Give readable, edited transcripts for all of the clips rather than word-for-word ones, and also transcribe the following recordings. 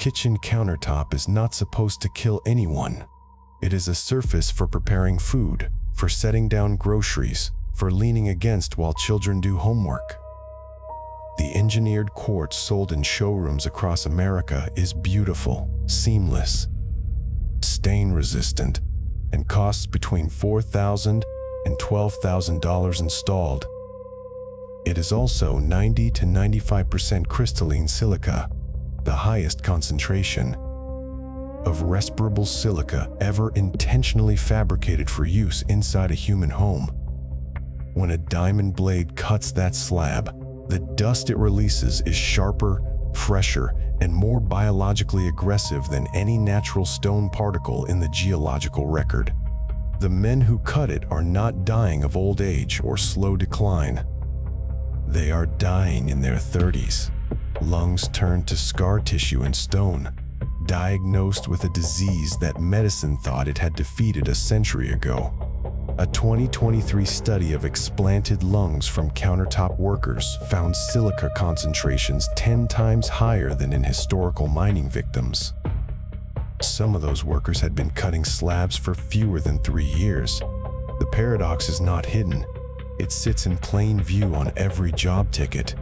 kitchen countertop is not supposed to kill anyone. It is a surface for preparing food, for setting down groceries, for leaning against while children do homework. The engineered quartz sold in showrooms across America is beautiful, seamless, stain-resistant, and costs between $4,000 and $12,000 installed. It is also 90 to 95% crystalline silica, the highest concentration of respirable silica ever intentionally fabricated for use inside a human home. When a diamond blade cuts that slab, the dust it releases is sharper, fresher, and more biologically aggressive than any natural stone particle in the geological record. The men who cut it are not dying of old age or slow decline. They are dying in their 30s, lungs turned to scar tissue and stone, diagnosed with a disease that medicine thought it had defeated a century ago. A 2023 study of explanted lungs from Countertop workers found silica concentrations 10 times higher than in historical mining victims. Some of those workers had been cutting slabs for fewer than 3 years. The paradox is not hidden. It sits in plain view on every job ticket.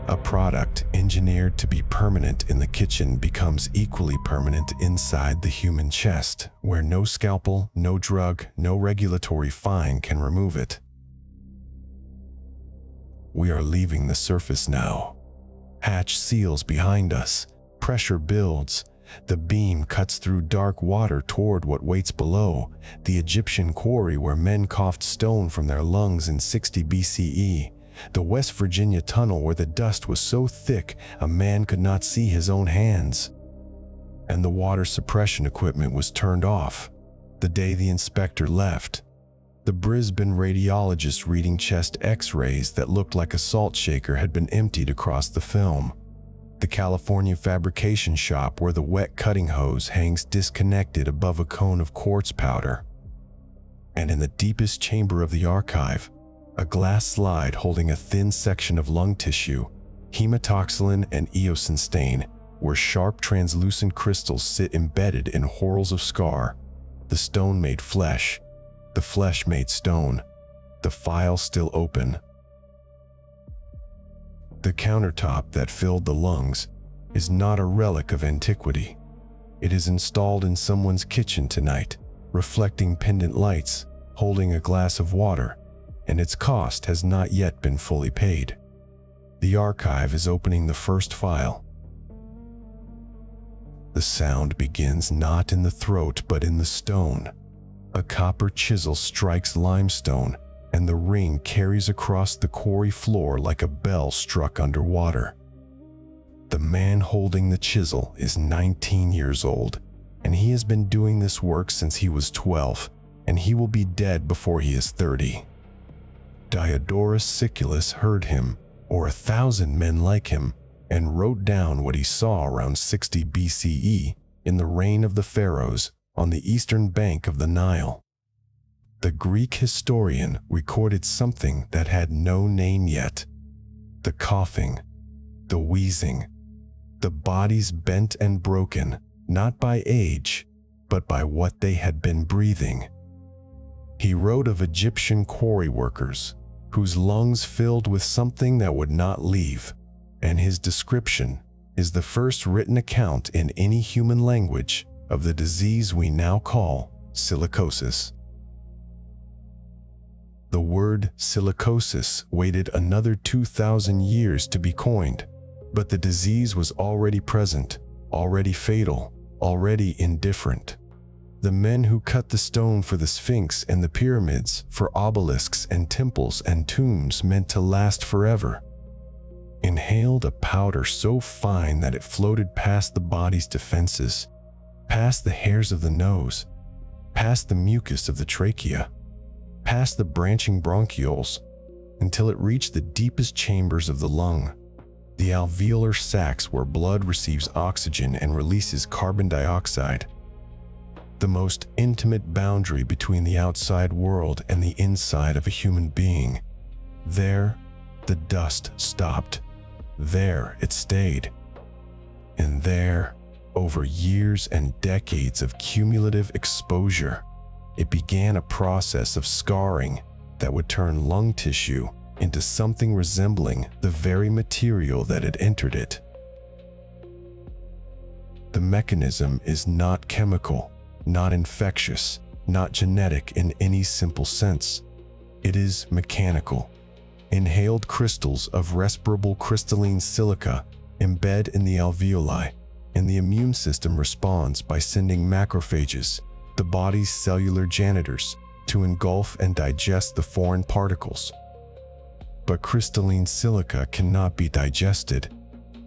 A product engineered to be permanent in the kitchen becomes equally permanent inside the human chest, where no scalpel, no drug, no regulatory fine can remove it. We are leaving the surface now. Hatch seals behind us. Pressure builds. The beam cuts through dark water toward what waits below, the Egyptian quarry where men coughed stone from their lungs in 60 BCE. The West Virginia tunnel where the dust was so thick a man could not see his own hands. And the water suppression equipment was turned off the day the inspector left. The Brisbane radiologist reading chest x-rays that looked like a salt shaker had been emptied across the film. The California fabrication shop where the wet cutting hose hangs disconnected above a cone of quartz powder. And in the deepest chamber of the archive, a glass slide holding a thin section of lung tissue, hematoxylin and eosin stain, where sharp translucent crystals sit embedded in whorls of scar. The stone made flesh, the flesh made stone, the file still open. The countertop that filled the lungs is not a relic of antiquity. It is installed in someone's kitchen tonight, reflecting pendant lights, holding a glass of water, and its cost has not yet been fully paid. The archive is opening the first file. The sound begins not in the throat but in the stone. A copper chisel strikes limestone, and the ring carries across the quarry floor like a bell struck underwater. The man holding the chisel is 19 years old, and he has been doing this work since he was 12, and he will be dead before he is 30. Diodorus Siculus heard him, or 1,000 men like him, and wrote down what he saw around 60 BCE in the reign of the pharaohs on the eastern bank of the Nile. The Greek historian recorded something that had no name yet. The coughing, the wheezing, the bodies bent and broken, not by age, but by what they had been breathing. He wrote of Egyptian quarry workers, whose lungs filled with something that would not leave, and his description is the first written account in any human language of the disease we now call silicosis. The word silicosis waited another 2,000 years to be coined, but the disease was already present, already fatal, already indifferent. The men who cut the stone for the Sphinx and the pyramids, for obelisks and temples and tombs meant to last forever, inhaled a powder so fine that it floated past the body's defenses, past the hairs of the nose, past the mucus of the trachea, past the branching bronchioles, until it reached the deepest chambers of the lung, the alveolar sacs where blood receives oxygen and releases carbon dioxide, the most intimate boundary between the outside world and the inside of a human being. There, the dust stopped. There, it stayed. And there, Over years and decades of cumulative exposure, it began a process of scarring that would turn lung tissue into something resembling the very material that had entered it. The mechanism is not chemical, not infectious, not genetic in any simple sense. It is mechanical. Inhaled crystals of respirable crystalline silica embed in the alveoli, and the immune system responds by sending macrophages, the body's cellular janitors, to engulf and digest the foreign particles. But crystalline silica cannot be digested.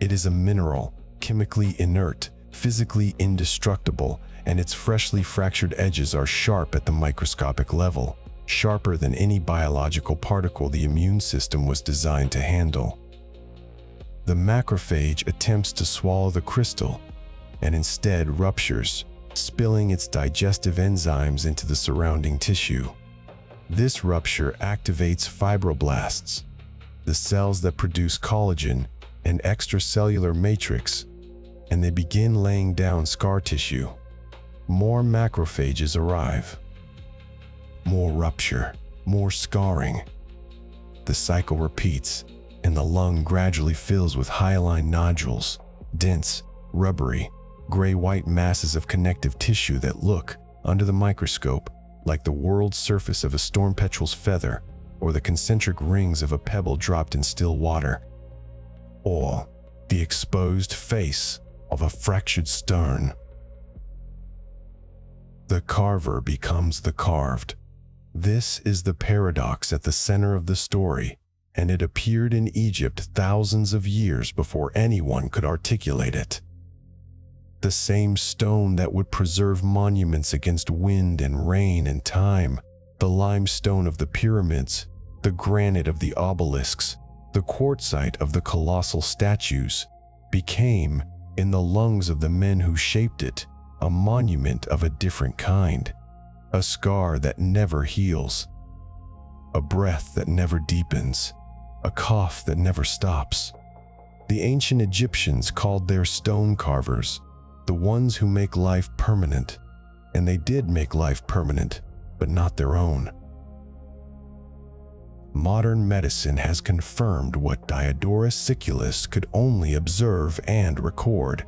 It is a mineral, chemically inert, physically indestructible, and its freshly fractured edges are sharp at the microscopic level, sharper than any biological particle the immune system was designed to handle. The macrophage attempts to swallow the crystal, and instead ruptures, spilling its digestive enzymes into the surrounding tissue. This rupture activates fibroblasts, the cells that produce collagen and extracellular matrix, and they begin laying down scar tissue. More macrophages arrive. More rupture, more scarring. The cycle repeats, and the lung gradually fills with hyaline nodules, dense, rubbery, gray-white masses of connective tissue that look, under the microscope, like the whorled surface of a storm petrel's feather or the concentric rings of a pebble dropped in still water, or the exposed face of a fractured stone. The carver becomes the carved. This is the paradox at the center of the story, and it appeared in Egypt thousands of years before anyone could articulate it. The same stone that would preserve monuments against wind and rain and time, the limestone of the pyramids, the granite of the obelisks, the quartzite of the colossal statues, became, in the lungs of the men who shaped it, a monument of a different kind, a scar that never heals, a breath that never deepens, a cough that never stops. The ancient Egyptians called their stone carvers the ones who make life permanent, and they did make life permanent, but not their own. Modern medicine has confirmed what Diodorus Siculus could only observe and record.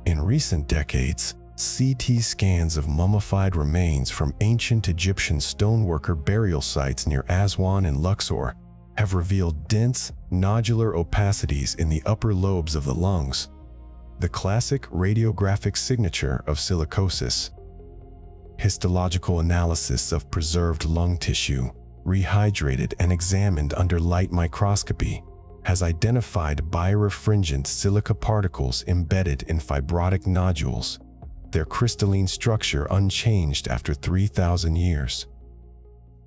In recent decades, CT scans of mummified remains from ancient Egyptian stoneworker burial sites near Aswan and Luxor have revealed dense, nodular opacities in the upper lobes of the lungs, the classic radiographic signature of silicosis. Histological analysis of preserved lung tissue, rehydrated and examined under light microscopy, has identified birefringent silica particles embedded in fibrotic nodules, their crystalline structure unchanged after 3,000 years.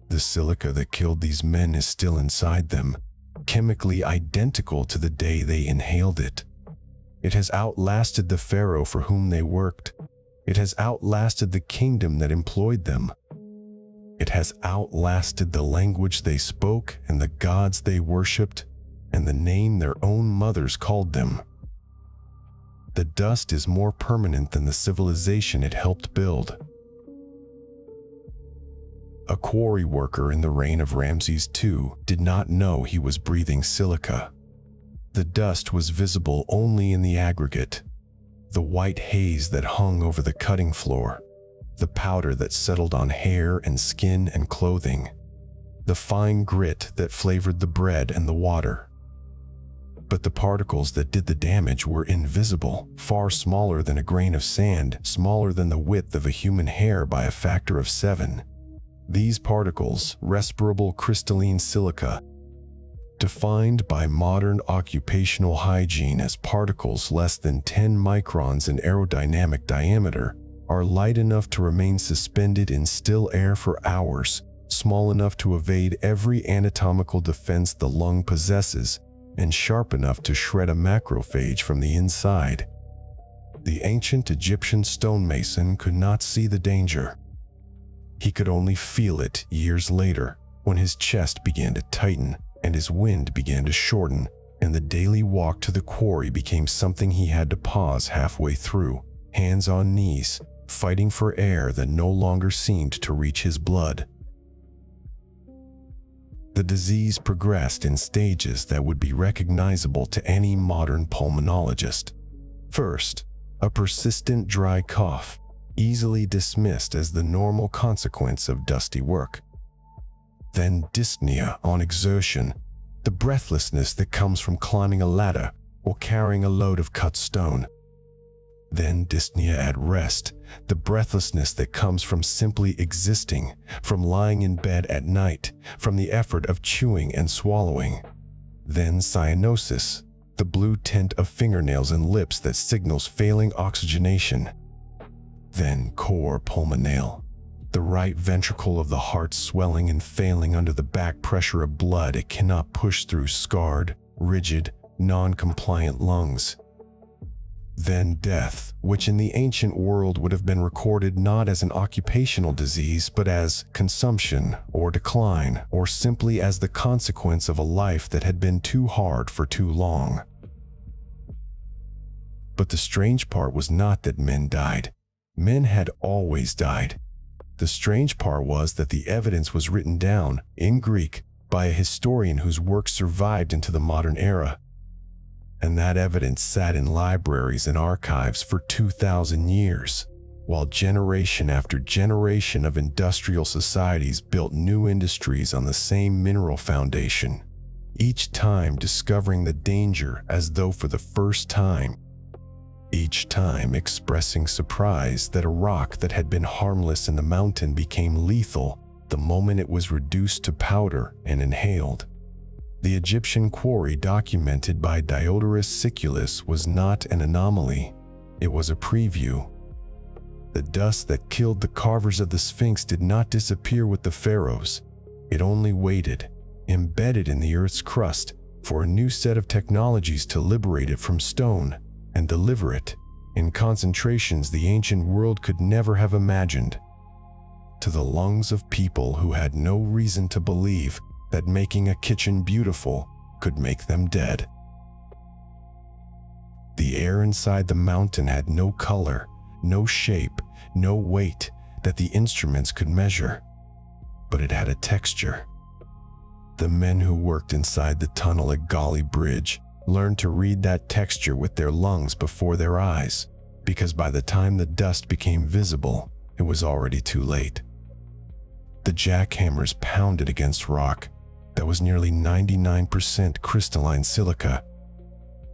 The silica that killed these men is still inside them, chemically identical to the day they inhaled it. It has outlasted the pharaoh for whom they worked. It has outlasted the kingdom that employed them. It has outlasted the language they spoke and the gods they worshipped and the name their own mothers called them. The dust is more permanent than the civilization it helped build. A quarry worker in the reign of Ramses II did not know he was breathing silica. The dust was visible only in the aggregate, the white haze that hung over the cutting floor, the powder that settled on hair and skin and clothing, the fine grit that flavored the bread and the water. But the particles that did the damage were invisible, far smaller than a grain of sand, smaller than the width of a human hair by a factor of 7. These particles, respirable crystalline silica, defined by modern occupational hygiene as particles less than 10 microns in aerodynamic diameter, are light enough to remain suspended in still air for hours, small enough to evade every anatomical defense the lung possesses, and sharp enough to shred a macrophage from the inside. The ancient Egyptian stonemason could not see the danger. He could only feel it years later, when his chest began to tighten and his wind began to shorten, and the daily walk to the quarry became something he had to pause halfway through, hands on knees, fighting for air that no longer seemed to reach his blood. The disease progressed in stages that would be recognizable to any modern pulmonologist. First, a persistent dry cough, easily dismissed as the normal consequence of dusty work. Then dyspnea on exertion, the breathlessness that comes from climbing a ladder or carrying a load of cut stone. Then dyspnea at rest, the breathlessness that comes from simply existing, from lying in bed at night, from the effort of chewing and swallowing. Then cyanosis, the blue tint of fingernails and lips that signals failing oxygenation. Then cor pulmonale, the right ventricle of the heart swelling and failing under the back pressure of blood it cannot push through scarred, rigid, non-compliant lungs. Then death, which in the ancient world would have been recorded not as an occupational disease but as consumption or decline, or simply as the consequence of a life that had been too hard for too long. But the strange part was not that men died. Men had always died. The strange part was that the evidence was written down, in Greek, by a historian whose work survived into the modern era. And that evidence sat in libraries and archives for 2,000 years, while generation after generation of industrial societies built new industries on the same mineral foundation, each time discovering the danger as though for the first time, each time expressing surprise that a rock that had been harmless in the mountain became lethal the moment it was reduced to powder and inhaled. The Egyptian quarry documented by Diodorus Siculus was not an anomaly, it was a preview. The dust that killed the carvers of the Sphinx did not disappear with the pharaohs. It only waited, embedded in the earth's crust, for a new set of technologies to liberate it from stone and deliver it in concentrations the ancient world could never have imagined, to the lungs of people who had no reason to believe that making a kitchen beautiful could make them dead. The air inside the mountain had no color, no shape, no weight that the instruments could measure, but it had a texture. The men who worked inside the tunnel at Golly Bridge learned to read that texture with their lungs before their eyes, because by the time the dust became visible, it was already too late. The jackhammers pounded against rock that was nearly 99% crystalline silica,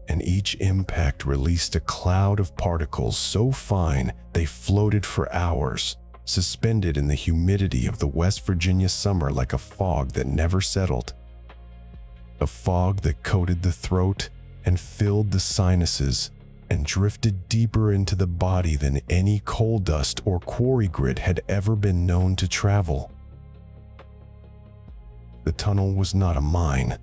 and each impact released a cloud of particles so fine they floated for hours, suspended in the humidity of the West Virginia summer like a fog that never settled. A fog that coated the throat and filled the sinuses and drifted deeper into the body than any coal dust or quarry grit had ever been known to travel. The tunnel was not a mine.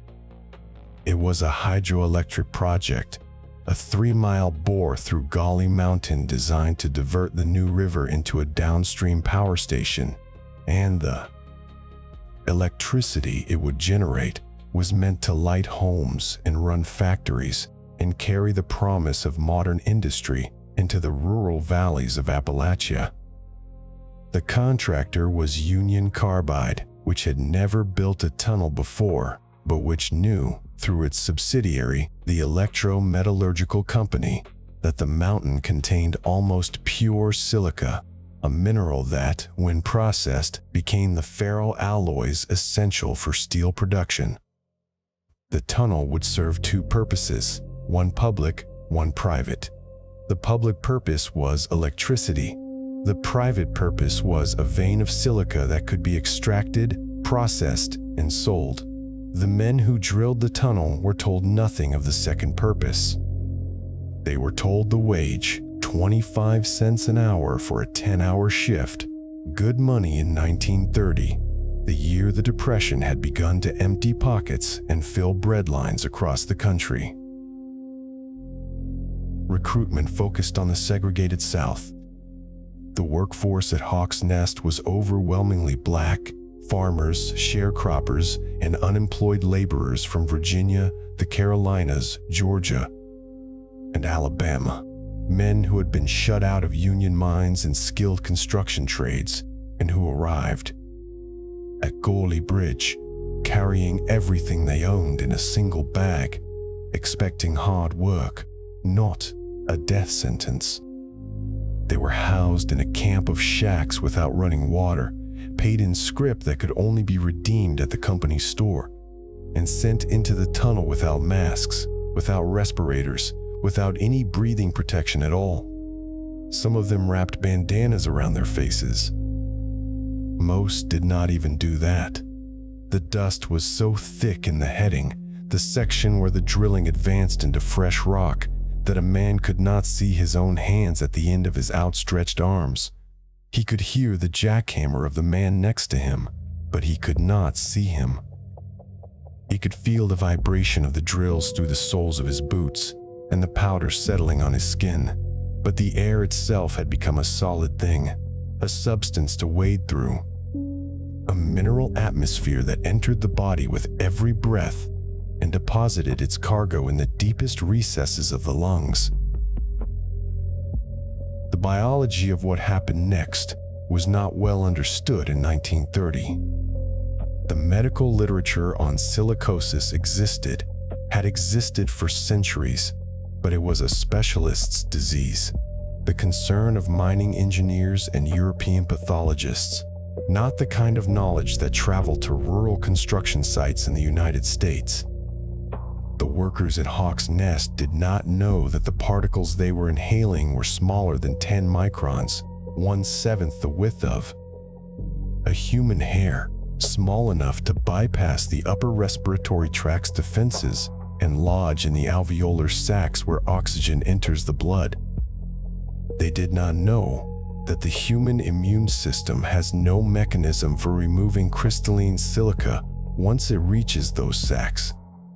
It was a hydroelectric project, a 3-mile bore through Golly Mountain designed to divert the New River into a downstream power station, and the electricity it would generate was meant to light homes and run factories and carry the promise of modern industry into the rural valleys of Appalachia. The contractor was Union Carbide, which had never built a tunnel before, but which knew, through its subsidiary, the Electro-Metallurgical Company, that the mountain contained almost pure silica, a mineral that, when processed, became the ferroalloys essential for steel production. The tunnel would serve two purposes, one public, one private. The public purpose was electricity. The private purpose was a vein of silica that could be extracted, processed, and sold. The men who drilled the tunnel were told nothing of the second purpose. They were told the wage, 25 cents an hour for a 10-hour shift, good money in 1930, the year the Depression had begun to empty pockets and fill breadlines across the country. Recruitment focused on the segregated South. The workforce at Hawk's Nest was overwhelmingly black, farmers, sharecroppers, and unemployed laborers from Virginia, the Carolinas, Georgia, and Alabama. Men who had been shut out of union mines and skilled construction trades, and who arrived at Gully Bridge, carrying everything they owned in a single bag, expecting hard work, not a death sentence. They were housed in a camp of shacks without running water, paid in scrip that could only be redeemed at the company store, and sent into the tunnel without masks, without respirators, without any breathing protection at all. Some of them wrapped bandanas around their faces. Most did not even do that. The dust was so thick in the heading, the section where the drilling advanced into fresh rock, that a man could not see his own hands at the end of his outstretched arms. He could hear the jackhammer of the man next to him, but he could not see him. He could feel the vibration of the drills through the soles of his boots and the powder settling on his skin, but the air itself had become a solid thing, a substance to wade through, a mineral atmosphere that entered the body with every breath and deposited its cargo in the deepest recesses of the lungs. The biology of what happened next was not well understood in 1930. The medical literature on silicosis had existed for centuries, but it was a specialist's disease, the concern of mining engineers and European pathologists, not the kind of knowledge that traveled to rural construction sites in the United States. The workers at Hawk's Nest did not know that the particles they were inhaling were smaller than 10 microns, 1/7 the width of a human hair, small enough to bypass the upper respiratory tract's defenses and lodge in the alveolar sacs where oxygen enters the blood. They did not know that the human immune system has no mechanism for removing crystalline silica once it reaches those sacs,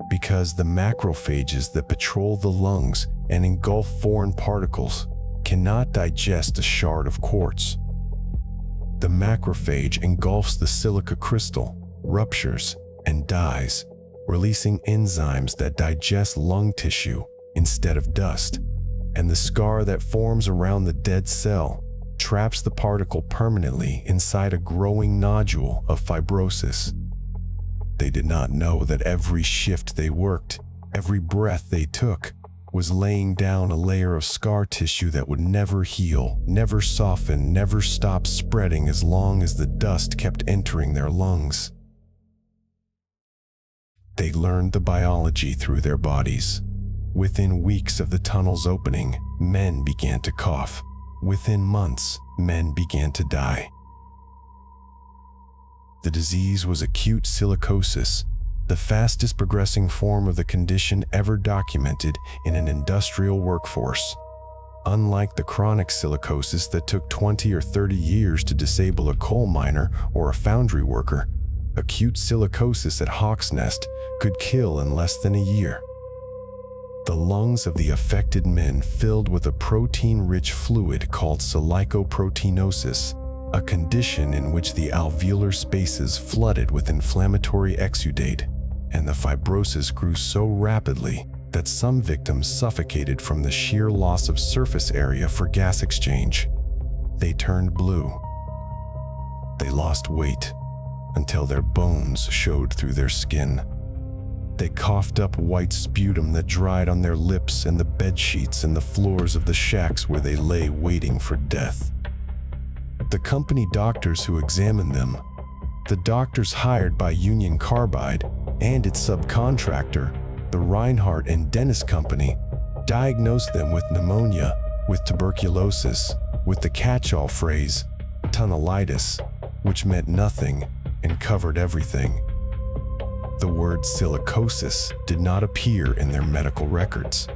because the macrophages that patrol the lungs and engulf foreign particles cannot digest a shard of quartz. The macrophage engulfs the silica crystal, ruptures, and dies, releasing enzymes that digest lung tissue instead of dust, and the scar that forms around the dead cell traps the particle permanently inside a growing nodule of fibrosis. They did not know that every shift they worked, every breath they took, was laying down a layer of scar tissue that would never heal, never soften, never stop spreading as long as the dust kept entering their lungs. They learned the biology through their bodies. Within weeks of the tunnel's opening, men began to cough. Within months, men began to die. The disease was acute silicosis, the fastest progressing form of the condition ever documented in an industrial workforce. Unlike the chronic silicosis that took 20 or 30 years to disable a coal miner or a foundry worker, acute silicosis at Hawk's Nest could kill in less than a year. The lungs of the affected men filled with a protein-rich fluid called silicoproteinosis, a condition in which the alveolar spaces flooded with inflammatory exudate, and the fibrosis grew so rapidly that some victims suffocated from the sheer loss of surface area for gas exchange. They turned blue. They lost weight until their bones showed through their skin. They coughed up white sputum that dried on their lips and the bed sheets and the floors of the shacks where they lay waiting for death. The company doctors who examined them, the doctors hired by Union Carbide and its subcontractor, the Reinhardt and Dennis Company, diagnosed them with pneumonia, with tuberculosis, with the catch-all phrase, tunnelitis, which meant nothing and covered everything. The word silicosis did not appear in their medical records.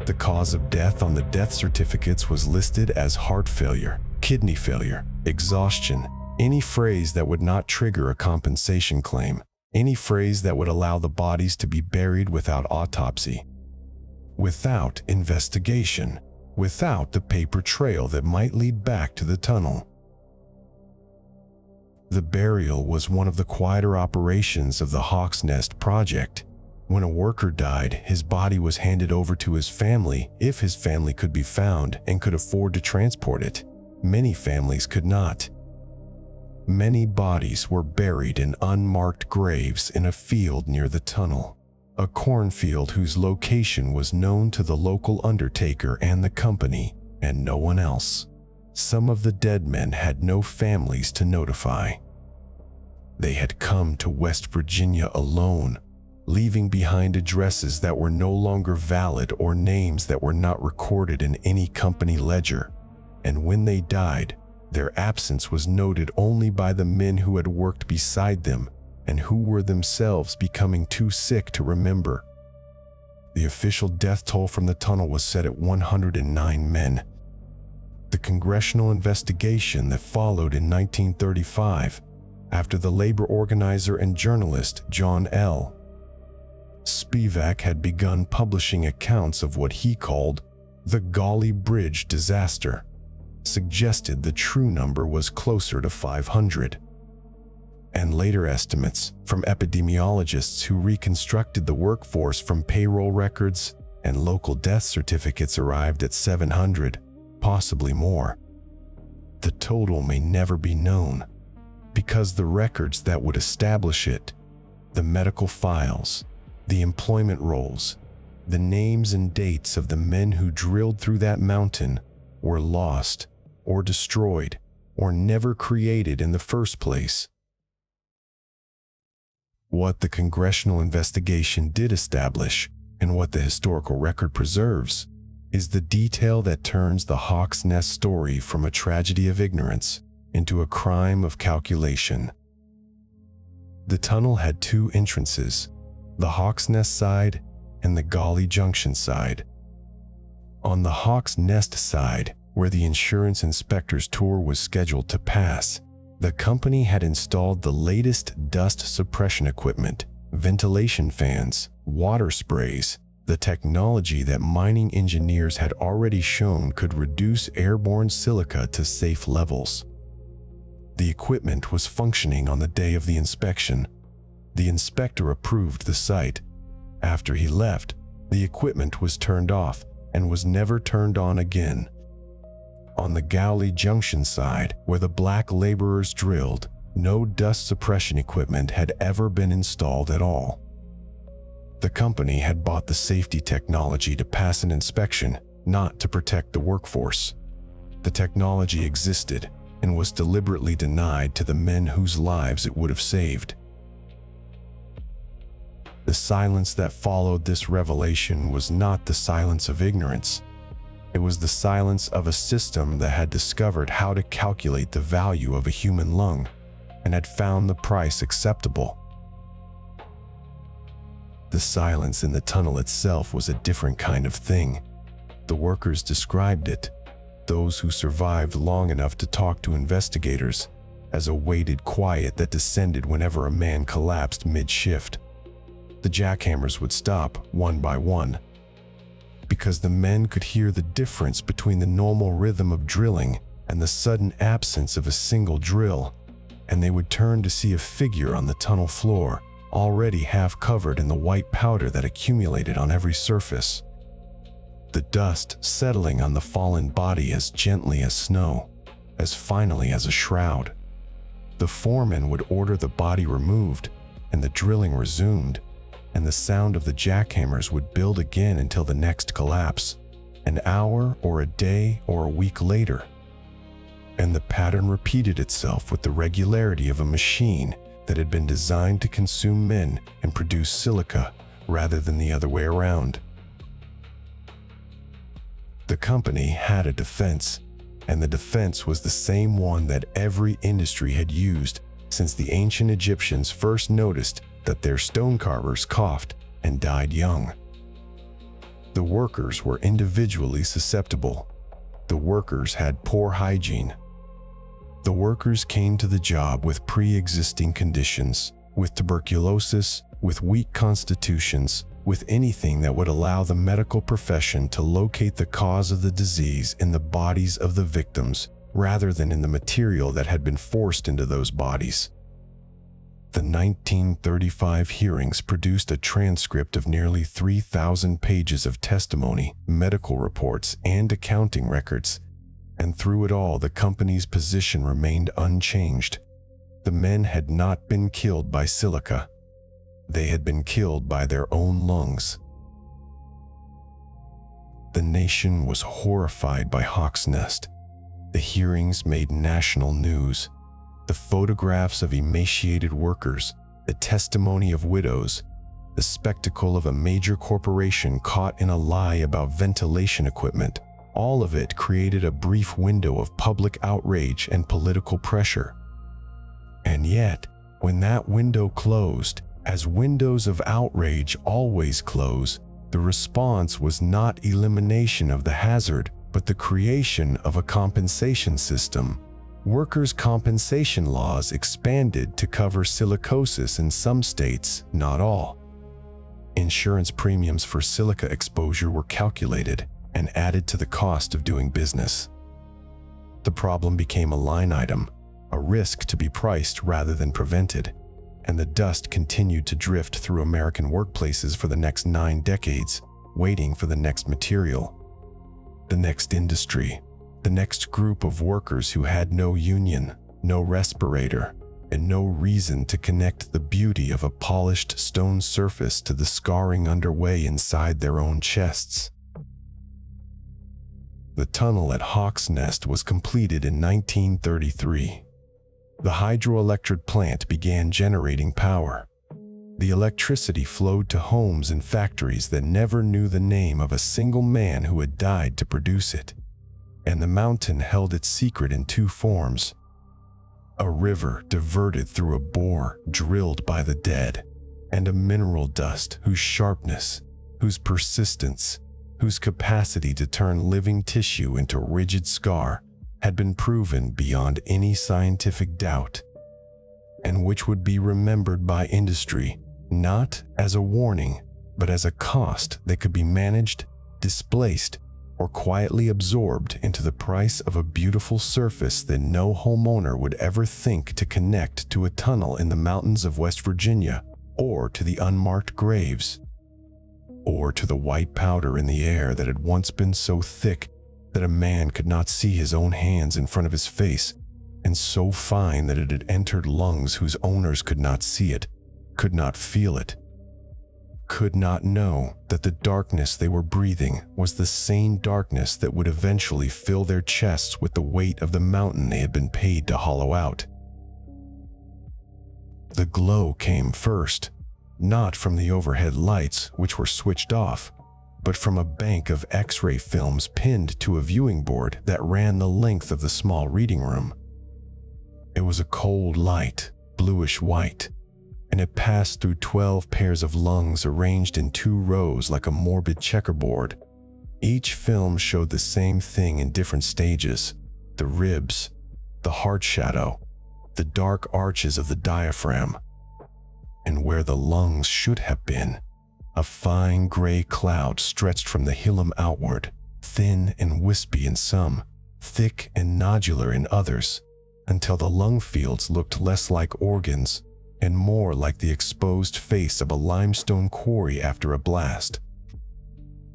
The cause of death on the death certificates was listed as heart failure, kidney failure, exhaustion, any phrase that would not trigger a compensation claim, any phrase that would allow the bodies to be buried without autopsy, without investigation, without the paper trail that might lead back to the tunnel. The burial was one of the quieter operations of the Hawk's Nest project. When a worker died, his body was handed over to his family if his family could be found and could afford to transport it. Many families could not. Many bodies were buried in unmarked graves in a field near the tunnel, a cornfield whose location was known to the local undertaker and the company, and no one else. Some of the dead men had no families to notify. They had come to West Virginia alone, leaving behind addresses that were no longer valid or names that were not recorded in any company ledger. And when they died, their absence was noted only by the men who had worked beside them and who were themselves becoming too sick to remember. The official death toll from the tunnel was set at 109 men. The congressional investigation that followed in 1935, after the labor organizer and journalist John L. Spivak had begun publishing accounts of what he called the Gauley Bridge disaster, suggested the true number was closer to 500. And later estimates from epidemiologists who reconstructed the workforce from payroll records and local death certificates arrived at 700, possibly more. The total may never be known, because the records that would establish it, the medical files, the employment rolls, the names and dates of the men who drilled through that mountain, were lost or destroyed or never created in the first place. What the congressional investigation did establish, and what the historical record preserves, is the detail that turns the Hawk's Nest story from a tragedy of ignorance into a crime of calculation. The tunnel had two entrances, the Hawk's Nest side and the Gauley Junction side. On the Hawk's Nest side, where the insurance inspector's tour was scheduled to pass, the company had installed the latest dust suppression equipment, ventilation fans, water sprays, the technology that mining engineers had already shown could reduce airborne silica to safe levels. The equipment was functioning on the day of the inspection. The inspector approved the site. After he left, the equipment was turned off and was never turned on again. On the Gauley Junction side, where the black laborers drilled, no dust suppression equipment had ever been installed at all. The company had bought the safety technology to pass an inspection, not to protect the workforce. The technology existed and was deliberately denied to the men whose lives it would have saved. The silence that followed this revelation was not the silence of ignorance. It was the silence of a system that had discovered how to calculate the value of a human lung and had found the price acceptable. The silence in the tunnel itself was a different kind of thing. The workers described it, those who survived long enough to talk to investigators, as a weighted quiet that descended whenever a man collapsed mid-shift. The jackhammers would stop one by one, because the men could hear the difference between the normal rhythm of drilling and the sudden absence of a single drill, and they would turn to see a figure on the tunnel floor, already half covered in the white powder that accumulated on every surface. The dust settling on the fallen body as gently as snow, as finally as a shroud. The foreman would order the body removed, and the drilling resumed, and the sound of the jackhammers would build again until the next collapse, an hour or a day or a week later. And the pattern repeated itself with the regularity of a machine that had been designed to consume men and produce silica rather than the other way around. The company had a defense, and the defense was the same one that every industry had used since the ancient Egyptians first noticed that their stone carvers coughed and died young. The workers were individually susceptible. The workers had poor hygiene. The workers came to the job with pre-existing conditions, with tuberculosis, with weak constitutions, with anything that would allow the medical profession to locate the cause of the disease in the bodies of the victims rather than in the material that had been forced into those bodies. The 1935 hearings produced a transcript of nearly 3,000 pages of testimony, medical reports, and accounting records, and through it all the company's position remained unchanged. The men had not been killed by silica. They had been killed by their own lungs. The nation was horrified by Hawk's Nest. The hearings made national news. The photographs of emaciated workers, the testimony of widows, the spectacle of a major corporation caught in a lie about ventilation equipment, all of it created a brief window of public outrage and political pressure. And yet, when that window closed, as windows of outrage always close, the response was not elimination of the hazard, but the creation of a compensation system. Workers' compensation laws expanded to cover silicosis in some states, not all. Insurance premiums for silica exposure were calculated and added to the cost of doing business. The problem became a line item, a risk to be priced rather than prevented, and the dust continued to drift through American workplaces for the next 9 decades, waiting for the next material, the next industry, the next group of workers who had no union, no respirator, and no reason to connect the beauty of a polished stone surface to the scarring underway inside their own chests. The tunnel at Hawk's Nest was completed in 1933. The hydroelectric plant began generating power. The electricity flowed to homes and factories that never knew the name of a single man who had died to produce it. And the mountain held its secret in 2 forms. A river diverted through a bore drilled by the dead, and a mineral dust whose sharpness, whose persistence, whose capacity to turn living tissue into rigid scar had been proven beyond any scientific doubt, and which would be remembered by industry not as a warning, but as a cost that could be managed, displaced, or quietly absorbed into the price of a beautiful surface that no homeowner would ever think to connect to a tunnel in the mountains of West Virginia, or to the unmarked graves, or to the white powder in the air that had once been so thick that a man could not see his own hands in front of his face, and so fine that it had entered lungs whose owners could not see it, could not feel it, could not know that the darkness they were breathing was the same darkness that would eventually fill their chests with the weight of the mountain they had been paid to hollow out. The glow came first, not from the overhead lights, which were switched off, but from a bank of X-ray films pinned to a viewing board that ran the length of the small reading room. It was a cold light, bluish white, and it passed through 12 pairs of lungs arranged in 2 rows like a morbid checkerboard. Each film showed the same thing in different stages: the ribs, the heart shadow, the dark arches of the diaphragm, and where the lungs should have been, a fine gray cloud stretched from the hilum outward, thin and wispy in some, thick and nodular in others, until the lung fields looked less like organs and more like the exposed face of a limestone quarry after a blast.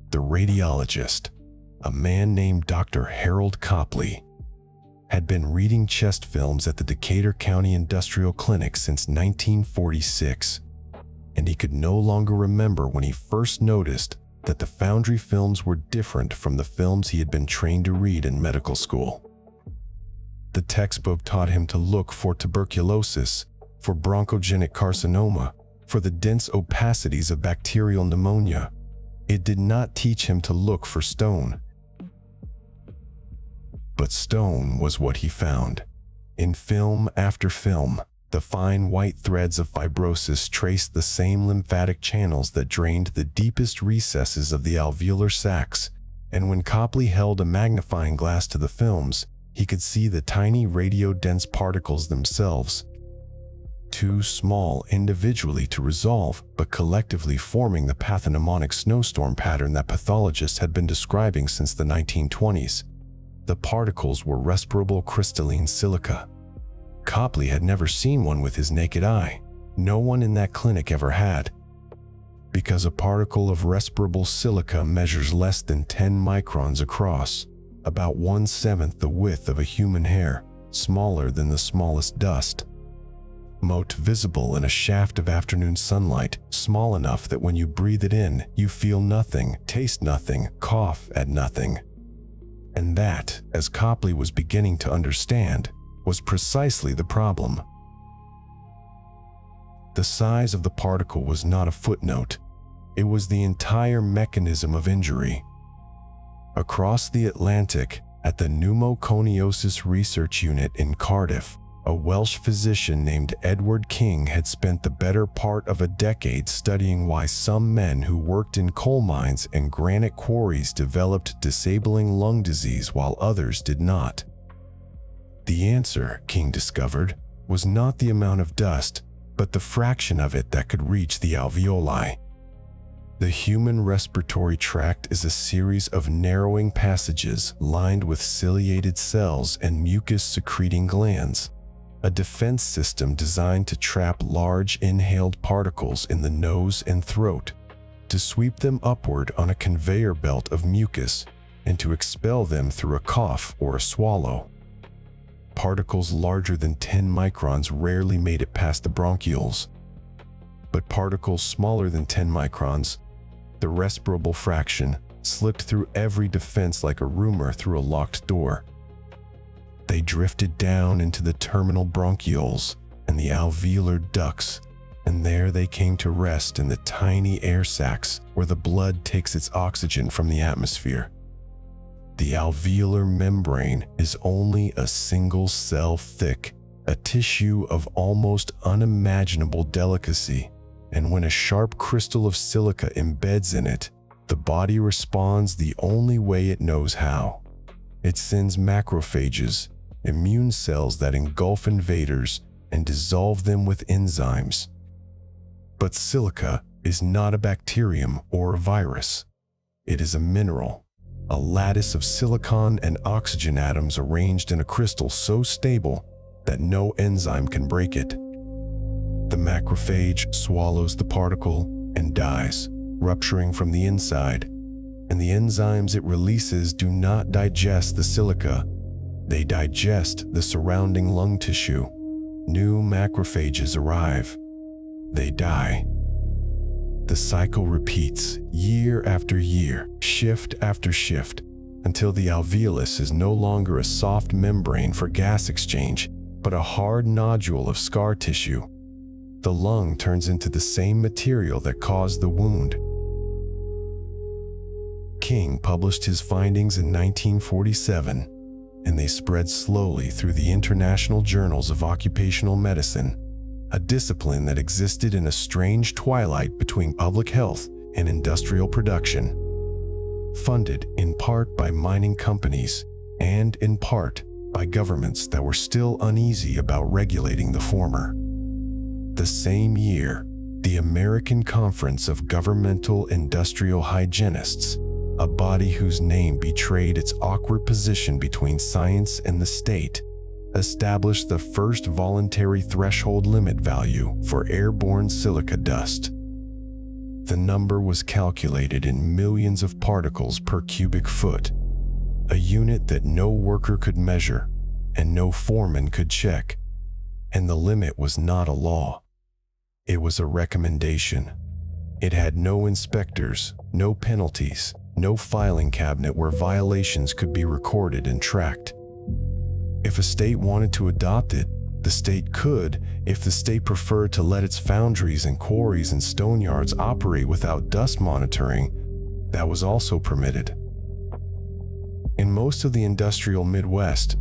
The radiologist, a man named Dr. Harold Copley, had been reading chest films at the Decatur County Industrial Clinic since 1946, and he could no longer remember when he first noticed that the foundry films were different from the films he had been trained to read in medical school. The textbook taught him to look for tuberculosis, for bronchogenic carcinoma, for the dense opacities of bacterial pneumonia. It did not teach him to look for stone. But stone was what he found. In film after film, the fine white threads of fibrosis traced the same lymphatic channels that drained the deepest recesses of the alveolar sacs, and when Copley held a magnifying glass to the films, he could see the tiny radiodense particles themselves, too small individually to resolve, but collectively forming the pathognomonic snowstorm pattern that pathologists had been describing since the 1920s. The particles were respirable crystalline silica. Copley had never seen one with his naked eye. No one in that clinic ever had. Because a particle of respirable silica measures less than 10 microns across, about 1/7 the width of a human hair, smaller than the smallest dust. Mote visible in a shaft of afternoon sunlight, small enough that when you breathe it in, you feel nothing, taste nothing, cough at nothing. And that, as Copley was beginning to understand, was precisely the problem. The size of the particle was not a footnote. It was the entire mechanism of injury. Across the Atlantic, at the pneumoconiosis research unit in Cardiff, a Welsh physician named Edward King had spent the better part of a decade studying why some men who worked in coal mines and granite quarries developed disabling lung disease while others did not. The answer, King discovered, was not the amount of dust, but the fraction of it that could reach the alveoli. The human respiratory tract is a series of narrowing passages lined with ciliated cells and mucus-secreting glands, a defense system designed to trap large inhaled particles in the nose and throat, to sweep them upward on a conveyor belt of mucus, and to expel them through a cough or a swallow. Particles larger than 10 microns rarely made it past the bronchioles, but particles smaller than 10 microns, the respirable fraction, slipped through every defense like a rumor through a locked door. They drifted down into the terminal bronchioles and the alveolar ducts, and there they came to rest in the tiny air sacs where the blood takes its oxygen from the atmosphere. The alveolar membrane is only a single cell thick, a tissue of almost unimaginable delicacy, and when a sharp crystal of silica embeds in it, the body responds the only way it knows how. It sends macrophages, immune cells that engulf invaders and dissolve them with enzymes. But silica is not a bacterium or a virus. It is a mineral, a lattice of silicon and oxygen atoms arranged in a crystal so stable that no enzyme can break it. The macrophage swallows the particle and dies, rupturing from the inside, and the enzymes it releases do not digest the silica. They digest the surrounding lung tissue. New macrophages arrive. They die. The cycle repeats year after year, shift after shift, until the alveolus is no longer a soft membrane for gas exchange, but a hard nodule of scar tissue. The lung turns into the same material that caused the wound. King published his findings in 1947, and they spread slowly through the international journals of occupational medicine, a discipline that existed in a strange twilight between public health and industrial production. Funded in part by mining companies and in part by governments that were still uneasy about regulating the former. The same year, the American Conference of Governmental Industrial Hygienists, a body whose name betrayed its awkward position between science and the state, established the first voluntary threshold limit value for airborne silica dust. The number was calculated in millions of particles per cubic foot, a unit that no worker could measure and no foreman could check. And the limit was not a law. It was a recommendation. It had no inspectors, no penalties, no filing cabinet where violations could be recorded and tracked. If a state wanted to adopt it, the state could. If the state preferred to let its foundries and quarries and stone yards operate without dust monitoring, that was also permitted. In most of the industrial Midwest,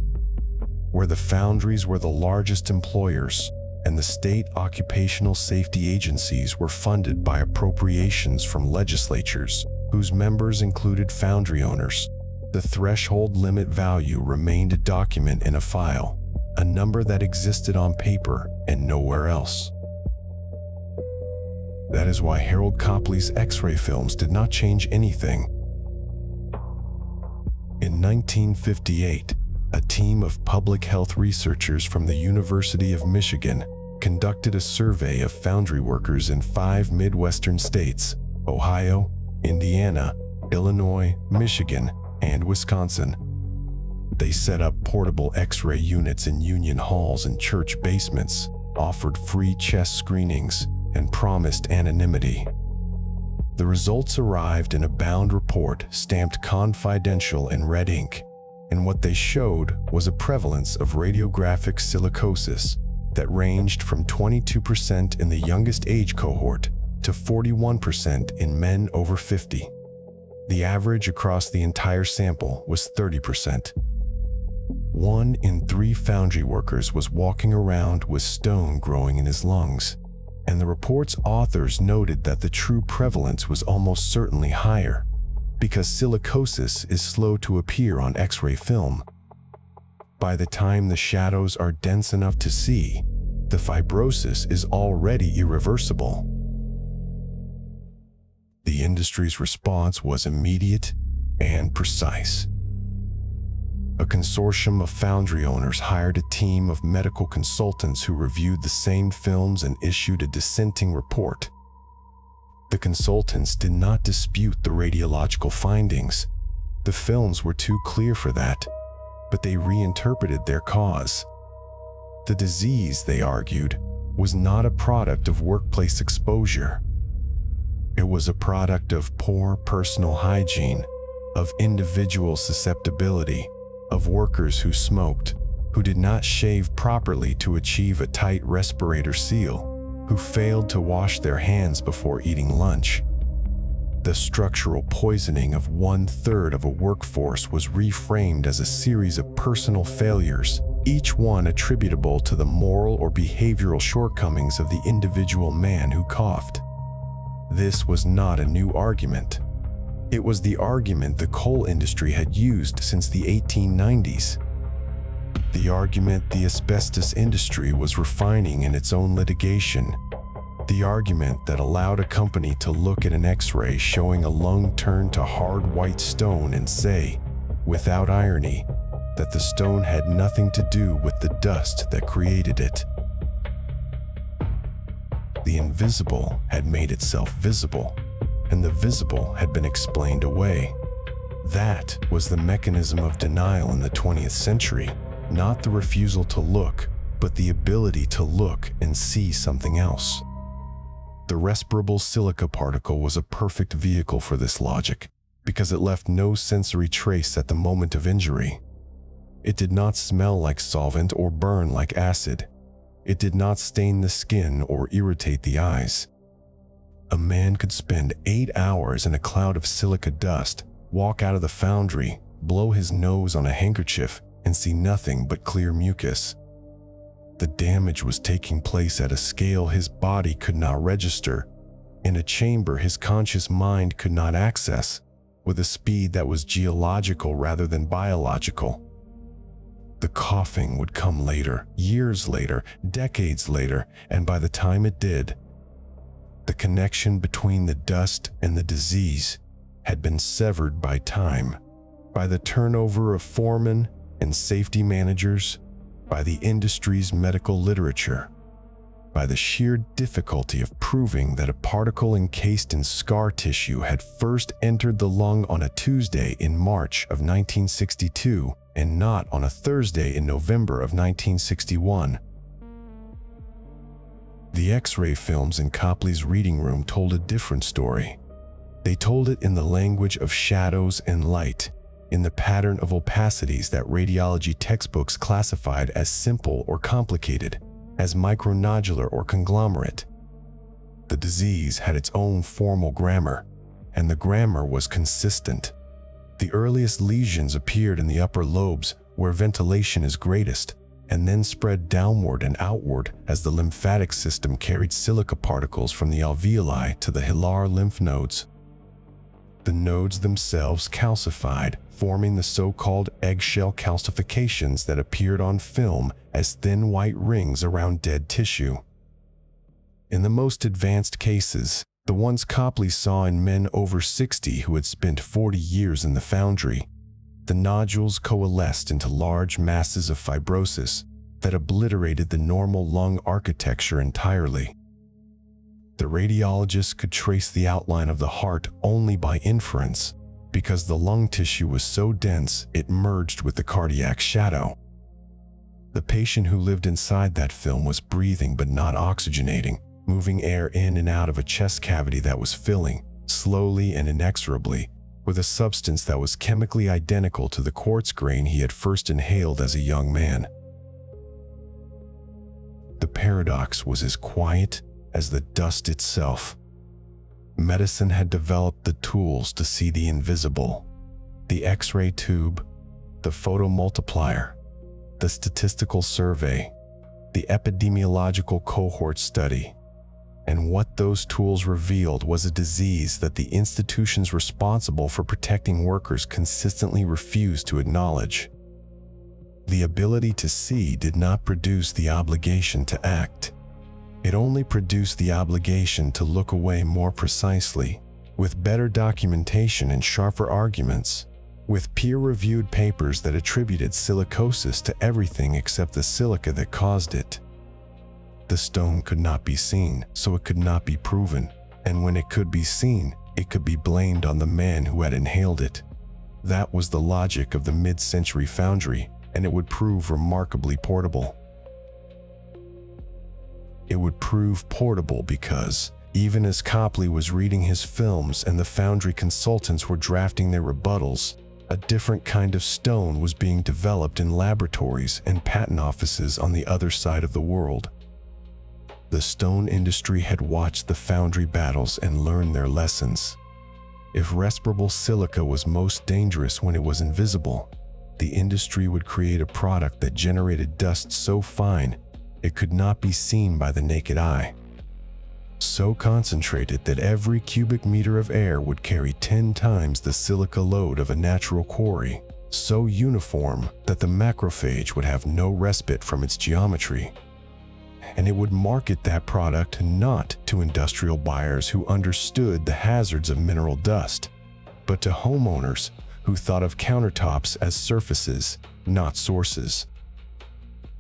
where the foundries were the largest employers and the state occupational safety agencies were funded by appropriations from legislatures, whose members included foundry owners, the threshold limit value remained a document in a file, a number that existed on paper and nowhere else. That is why Harold Copley's X-ray films did not change anything. In 1958, a team of public health researchers from the University of Michigan conducted a survey of foundry workers in 5 Midwestern states: Ohio, Indiana, Illinois, Michigan, and Wisconsin. They set up portable X-ray units in union halls and church basements, offered free chest screenings, and promised anonymity. The results arrived in a bound report stamped confidential in red ink, and what they showed was a prevalence of radiographic silicosis that ranged from 22% in the youngest age cohort to 41% in men over 50. The average across the entire sample was 30%. 1 in 3 foundry workers was walking around with stone growing in his lungs, and the report's authors noted that the true prevalence was almost certainly higher, because silicosis is slow to appear on X-ray film. By the time the shadows are dense enough to see, the fibrosis is already irreversible. The industry's response was immediate and precise. A consortium of foundry owners hired a team of medical consultants who reviewed the same films and issued a dissenting report. The consultants did not dispute the radiological findings. The films were too clear for that, but they reinterpreted their cause. The disease, they argued, was not a product of workplace exposure. It was a product of poor personal hygiene, of individual susceptibility, of workers who smoked, who did not shave properly to achieve a tight respirator seal, who failed to wash their hands before eating lunch. The structural poisoning of 1/3 of a workforce was reframed as a series of personal failures, each one attributable to the moral or behavioral shortcomings of the individual man who coughed. This was not a new argument. It was the argument the coal industry had used since the 1890s. The argument the asbestos industry was refining in its own litigation. The argument that allowed a company to look at an X-ray showing a lung turned to hard white stone and say, without irony, that the stone had nothing to do with the dust that created it. The invisible had made itself visible, and the visible had been explained away. That was the mechanism of denial in the 20th century, not the refusal to look, but the ability to look and see something else. The respirable silica particle was a perfect vehicle for this logic, because it left no sensory trace at the moment of injury. It did not smell like solvent or burn like acid. It did not stain the skin or irritate the eyes. A man could spend 8 hours in a cloud of silica dust, walk out of the foundry, blow his nose on a handkerchief, and see nothing but clear mucus. The damage was taking place at a scale his body could not register, in a chamber his conscious mind could not access, with a speed that was geological rather than biological. The coughing would come later, years later, decades later, and by the time it did, the connection between the dust and the disease had been severed by time, by the turnover of foremen and safety managers, by the industry's medical literature, by the sheer difficulty of proving that a particle encased in scar tissue had first entered the lung on a Tuesday in March of 1962 and not on a Thursday in November of 1961. The X-ray films in Copley's reading room told a different story. They told it in the language of shadows and light, in the pattern of opacities that radiology textbooks classified as simple or complicated, as micronodular or conglomerate. The disease had its own formal grammar, and the grammar was consistent. The earliest lesions appeared in the upper lobes, where ventilation is greatest, and then spread downward and outward as the lymphatic system carried silica particles from the alveoli to the hilar lymph nodes. The nodes themselves calcified, forming the so-called eggshell calcifications that appeared on film as thin white rings around dead tissue. In the most advanced cases, the ones Copley saw in men over 60 who had spent 40 years in the foundry, The nodules coalesced into large masses of fibrosis that obliterated the normal lung architecture entirely. The radiologist could trace the outline of the heart only by inference, because the lung tissue was so dense it merged with the cardiac shadow. The patient who lived inside that film was breathing but not oxygenating, moving air in and out of a chest cavity that was filling, slowly and inexorably, with a substance that was chemically identical to the quartz grain he had first inhaled as a young man. The paradox was as quiet as the dust itself. Medicine had developed the tools to see the invisible: the X-ray tube, the photomultiplier, the statistical survey, the epidemiological cohort study. And what those tools revealed was a disease that the institutions responsible for protecting workers consistently refused to acknowledge. The ability to see did not produce the obligation to act. It only produced the obligation to look away more precisely, with better documentation and sharper arguments, with peer-reviewed papers that attributed silicosis to everything except the silica that caused it. The stone could not be seen, so it could not be proven, and when it could be seen, it could be blamed on the man who had inhaled it. That was the logic of the mid-century foundry, and it would prove remarkably portable. It would prove portable because, even as Copley was reading his films and the foundry consultants were drafting their rebuttals, a different kind of stone was being developed in laboratories and patent offices on the other side of the world. The stone industry had watched the foundry battles and learned their lessons. If respirable silica was most dangerous when it was invisible, the industry would create a product that generated dust so fine it could not be seen by the naked eye. So concentrated that every cubic meter of air would carry 10 times the silica load of a natural quarry, so uniform that the macrophage would have no respite from its geometry. And it would market that product not to industrial buyers who understood the hazards of mineral dust, but to homeowners who thought of countertops as surfaces, not sources.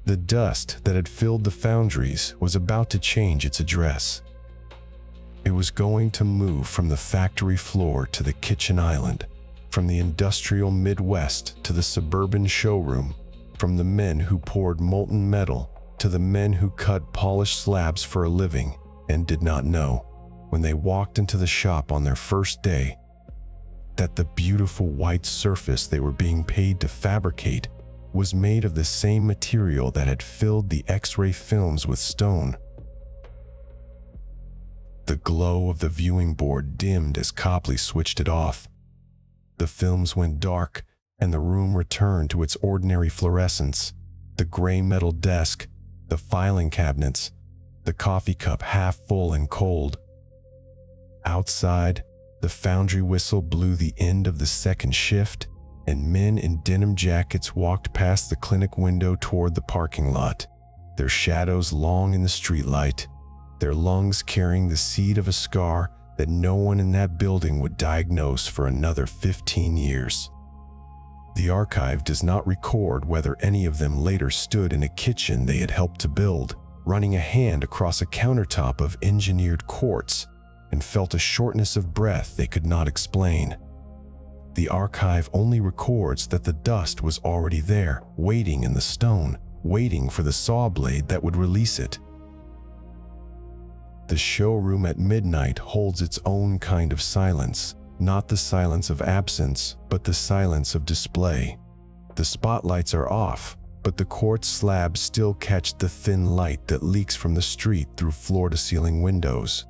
The dust that had filled the foundries was about to change its address. It was going to move from the factory floor to the kitchen island, from the industrial Midwest to the suburban showroom, from the men who poured molten metal to the men who cut polished slabs for a living and did not know, when they walked into the shop on their first day, that the beautiful white surface they were being paid to fabricate was made of the same material that had filled the X-ray films with stone. The glow of the viewing board dimmed as Copley switched it off. The films went dark, and the room returned to its ordinary fluorescence: the gray metal desk, the filing cabinets, the coffee cup half full and cold. Outside, the foundry whistle blew the end of the second shift, and men in denim jackets walked past the clinic window toward the parking lot, their shadows long in the streetlight, their lungs carrying the seed of a scar that no one in that building would diagnose for another 15 years. The archive does not record whether any of them later stood in a kitchen they had helped to build, running a hand across a countertop of engineered quartz, and felt a shortness of breath they could not explain. The archive only records that the dust was already there, waiting in the stone, waiting for the saw blade that would release it. The showroom at midnight holds its own kind of silence. Not the silence of absence, but the silence of display. The spotlights are off, but the quartz slabs still catch the thin light that leaks from the street through floor-to-ceiling windows.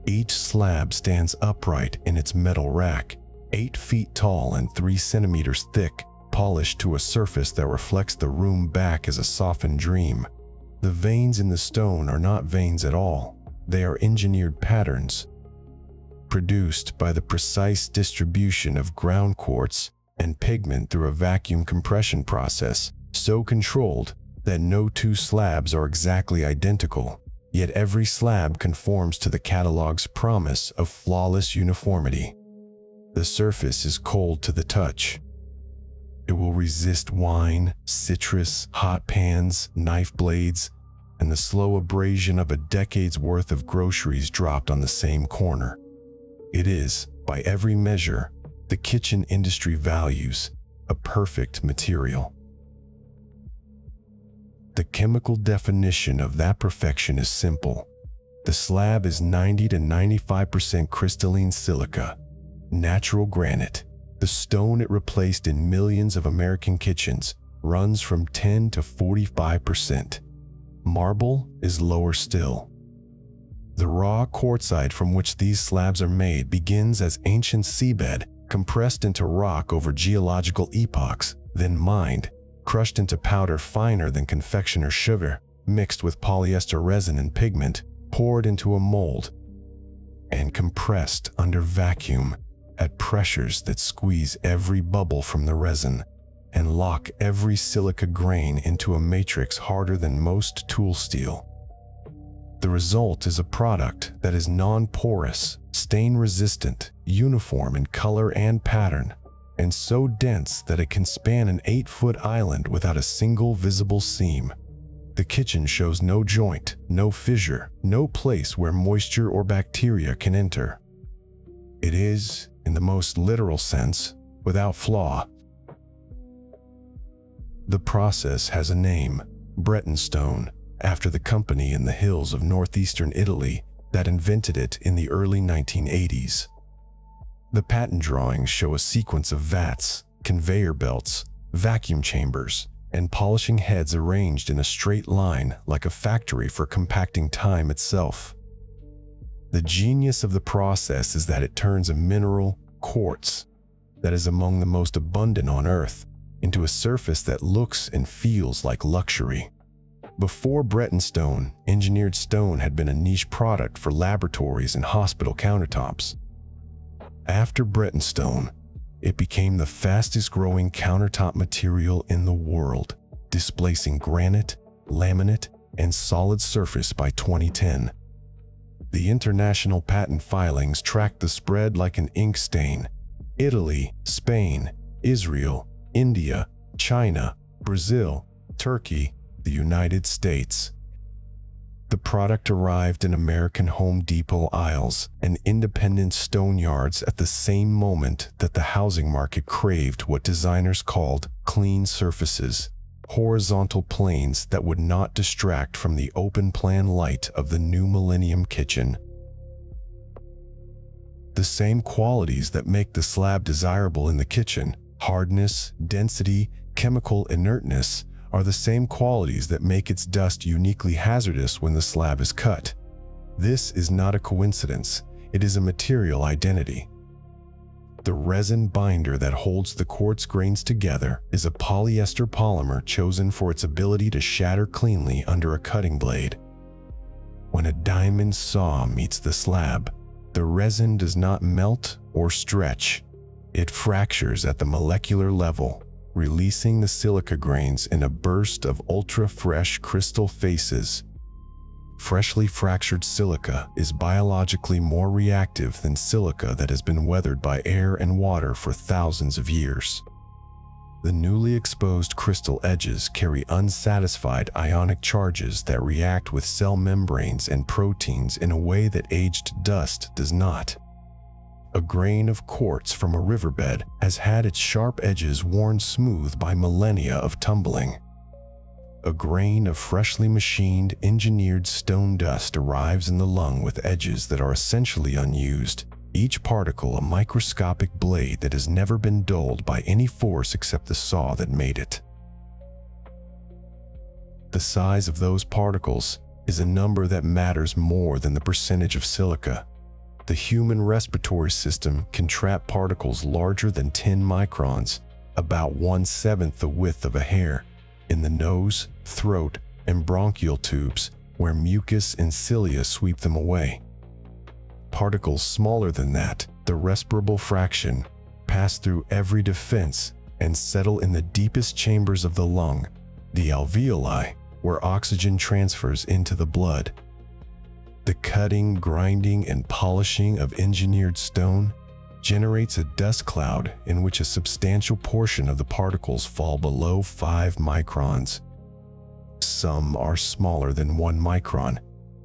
Each slab stands upright in its metal rack, 8 feet tall and 3 centimeters thick, polished to a surface that reflects the room back as a softened dream. The veins in the stone are not veins at all. They are engineered patterns, produced by the precise distribution of ground quartz and pigment through a vacuum compression process, so controlled that no two slabs are exactly identical, yet every slab conforms to the catalog's promise of flawless uniformity. The surface is cold to the touch. It will resist wine, citrus, hot pans, knife blades, and the slow abrasion of a decade's worth of groceries dropped on the same corner. It is, by every measure, the kitchen industry values, a perfect material. The chemical definition of that perfection is simple. The slab is 90 to 95% crystalline silica, natural granite. The stone it replaced in millions of American kitchens runs from 10 to 45%. Marble is lower still. The raw quartzite from which these slabs are made begins as ancient seabed, compressed into rock over geological epochs, then mined, crushed into powder finer than confectioner's sugar, mixed with polyester resin and pigment, poured into a mold, and compressed under vacuum at pressures that squeeze every bubble from the resin and lock every silica grain into a matrix harder than most tool steel. The result is a product that is non-porous, stain-resistant, uniform in color and pattern, and so dense that it can span an 8-foot island without a single visible seam. The kitchen shows no joint, no fissure, no place where moisture or bacteria can enter. It is, in the most literal sense, without flaw. The process has a name, Breton stone, after the company in the hills of northeastern Italy that invented it in the early 1980s. The patent drawings show a sequence of vats, conveyor belts, vacuum chambers, and polishing heads arranged in a straight line like a factory for compacting time itself. The genius of the process is that it turns a mineral, quartz, that is among the most abundant on Earth, into a surface that looks and feels like luxury. Before Breton stone, engineered stone had been a niche product for laboratories and hospital countertops. After Breton stone, it became the fastest-growing countertop material in the world, displacing granite, laminate, and solid surface by 2010. The international patent filings tracked the spread like an ink stain. Italy, Spain, Israel, India, China, Brazil, Turkey, the United States. The product arrived in American Home Depot aisles and independent stone yards at the same moment that the housing market craved what designers called clean surfaces, horizontal planes that would not distract from the open-plan light of the new millennium kitchen. The same qualities that make the slab desirable in the kitchen, hardness, density, chemical inertness, are the same qualities that make its dust uniquely hazardous when the slab is cut. This is not a coincidence, it is a material identity. The resin binder that holds the quartz grains together is a polyester polymer chosen for its ability to shatter cleanly under a cutting blade. When a diamond saw meets the slab, the resin does not melt or stretch. It fractures at the molecular level, releasing the silica grains in a burst of ultra-fresh crystal faces. Freshly fractured silica is biologically more reactive than silica that has been weathered by air and water for thousands of years. The newly exposed crystal edges carry unsatisfied ionic charges that react with cell membranes and proteins in a way that aged dust does not. A grain of quartz from a riverbed has had its sharp edges worn smooth by millennia of tumbling. A grain of freshly machined, engineered stone dust arrives in the lung with edges that are essentially unused, each particle a microscopic blade that has never been dulled by any force except the saw that made it. The size of those particles is a number that matters more than the percentage of silica. The human respiratory system can trap particles larger than 10 microns, about 1/7 the width of a hair, in the nose, throat, and bronchial tubes, where mucus and cilia sweep them away. Particles smaller than that, the respirable fraction, pass through every defense and settle in the deepest chambers of the lung, the alveoli, where oxygen transfers into the blood. The cutting, grinding, and polishing of engineered stone generates a dust cloud in which a substantial portion of the particles fall below 5 microns. Some are smaller than 1 micron,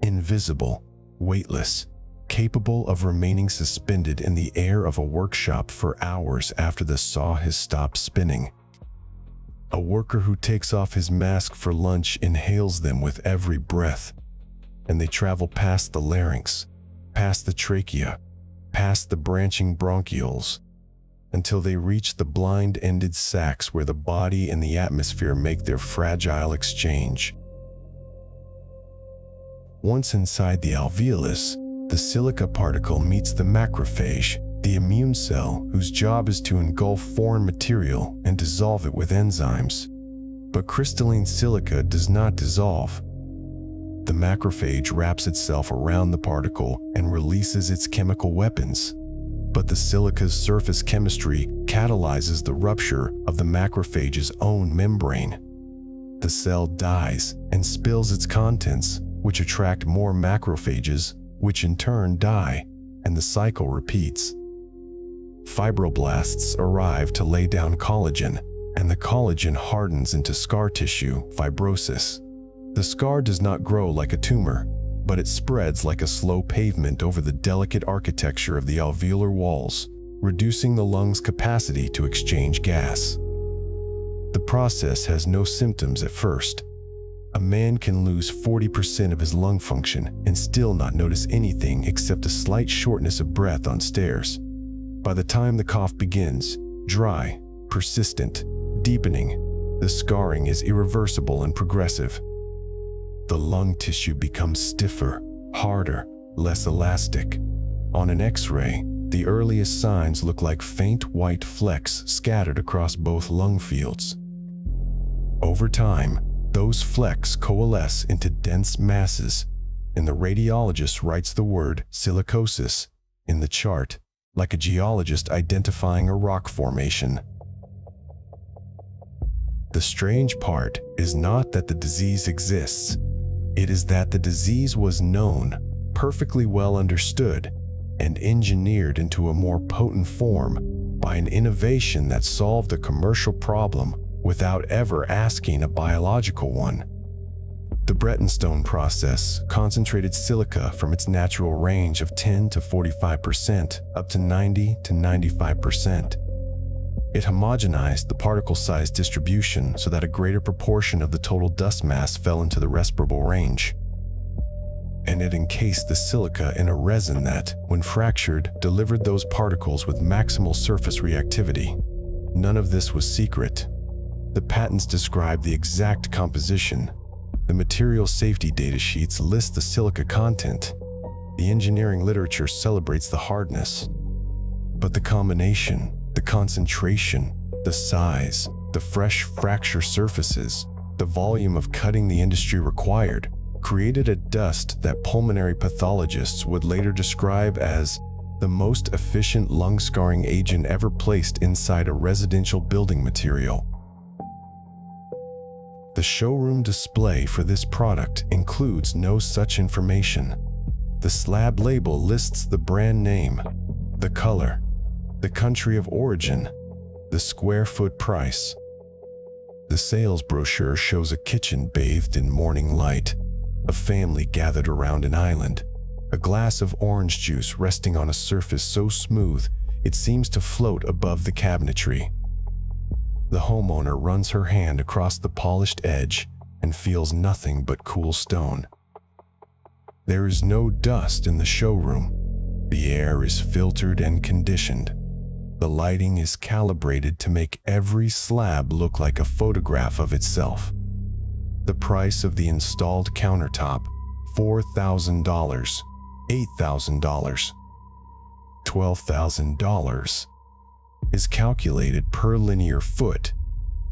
invisible, weightless, capable of remaining suspended in the air of a workshop for hours after the saw has stopped spinning. A worker who takes off his mask for lunch inhales them with every breath, and they travel past the larynx, past the trachea, past the branching bronchioles, until they reach the blind-ended sacs where the body and the atmosphere make their fragile exchange. Once inside the alveolus, the silica particle meets the macrophage, the immune cell whose job is to engulf foreign material and dissolve it with enzymes. But crystalline silica does not dissolve. The macrophage wraps itself around the particle and releases its chemical weapons. But the silica's surface chemistry catalyzes the rupture of the macrophage's own membrane. The cell dies and spills its contents, which attract more macrophages, which in turn die, and the cycle repeats. Fibroblasts arrive to lay down collagen, and the collagen hardens into scar tissue, fibrosis. The scar does not grow like a tumor, but it spreads like a slow pavement over the delicate architecture of the alveolar walls, reducing the lungs' capacity to exchange gas. The process has no symptoms at first. A man can lose 40% of his lung function and still not notice anything except a slight shortness of breath on stairs. By the time the cough begins, dry, persistent, deepening, the scarring is irreversible and progressive. The lung tissue becomes stiffer, harder, less elastic. On an X-ray, the earliest signs look like faint white flecks scattered across both lung fields. Over time, those flecks coalesce into dense masses, and the radiologist writes the word silicosis in the chart, like a geologist identifying a rock formation. The strange part is not that the disease exists. It is that the disease was known, perfectly well understood, and engineered into a more potent form by an innovation that solved a commercial problem without ever asking a biological one. The Bretonstone process concentrated silica from its natural range of 10 to 45% up to 90 to 95%. It homogenized the particle size distribution so that a greater proportion of the total dust mass fell into the respirable range. And it encased the silica in a resin that, when fractured, delivered those particles with maximal surface reactivity. None of this was secret. The patents describe the exact composition. The material safety data sheets list the silica content. The engineering literature celebrates the hardness. But the combination, the concentration, the size, the fresh fracture surfaces, the volume of cutting the industry required, created a dust that pulmonary pathologists would later describe as the most efficient lung scarring agent ever placed inside a residential building material. The showroom display for this product includes no such information. The slab label lists the brand name, the color, the country of origin, the square foot price. The sales brochure shows a kitchen bathed in morning light, a family gathered around an island, a glass of orange juice resting on a surface so smooth it seems to float above the cabinetry. The homeowner runs her hand across the polished edge and feels nothing but cool stone. There is no dust in the showroom. The air is filtered and conditioned. The lighting is calibrated to make every slab look like a photograph of itself. The price of the installed countertop, $4,000, $8,000, $12,000, is calculated per linear foot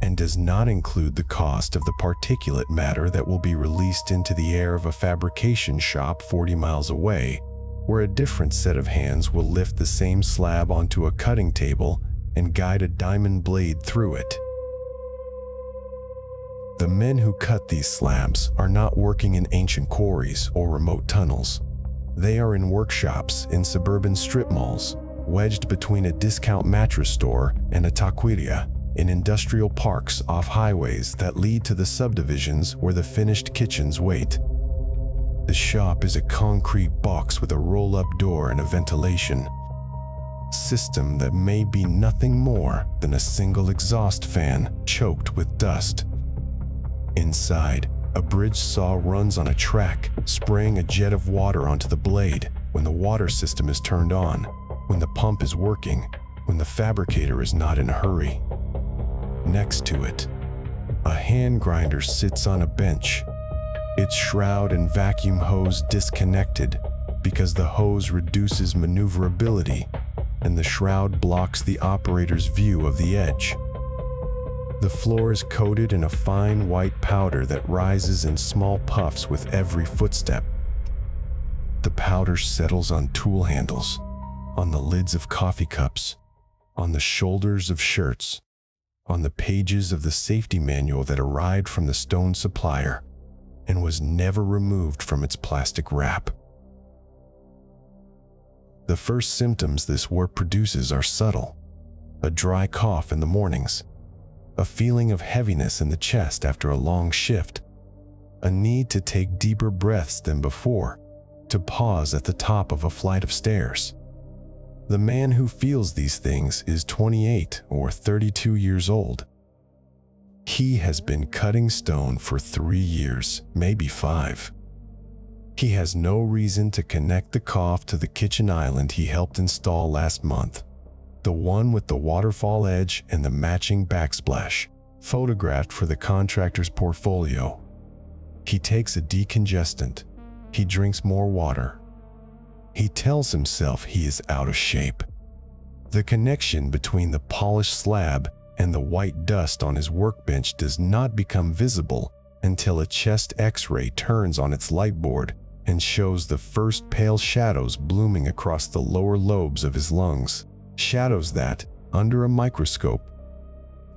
and does not include the cost of the particulate matter that will be released into the air of a fabrication shop 40 miles away, where a different set of hands will lift the same slab onto a cutting table and guide a diamond blade through it. The men who cut these slabs are not working in ancient quarries or remote tunnels. They are in workshops in suburban strip malls, wedged between a discount mattress store and a taqueria in industrial parks off highways that lead to the subdivisions where the finished kitchens wait. The shop is a concrete box with a roll-up door and a ventilation system that may be nothing more than a single exhaust fan choked with dust. Inside, a bridge saw runs on a track, spraying a jet of water onto the blade when the water system is turned on, when the pump is working, when the fabricator is not in a hurry. Next to it, a hand grinder sits on a bench, its shroud and vacuum hose disconnected because the hose reduces maneuverability and the shroud blocks the operator's view of the edge. The floor is coated in a fine white powder that rises in small puffs with every footstep. The powder settles on tool handles, on the lids of coffee cups, on the shoulders of shirts, on the pages of the safety manual that arrived from the stone supplier and was never removed from its plastic wrap. The first symptoms this work produces are subtle: a dry cough in the mornings, a feeling of heaviness in the chest after a long shift, a need to take deeper breaths than before, to pause at the top of a flight of stairs. The man who feels these things is 28 or 32 years old. He has been cutting stone for 3 years, maybe 5. He has no reason to connect the cough to the kitchen island he helped install last month, the one with the waterfall edge and the matching backsplash, photographed for the contractor's portfolio. He takes a decongestant. He drinks more water. He tells himself he is out of shape. The connection between the polished slab and the white dust on his workbench does not become visible until a chest X-ray turns on its light board and shows the first pale shadows blooming across the lower lobes of his lungs, shadows that, under a microscope,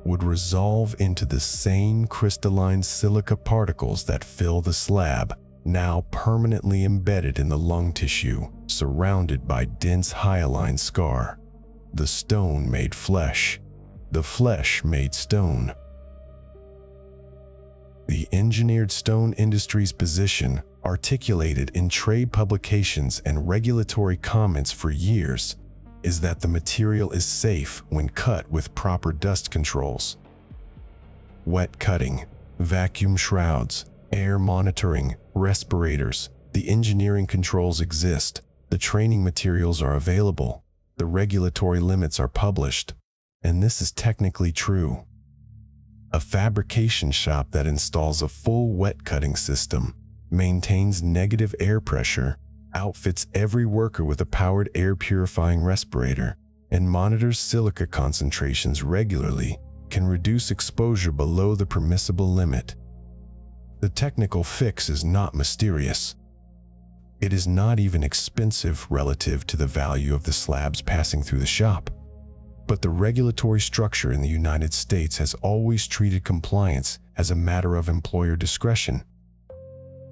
would resolve into the same crystalline silica particles that fill the slab, now permanently embedded in the lung tissue, surrounded by dense hyaline scar. The stone made flesh. The flesh made stone. The engineered stone industry's position, articulated in trade publications and regulatory comments for years, is that the material is safe when cut with proper dust controls. Wet cutting, vacuum shrouds, air monitoring, respirators, the engineering controls exist, the training materials are available, the regulatory limits are published, and this is technically true. A fabrication shop that installs a full wet cutting system, maintains negative air pressure, outfits every worker with a powered air purifying respirator, and monitors silica concentrations regularly can reduce exposure below the permissible limit. The technical fix is not mysterious. It is not even expensive relative to the value of the slabs passing through the shop. But the regulatory structure in the United States has always treated compliance as a matter of employer discretion,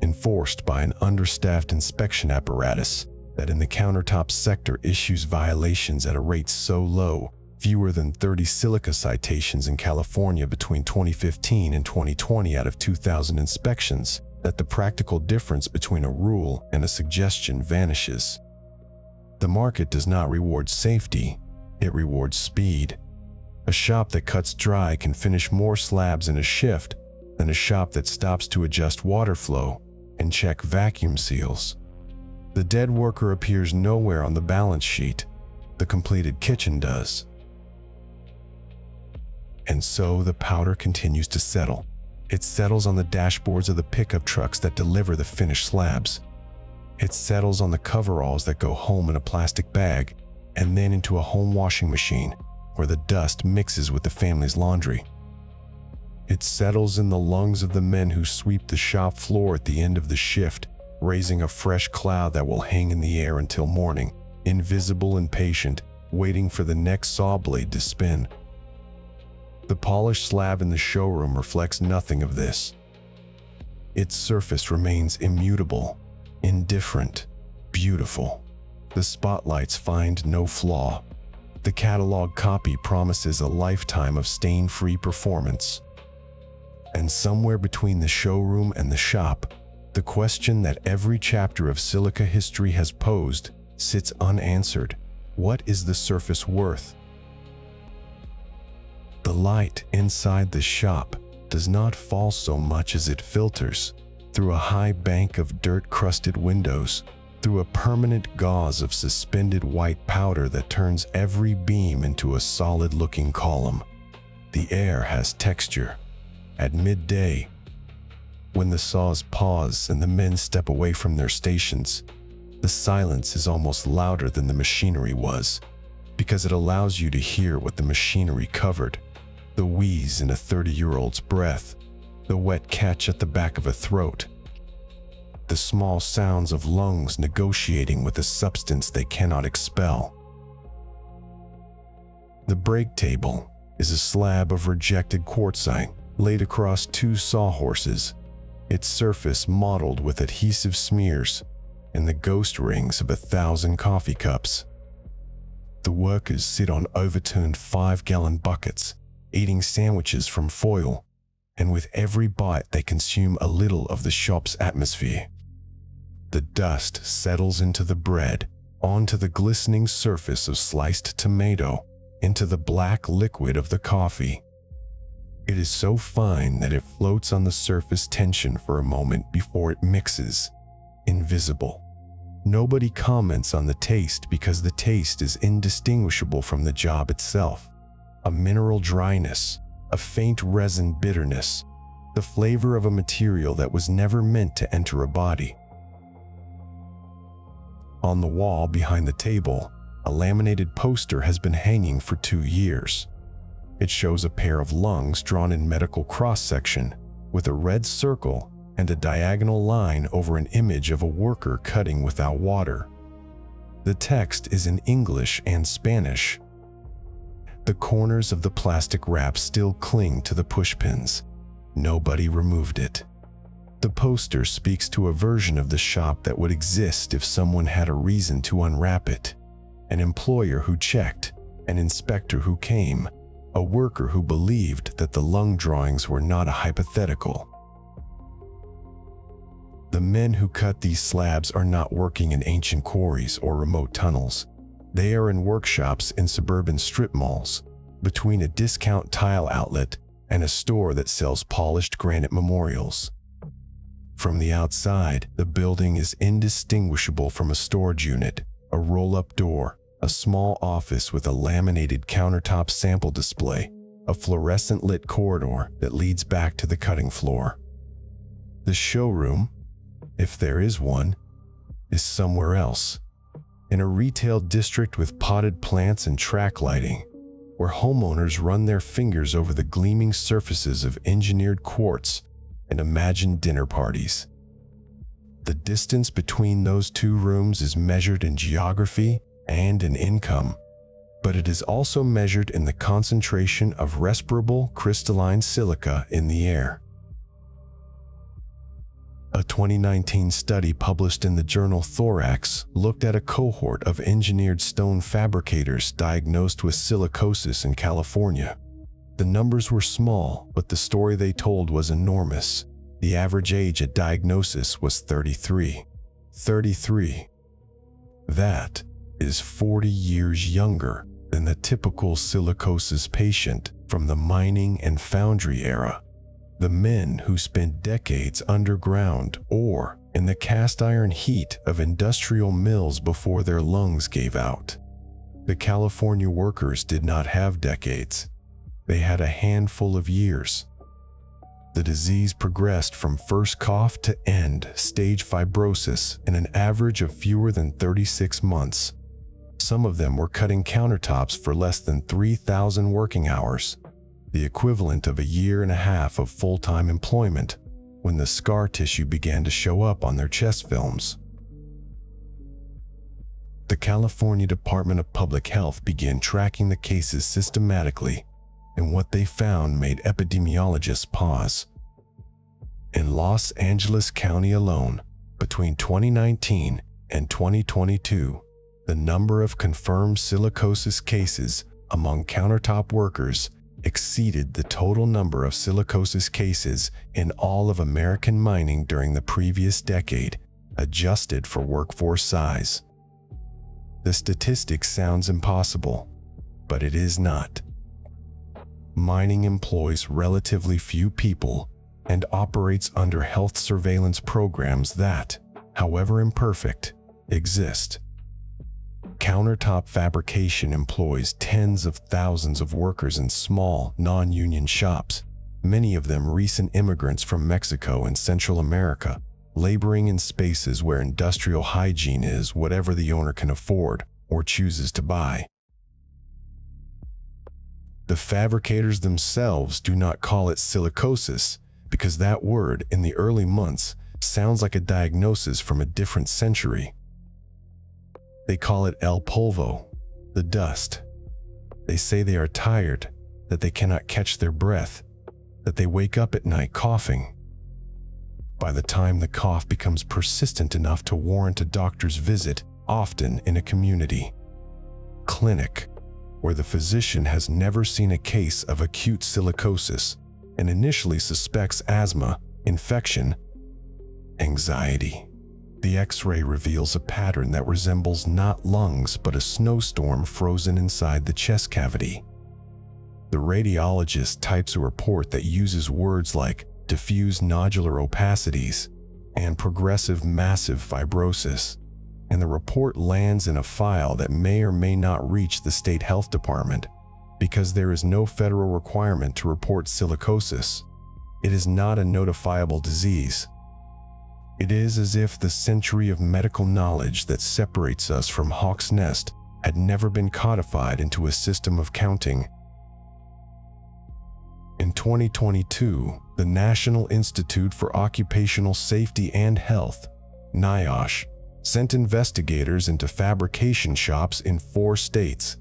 enforced by an understaffed inspection apparatus that in the countertop sector issues violations at a rate so low, fewer than 30 silica citations in California between 2015 and 2020 out of 2,000 inspections, that the practical difference between a rule and a suggestion vanishes. The market does not reward safety, it rewards speed. A shop that cuts dry can finish more slabs in a shift than a shop that stops to adjust water flow and check vacuum seals. The dead worker appears nowhere on the balance sheet. The completed kitchen does. And so the powder continues to settle. It settles on the dashboards of the pickup trucks that deliver the finished slabs. It settles on the coveralls that go home in a plastic bag and then into a home washing machine where the dust mixes with the family's laundry. It settles in the lungs of the men who sweep the shop floor at the end of the shift, raising a fresh cloud that will hang in the air until morning, invisible and patient, waiting for the next saw blade to spin. The polished slab in the showroom reflects nothing of this. Its surface remains immutable, indifferent, beautiful. The spotlights find no flaw. The catalog copy promises a lifetime of stain-free performance. And somewhere between the showroom and the shop, the question that every chapter of silica history has posed sits unanswered. What is the surface worth? The light inside the shop does not fall so much as it filters through a high bank of dirt-crusted windows, through a permanent gauze of suspended white powder that turns every beam into a solid-looking column. The air has texture. At midday, when the saws pause and the men step away from their stations, the silence is almost louder than the machinery was, because it allows you to hear what the machinery covered: the wheeze in a 30-year-old's breath, the wet catch at the back of a throat, the small sounds of lungs negotiating with a substance they cannot expel. The brake table is a slab of rejected quartzite laid across two sawhorses, its surface mottled with adhesive smears and the ghost rings of 1,000 coffee cups. The workers sit on overturned 5-gallon buckets, eating sandwiches from foil, and with every bite they consume a little of the shop's atmosphere. The dust settles into the bread, onto the glistening surface of sliced tomato, into the black liquid of the coffee. It is so fine that it floats on the surface tension for a moment before it mixes, invisible. Nobody comments on the taste because the taste is indistinguishable from the job itself. A mineral dryness, a faint resin bitterness, the flavor of a material that was never meant to enter a body. On the wall behind the table, a laminated poster has been hanging for 2 years. It shows a pair of lungs drawn in medical cross-section, with a red circle and a diagonal line over an image of a worker cutting without water. The text is in English and Spanish. The corners of the plastic wrap still cling to the pushpins. Nobody removed it. The poster speaks to a version of the shop that would exist if someone had a reason to unwrap it. An employer who checked, an inspector who came, a worker who believed that the lung drawings were not a hypothetical. The men who cut these slabs are not working in ancient quarries or remote tunnels. They are in workshops in suburban strip malls, between a discount tile outlet and a store that sells polished granite memorials. From the outside, the building is indistinguishable from a storage unit, a roll-up door, a small office with a laminated countertop sample display, a fluorescent lit corridor that leads back to the cutting floor. The showroom, if there is one, is somewhere else, in a retail district with potted plants and track lighting, where homeowners run their fingers over the gleaming surfaces of engineered quartz and imagine dinner parties. The distance between those two rooms is measured in geography and in income, but it is also measured in the concentration of respirable crystalline silica in the air. A 2019 study published in the journal Thorax looked at a cohort of engineered stone fabricators diagnosed with silicosis in California. The numbers were small, but the story they told was enormous. The average age at diagnosis was 33. 33. That is 40 years younger than the typical silicosis patient from the mining and foundry era. The men who spent decades underground or in the cast iron heat of industrial mills before their lungs gave out. The California workers did not have decades. They had a handful of years. The disease progressed from first cough to end-stage fibrosis in an average of fewer than 36 months. Some of them were cutting countertops for less than 3,000 working hours, the equivalent of a year and a half of full-time employment, when the scar tissue began to show up on their chest films. The California Department of Public Health began tracking the cases systematically, and what they found made epidemiologists pause. In Los Angeles County alone, between 2019 and 2022, The number of confirmed silicosis cases among countertop workers exceeded the total number of silicosis cases in all of American mining during the previous decade, adjusted for workforce size. The statistic sounds impossible, but it is not. Mining employs relatively few people and operates under health surveillance programs that, however imperfect, exist. Countertop fabrication employs tens of thousands of workers in small, non-union shops, many of them recent immigrants from Mexico and Central America, laboring in spaces where industrial hygiene is whatever the owner can afford or chooses to buy. The fabricators themselves do not call it silicosis because that word in the early months sounds like a diagnosis from a different century. They call it el polvo, the dust. They say they are tired, that they cannot catch their breath, that they wake up at night coughing. By the time the cough becomes persistent enough to warrant a doctor's visit, often in a community clinic, where the physician has never seen a case of acute silicosis and initially suspects asthma, infection, anxiety. The X-ray reveals a pattern that resembles not lungs but a snowstorm frozen inside the chest cavity. The radiologist types a report that uses words like diffuse nodular opacities and progressive massive fibrosis, and the report lands in a file that may or may not reach the state health department because there is no federal requirement to report silicosis. It is not a notifiable disease. It is as if the century of medical knowledge that separates us from Hawk's Nest had never been codified into a system of counting. In 2022, the National Institute for Occupational Safety and Health, NIOSH, sent investigators into fabrication shops in 4 states: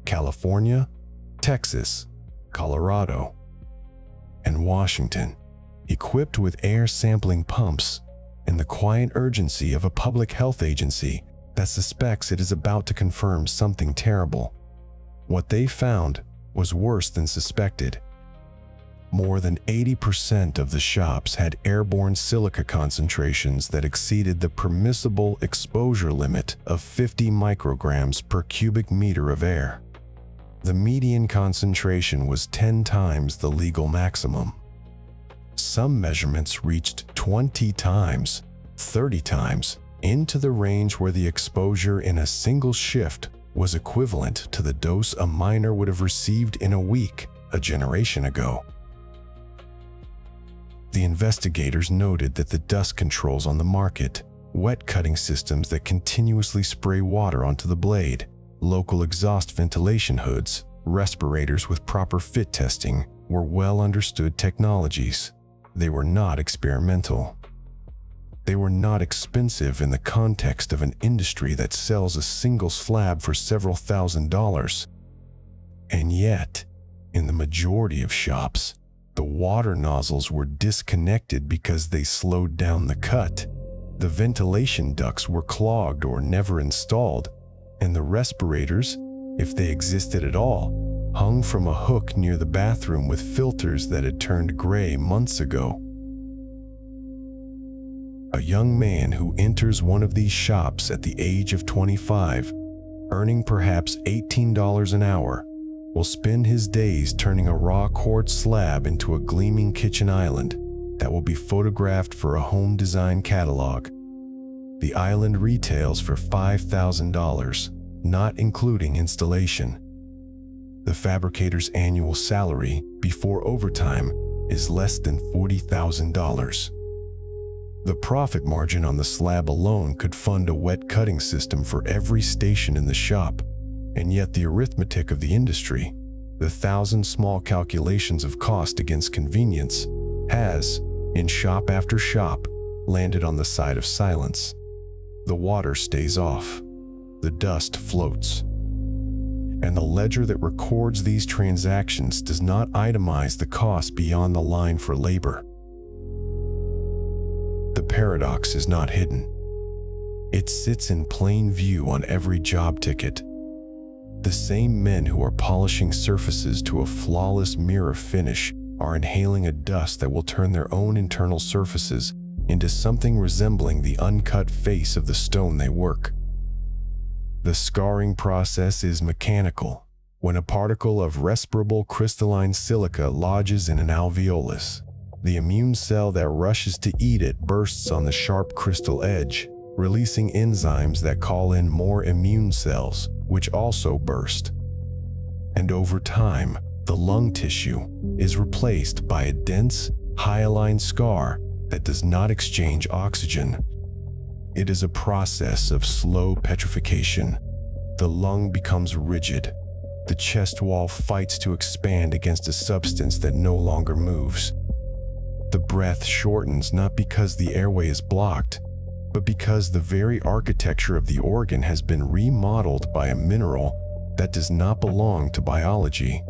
California, Texas, Colorado, and Washington, equipped with air sampling pumps and the quiet urgency of a public health agency that suspects it is about to confirm something terrible. What they found was worse than suspected. More than 80% of the shops had airborne silica concentrations that exceeded the permissible exposure limit of 50 micrograms per cubic meter of air. The median concentration was 10 times the legal maximum. Some measurements reached 20 times, 30 times, into the range where the exposure in a single shift was equivalent to the dose a miner would have received in a week a generation ago. The investigators noted that the dust controls on the market, wet cutting systems that continuously spray water onto the blade, local exhaust ventilation hoods, respirators with proper fit testing, were well understood technologies. They were not experimental. They were not expensive in the context of an industry that sells a single slab for several $1,000s. And yet, in the majority of shops, the water nozzles were disconnected because they slowed down the cut. The ventilation ducts were clogged or never installed, and the respirators, if they existed at all, hung from a hook near the bathroom with filters that had turned gray months ago. A young man who enters one of these shops at the age of 25, earning perhaps $18 an hour, will spend his days turning a raw quartz slab into a gleaming kitchen island that will be photographed for a home design catalog. The island retails for $5,000, not including installation. The fabricator's annual salary, before overtime, is less than $40,000. The profit margin on the slab alone could fund a wet cutting system for every station in the shop, and yet the arithmetic of the industry, the 1,000 small calculations of cost against convenience, has, in shop after shop, landed on the side of silence. The water stays off. The dust floats. And the ledger that records these transactions does not itemize the cost beyond the line for labor. The paradox is not hidden. It sits in plain view on every job ticket. The same men who are polishing surfaces to a flawless mirror finish are inhaling a dust that will turn their own internal surfaces into something resembling the uncut face of the stone they work. The scarring process is mechanical. When a particle of respirable crystalline silica lodges in an alveolus, the immune cell that rushes to eat it bursts on the sharp crystal edge, releasing enzymes that call in more immune cells, which also burst. And over time, the lung tissue is replaced by a dense, hyaline scar that does not exchange oxygen. It is a process of slow petrification. The lung becomes rigid. The chest wall fights to expand against a substance that no longer moves. The breath shortens not because the airway is blocked, but because the very architecture of the organ has been remodeled by a mineral that does not belong to biology.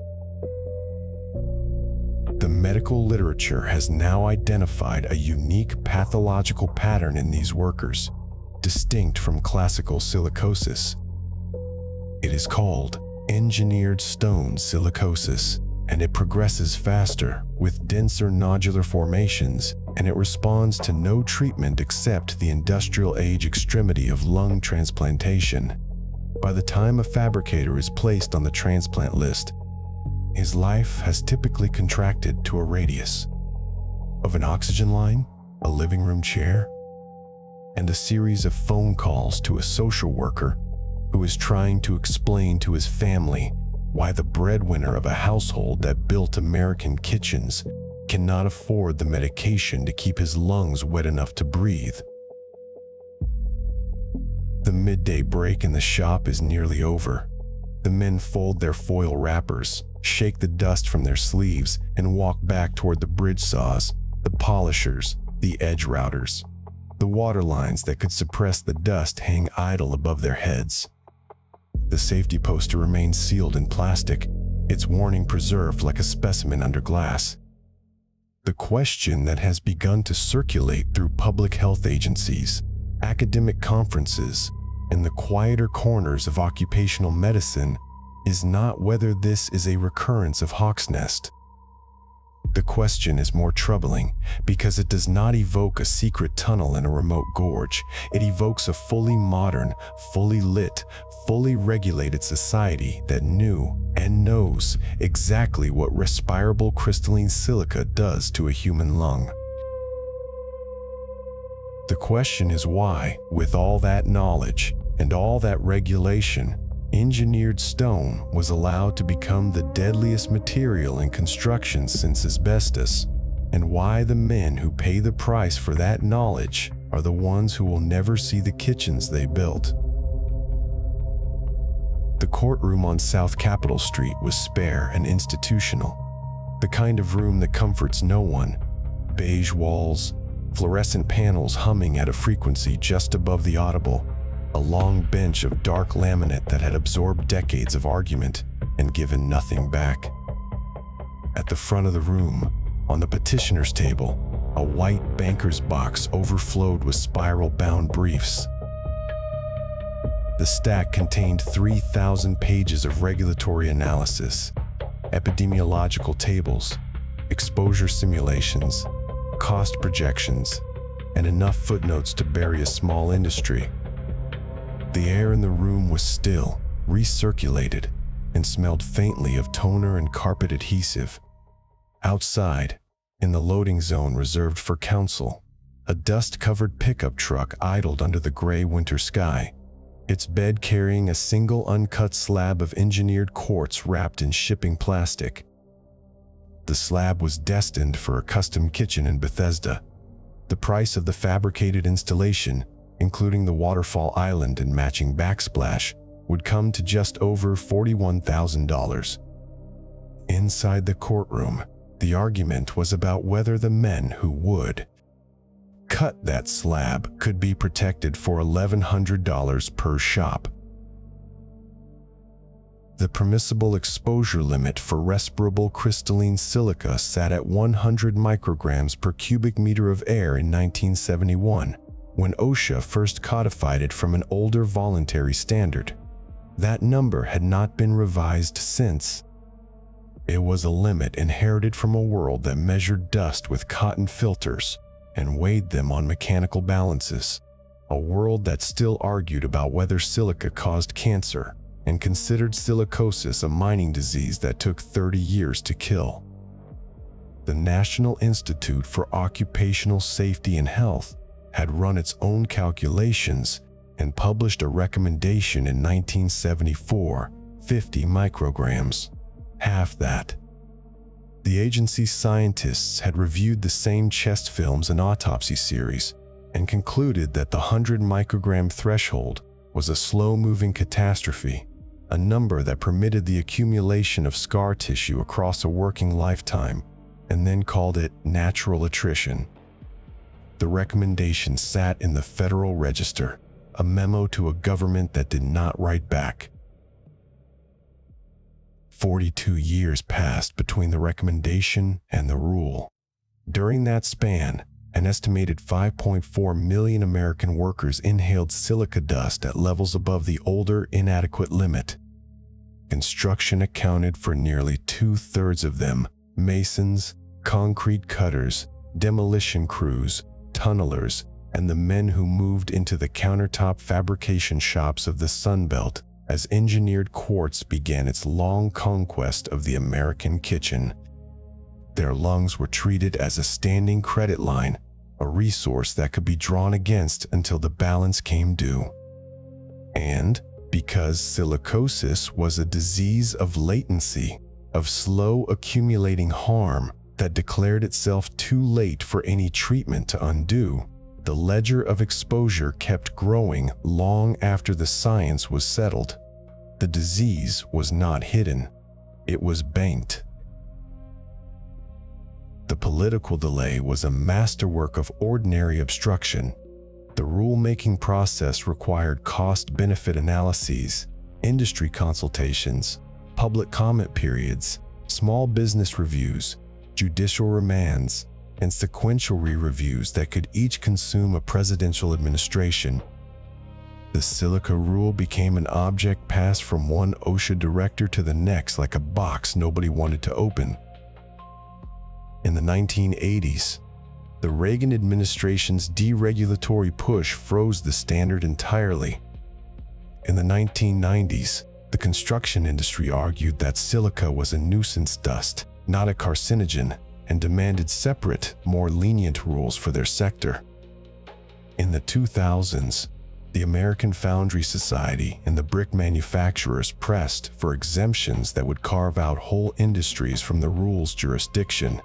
The medical literature has now identified a unique pathological pattern in these workers, distinct from classical silicosis. It is called engineered stone silicosis, and it progresses faster with denser nodular formations, and it responds to no treatment except the industrial age extremity of lung transplantation. By the time a fabricator is placed on the transplant list, his life has typically contracted to a radius of an oxygen line, a living room chair, and a series of phone calls to a social worker who is trying to explain to his family why the breadwinner of a household that built American kitchens cannot afford the medication to keep his lungs wet enough to breathe. The midday break in the shop is nearly over. The men fold their foil wrappers, shake the dust from their sleeves, and walk back toward the bridge saws, the polishers, the edge routers. The water lines that could suppress the dust hang idle above their heads. The safety poster remains sealed in plastic, its warning preserved like a specimen under glass. The question that has begun to circulate through public health agencies, academic conferences, and the quieter corners of occupational medicine is not whether this is a recurrence of Hawk's Nest. The question is more troubling because it does not evoke a secret tunnel in a remote gorge. It evokes a fully modern, fully lit, fully regulated society that knew and knows exactly what respirable crystalline silica does to a human lung. The question is why, with all that knowledge and all that regulation, engineered stone was allowed to become the deadliest material in construction since asbestos, and why the men who pay the price for that knowledge are the ones who will never see the kitchens they built. The courtroom on South Capitol Street was spare and institutional, the kind of room that comforts no one. Beige walls, fluorescent panels humming at a frequency just above the audible, a long bench of dark laminate that had absorbed decades of argument and given nothing back. At the front of the room, on the petitioner's table, a white banker's box overflowed with spiral-bound briefs. The stack contained 3,000 pages of regulatory analysis, epidemiological tables, exposure simulations, cost projections, and enough footnotes to bury a small industry. The air in the room was still, recirculated, and smelled faintly of toner and carpet adhesive. Outside, in the loading zone reserved for counsel, a dust-covered pickup truck idled under the gray winter sky, its bed carrying a single uncut slab of engineered quartz wrapped in shipping plastic. The slab was destined for a custom kitchen in Bethesda. The price of the fabricated installation, including the waterfall island and matching backsplash, would come to just over $41,000. Inside the courtroom, the argument was about whether the men who would cut that slab could be protected for $1,100 per shop. The permissible exposure limit for respirable crystalline silica sat at 100 micrograms per cubic meter of air in 1971, when OSHA first codified it from an older voluntary standard. That number had not been revised since. It was a limit inherited from a world that measured dust with cotton filters and weighed them on mechanical balances, a world that still argued about whether silica caused cancer and considered silicosis a mining disease that took 30 years to kill. The National Institute for Occupational Safety and Health had run its own calculations and published a recommendation in 1974, 50 micrograms, half that. The agency's scientists had reviewed the same chest films and autopsy series and concluded that the 100 microgram threshold was a slow-moving catastrophe, a number that permitted the accumulation of scar tissue across a working lifetime, and then called it natural attrition. The recommendation sat in the Federal Register, a memo to a government that did not write back. 42 years passed between the recommendation and the rule. During that span, an estimated 5.4 million American workers inhaled silica dust at levels above the older inadequate limit. Construction accounted for nearly 2/3 of them: masons, concrete cutters, demolition crews, tunnelers, and the men who moved into the countertop fabrication shops of the Sun Belt as engineered quartz began its long conquest of the American kitchen. Their lungs were treated as a standing credit line, a resource that could be drawn against until the balance came due. And because silicosis was a disease of latency, of slow accumulating harm that declared itself too late for any treatment to undo, the ledger of exposure kept growing long after the science was settled. The disease was not hidden, it was banked. The political delay was a masterwork of ordinary obstruction. The rulemaking process required cost-benefit analyses, industry consultations, public comment periods, small business reviews, judicial remands, and sequential re-reviews that could each consume a presidential administration. The silica rule became an object passed from one OSHA director to the next like a box nobody wanted to open. In the 1980s, the Reagan administration's deregulatory push froze the standard entirely. In the 1990s, the construction industry argued that silica was a nuisance dust, not a carcinogen, and demanded separate, more lenient rules for their sector. In the 2000s, the American Foundry Society and the brick manufacturers pressed for exemptions that would carve out whole industries from the rule's jurisdiction.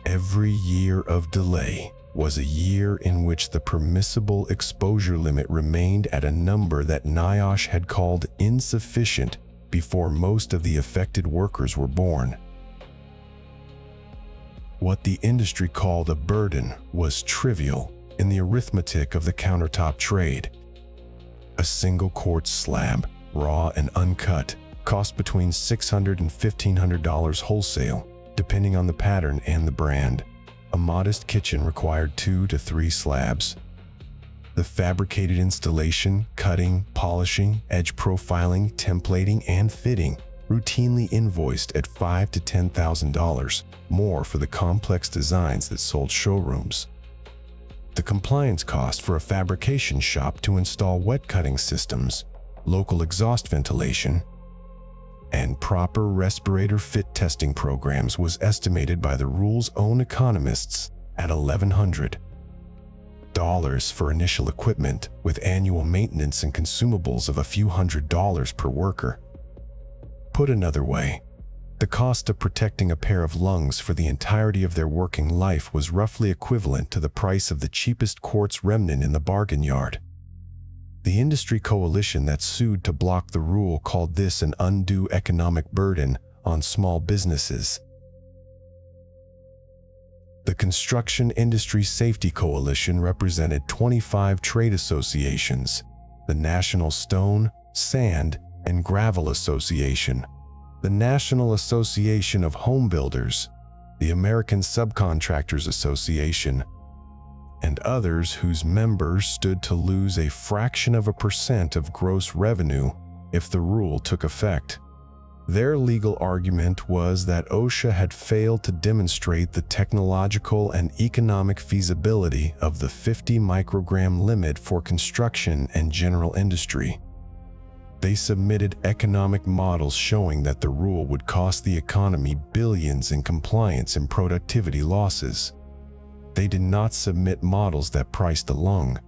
Every year of delay was a year in which the permissible exposure limit remained at a number that NIOSH had called insufficient before most of the affected workers were born. What the industry called a burden was trivial in the arithmetic of the countertop trade. A single quartz slab, raw and uncut, cost between $600 and $1,500 wholesale, depending on the pattern and the brand. A modest kitchen required 2 to 3 slabs. The fabricated installation, cutting, polishing, edge profiling, templating, and fitting routinely invoiced at $5,000 to $10,000 more for the complex designs that sold showrooms. The compliance cost for a fabrication shop to install wet cutting systems, local exhaust ventilation, and proper respirator fit testing programs was estimated by the rule's own economists at $1,100 for initial equipment, with annual maintenance and consumables of a few $100s per worker. Put another way, the cost of protecting a pair of lungs for the entirety of their working life was roughly equivalent to the price of the cheapest quartz remnant in the bargain yard. The industry coalition that sued to block the rule called this an undue economic burden on small businesses. The Construction Industry Safety Coalition represented 25 trade associations, the National Stone, Sand, and Gravel Association, the National Association of Home Builders, the American Subcontractors Association, and others whose members stood to lose a fraction of a percent of gross revenue if the rule took effect. Their legal argument was that OSHA had failed to demonstrate the technological and economic feasibility of the 50 microgram limit for construction and general industry. They submitted economic models showing that the rule would cost the economy billions in compliance and productivity losses. They did not submit models that priced the lung.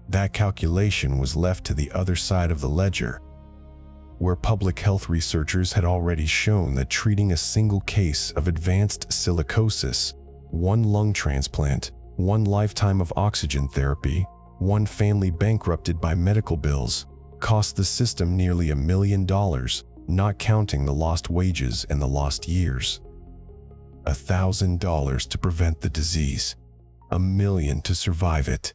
That calculation was left to the other side of the ledger, where public health researchers had already shown that treating a single case of advanced silicosis, one lung transplant, one lifetime of oxygen therapy, one family bankrupted by medical bills, cost the system nearly $1 million, not counting the lost wages and the lost years. $1,000 to prevent the disease, $1 million to survive it.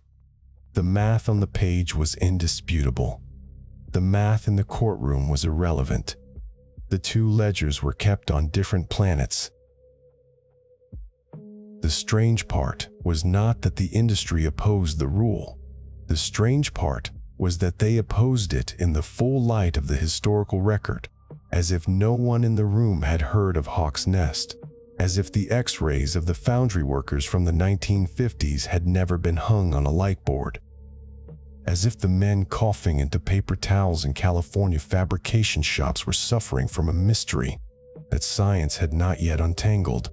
The math on the page was indisputable. The math in the courtroom was irrelevant. The two ledgers were kept on different planets. The strange part was not that the industry opposed the rule. The strange part was that they opposed it in the full light of the historical record, as if no one in the room had heard of Hawk's Nest, as if the X-rays of the foundry workers from the 1950s had never been hung on a light board, as if the men coughing into paper towels in California fabrication shops were suffering from a mystery that science had not yet untangled.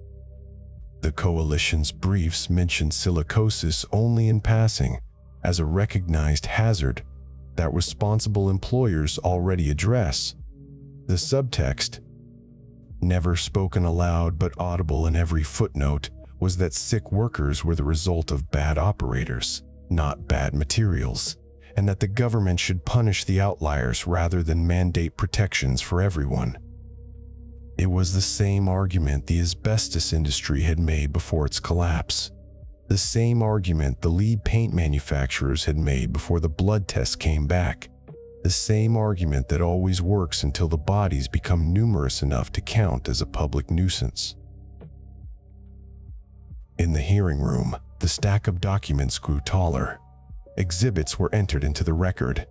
The coalition's briefs mentioned silicosis only in passing as a recognized hazard that responsible employers already address. The subtext, never spoken aloud but audible in every footnote, was that sick workers were the result of bad operators, not bad materials, and that the government should punish the outliers rather than mandate protections for everyone. It was the same argument the asbestos industry had made before its collapse. The same argument the lead paint manufacturers had made before the blood tests came back. The same argument that always works until the bodies become numerous enough to count as a public nuisance. In the hearing room, the stack of documents grew taller. Exhibits were entered into the record.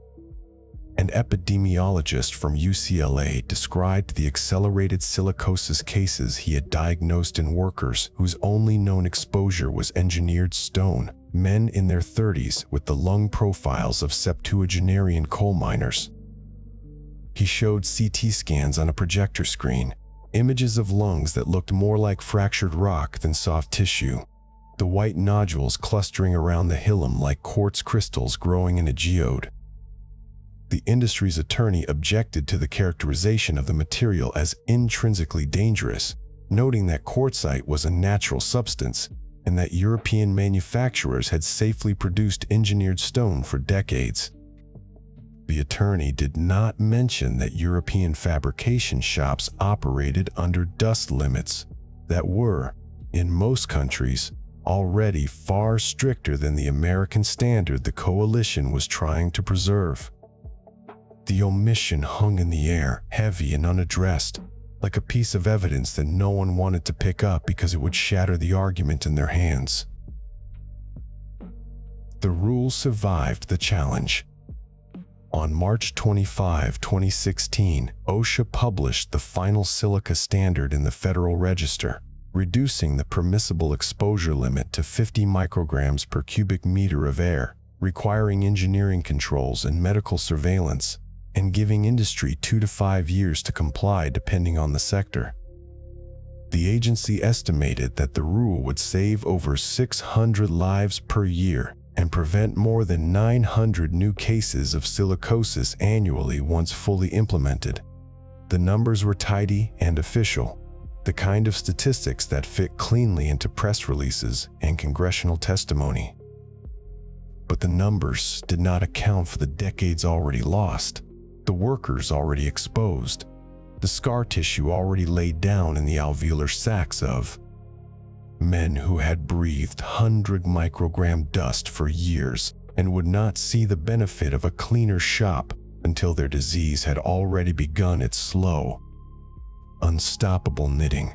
An epidemiologist from UCLA described the accelerated silicosis cases he had diagnosed in workers whose only known exposure was engineered stone, men in their 30s with the lung profiles of septuagenarian coal miners. He showed CT scans on a projector screen, images of lungs that looked more like fractured rock than soft tissue, the white nodules clustering around the hilum like quartz crystals growing in a geode. The industry's attorney objected to the characterization of the material as intrinsically dangerous, noting that quartzite was a natural substance and that European manufacturers had safely produced engineered stone for decades. The attorney did not mention that European fabrication shops operated under dust limits that were, in most countries, already far stricter than the American standard the coalition was trying to preserve. The omission hung in the air, heavy and unaddressed, like a piece of evidence that no one wanted to pick up because it would shatter the argument in their hands. The rule survived the challenge. On March 25, 2016, OSHA published the final silica standard in the Federal Register, reducing the permissible exposure limit to 50 micrograms per cubic meter of air, requiring engineering controls and medical surveillance, and giving industry 2 to 5 years to comply depending on the sector. The agency estimated that the rule would save over 600 lives per year and prevent more than 900 new cases of silicosis annually once fully implemented. The numbers were tidy and official, the kind of statistics that fit cleanly into press releases and congressional testimony. But the numbers did not account for the decades already lost, the workers already exposed, the scar tissue already laid down in the alveolar sacs of men who had breathed 100 microgram dust for years and would not see the benefit of a cleaner shop until their disease had already begun its slow, unstoppable knitting.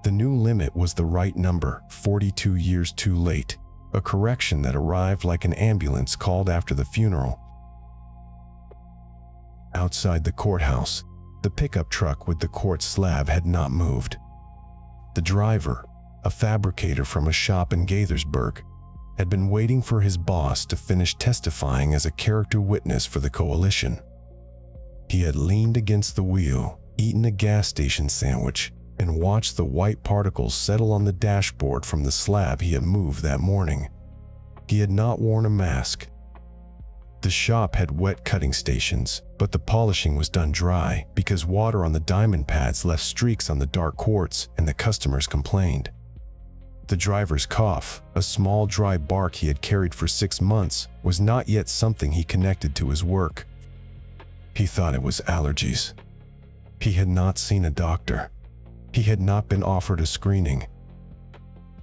The new limit was the right number, 42 years too late. a correction that arrived like an ambulance called after the funeral. Outside the courthouse, the pickup truck with the quartz slab had not moved. The driver, a fabricator from a shop in Gaithersburg, had been waiting for his boss to finish testifying as a character witness for the coalition. He had leaned against the wheel, eaten a gas station sandwich, and watched the white particles settle on the dashboard from the slab he had moved that morning. He had not worn a mask. The shop had wet cutting stations, but the polishing was done dry because water on the diamond pads left streaks on the dark quartz, and the customers complained. The driver's cough, a small dry bark he had carried for 6 months, was not yet something he connected to his work. He thought it was allergies. He had not seen a doctor. He had not been offered a screening.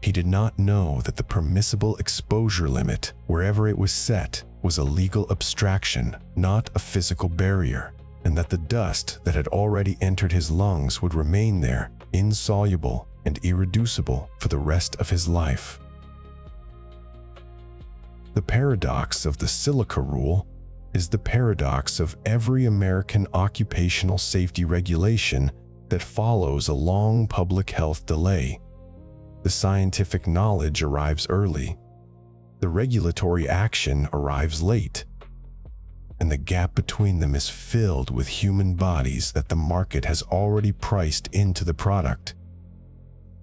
He did not know that the permissible exposure limit, wherever it was set, was a legal abstraction, not a physical barrier, and that the dust that had already entered his lungs would remain there, insoluble and irreducible for the rest of his life. The paradox of the silica rule is the paradox of every American occupational safety regulation that follows a long public health delay. The scientific knowledge arrives early. The regulatory action arrives late. And the gap between them is filled with human bodies that the market has already priced into the product.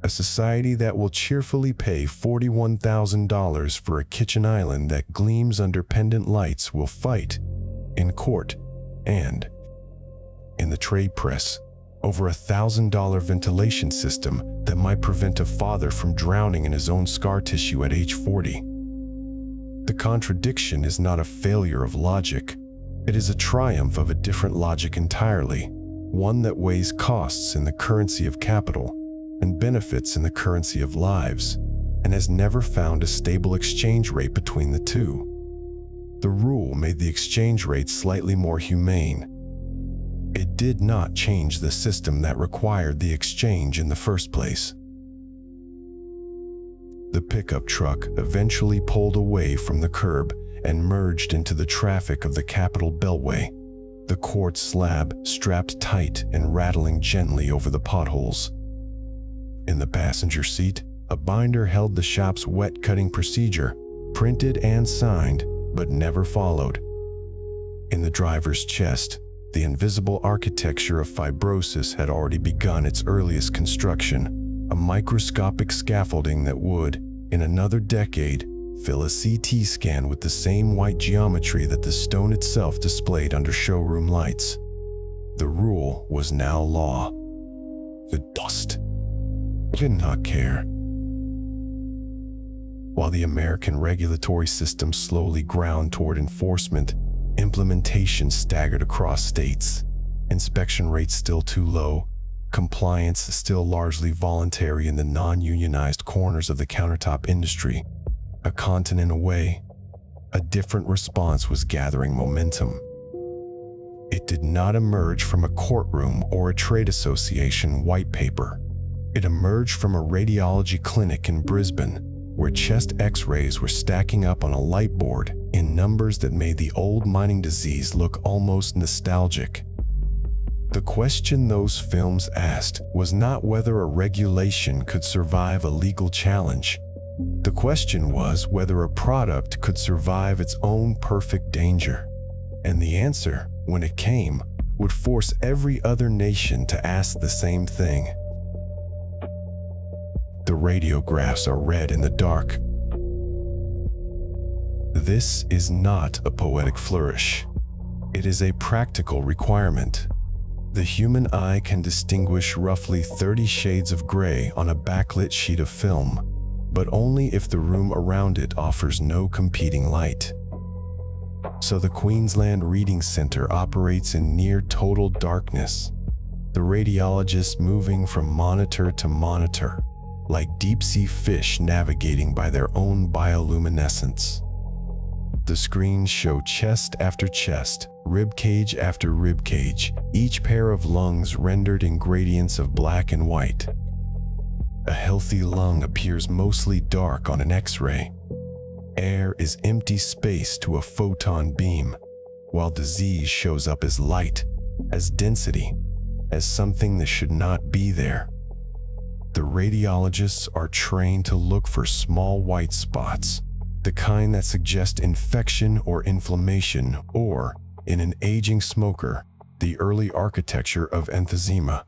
A society that will cheerfully pay $41,000 for a kitchen island that gleams under pendant lights will fight, in court and in the trade press, over a $1,000 ventilation system that might prevent a father from drowning in his own scar tissue at age 40. The contradiction is not a failure of logic. It is a triumph of a different logic entirely, one that weighs costs in the currency of capital and benefits in the currency of lives, and has never found a stable exchange rate between the two. The rule made the exchange rate slightly more humane. It did not change the system that required the exchange in the first place. The pickup truck eventually pulled away from the curb and merged into the traffic of the Capitol Beltway, the quartz slab strapped tight and rattling gently over the potholes. In the passenger seat, a binder held the shop's wet cutting procedure, printed and signed, but never followed. In the driver's chest, the invisible architecture of fibrosis had already begun its earliest construction, a microscopic scaffolding that would, in another decade, fill a CT scan with the same white geometry that the stone itself displayed under showroom lights. The rule was now law. The dust did not care. While the American regulatory system slowly ground toward enforcement, implementation staggered across states, inspection rates still too low, compliance still largely voluntary in the non-unionized corners of the countertop industry. A continent away, a different response was gathering momentum. It did not emerge from a courtroom or a trade association white paper. It emerged from a radiology clinic in Brisbane, where chest x-rays were stacking up on a light board in numbers that made the old mining disease look almost nostalgic. The question those films asked was not whether a regulation could survive a legal challenge. The question was whether a product could survive its own perfect danger. And the answer, when it came, would force every other nation to ask the same thing. The radiographs are read in the dark. This is not a poetic flourish. It is a practical requirement. The human eye can distinguish roughly 30 shades of gray on a backlit sheet of film, but only if the room around it offers no competing light. So the Queensland Reading Centre operates in near total darkness, the radiologists moving from monitor to monitor, like deep-sea fish navigating by their own bioluminescence. The screens show chest after chest, rib cage after rib cage, each pair of lungs rendered in gradients of black and white. A healthy lung appears mostly dark on an X-ray. Air is empty space to a photon beam, while disease shows up as light, as density, as something that should not be there. The radiologists are trained to look for small white spots, the kind that suggest infection or inflammation, or, in an aging smoker, the early architecture of emphysema.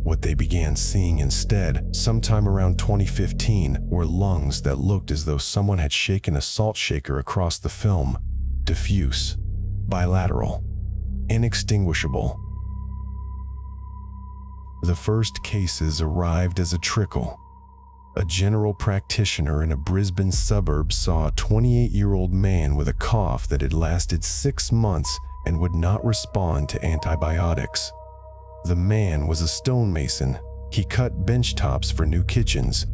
What they began seeing instead, sometime around 2015, were lungs that looked as though someone had shaken a salt shaker across the film, diffuse, bilateral, inextinguishable. The first cases arrived as a trickle. A general practitioner in a Brisbane suburb saw a 28-year-old man with a cough that had lasted 6 months and would not respond to antibiotics. The man was a stonemason. He cut bench tops for new kitchens.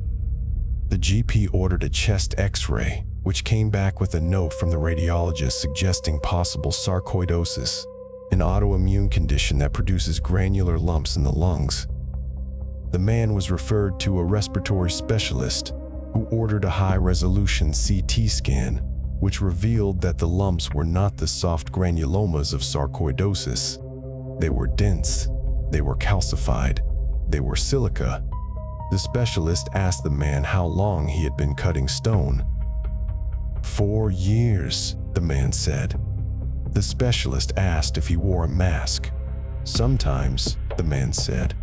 The GP ordered a chest X-ray, which came back with a note from the radiologist suggesting possible sarcoidosis, an autoimmune condition that produces granular lumps in the lungs. The man was referred to a respiratory specialist, who ordered a high-resolution CT scan, which revealed that the lumps were not the soft granulomas of sarcoidosis. They were dense. They were calcified. They were silica. The specialist asked the man how long he had been cutting stone. 4 years, the man said. The specialist asked if he wore a mask. Sometimes, the man said.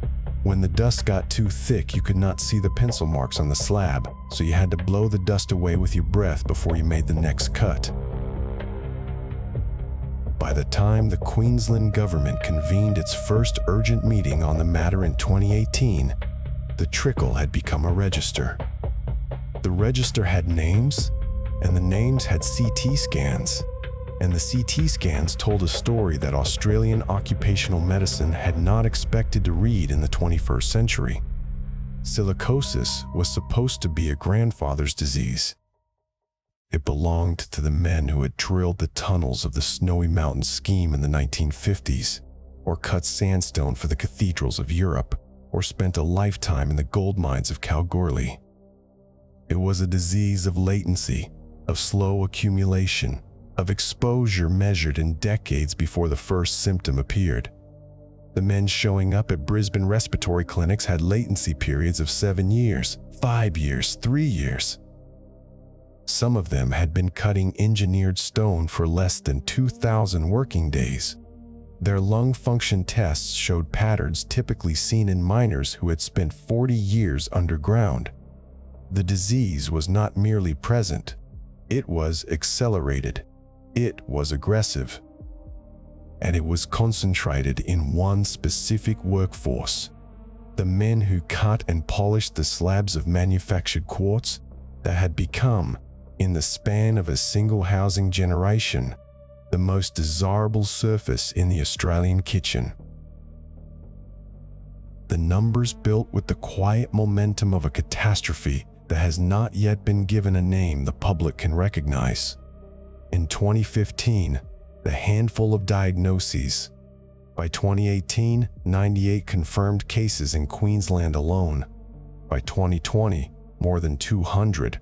When the dust got too thick, you could not see the pencil marks on the slab, so you had to blow the dust away with your breath before you made the next cut. By the time the Queensland government convened its first urgent meeting on the matter in 2018, the trickle had become a register. The register had names, and the names had CT scans, and the CT scans told a story that Australian occupational medicine had not expected to read in the 21st century. Silicosis was supposed to be a grandfather's disease. It belonged to the men who had drilled the tunnels of the Snowy Mountain scheme in the 1950s, or cut sandstone for the cathedrals of Europe, or spent a lifetime in the gold mines of Kalgoorlie. It was a disease of latency, of slow accumulation, of exposure measured in decades before the first symptom appeared. The men showing up at Brisbane respiratory clinics had latency periods of 7 years, 5 years, 3 years. Some of them had been cutting engineered stone for less than 2,000 working days. Their lung function tests showed patterns typically seen in miners who had spent 40 years underground. The disease was not merely present, it was accelerated, it was aggressive, and it was concentrated in one specific workforce: the men who cut and polished the slabs of manufactured quartz that had become, in the span of a single housing generation, the most desirable surface in the Australian kitchen. The numbers built with the quiet momentum of a catastrophe that has not yet been given a name the public can recognize. In 2015, the handful of diagnoses. By 2018, 98 confirmed cases in Queensland alone. By 2020, more than 200.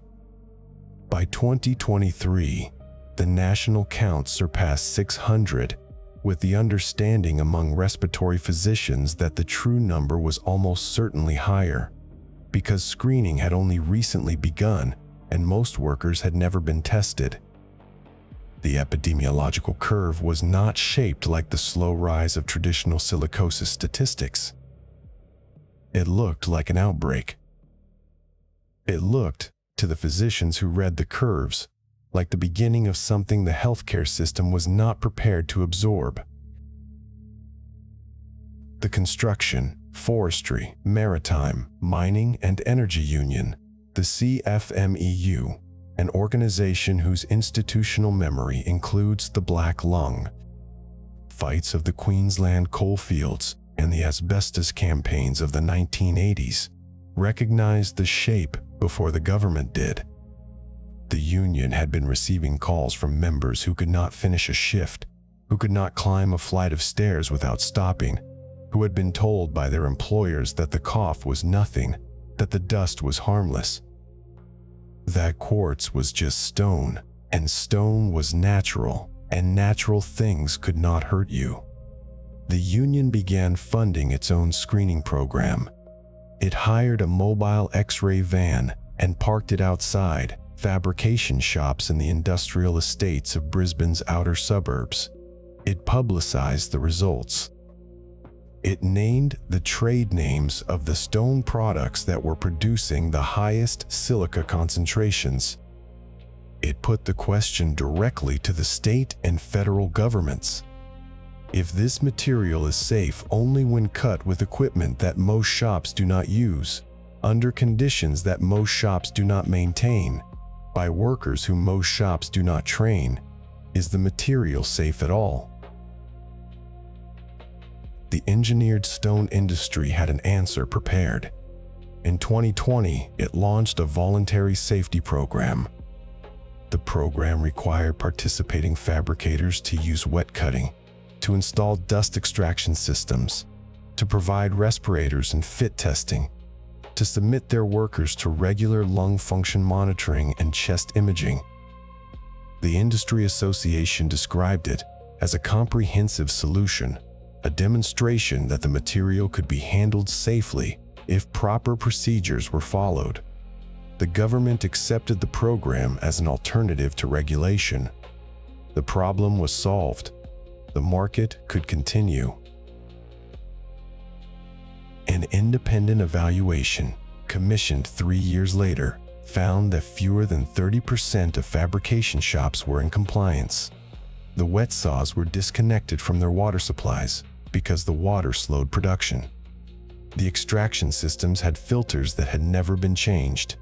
By 2023, the national count surpassed 600, with the understanding among respiratory physicians that the true number was almost certainly higher, because screening had only recently begun and most workers had never been tested. The epidemiological curve was not shaped like the slow rise of traditional silicosis statistics. It looked like an outbreak. It looked, to the physicians who read the curves, like the beginning of something the healthcare system was not prepared to absorb. The Construction, Forestry, Maritime, Mining and Energy Union, the CFMEU, an organization whose institutional memory includes the Black Lung, fights of the Queensland coalfields, and the asbestos campaigns of the 1980s, recognized the shape before the government did. The union had been receiving calls from members who could not finish a shift, who could not climb a flight of stairs without stopping, who had been told by their employers that the cough was nothing, that the dust was harmless. that quartz was just stone, and stone was natural, and natural things could not hurt you. The union began funding its own screening program. It hired a mobile X-ray van and parked it outside fabrication shops in the industrial estates of Brisbane's outer suburbs. It publicized the results. It named the trade names of the stone products that were producing the highest silica concentrations. It put the question directly to the state and federal governments. If this material is safe only when cut with equipment that most shops do not use, under conditions that most shops do not maintain, by workers whom most shops do not train, is the material safe at all? The engineered stone industry had an answer prepared. In 2020, it launched a voluntary safety program. The program required participating fabricators to use wet cutting, to install dust extraction systems, to provide respirators and fit testing, to submit their workers to regular lung function monitoring and chest imaging. The industry association described it as a comprehensive solution, a demonstration that the material could be handled safely if proper procedures were followed. The government accepted the program as an alternative to regulation. The problem was solved. The market could continue. An independent evaluation, commissioned 3 years later, found that fewer than 30% of fabrication shops were in compliance. The wet saws were disconnected from their water supplies because the water slowed production. The extraction systems had filters that had never been changed.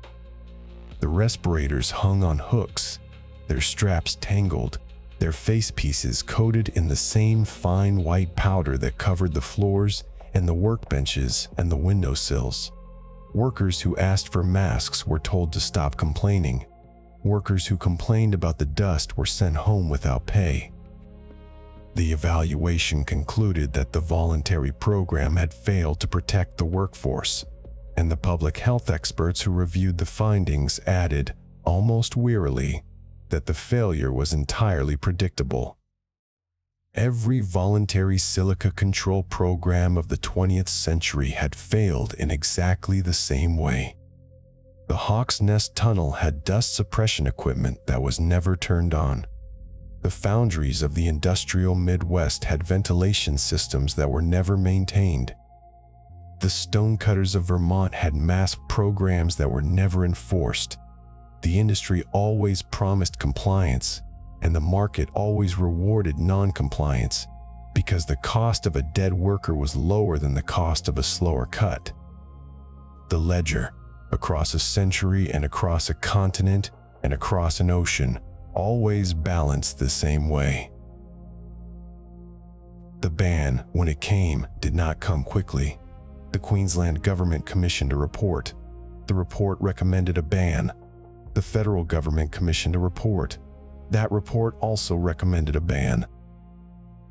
The respirators hung on hooks, their straps tangled, their face pieces coated in the same fine white powder that covered the floors and the workbenches and the windowsills. Workers who asked for masks were told to stop complaining. Workers who complained about the dust were sent home without pay. The evaluation concluded that the voluntary program had failed to protect the workforce, and the public health experts who reviewed the findings added, almost wearily, that the failure was entirely predictable. Every voluntary silica control program of the 20th century had failed in exactly the same way. The Hawk's Nest Tunnel had dust suppression equipment that was never turned on. The foundries of the industrial Midwest had ventilation systems that were never maintained. The stonecutters of Vermont had mask programs that were never enforced. The industry always promised compliance, and the market always rewarded non-compliance because the cost of a dead worker was lower than the cost of a slower cut. The ledger, across a century and across a continent and across an ocean, always balanced the same way. The ban, when it came, did not come quickly. The Queensland government commissioned a report. The report recommended a ban. The federal government commissioned a report. That report also recommended a ban.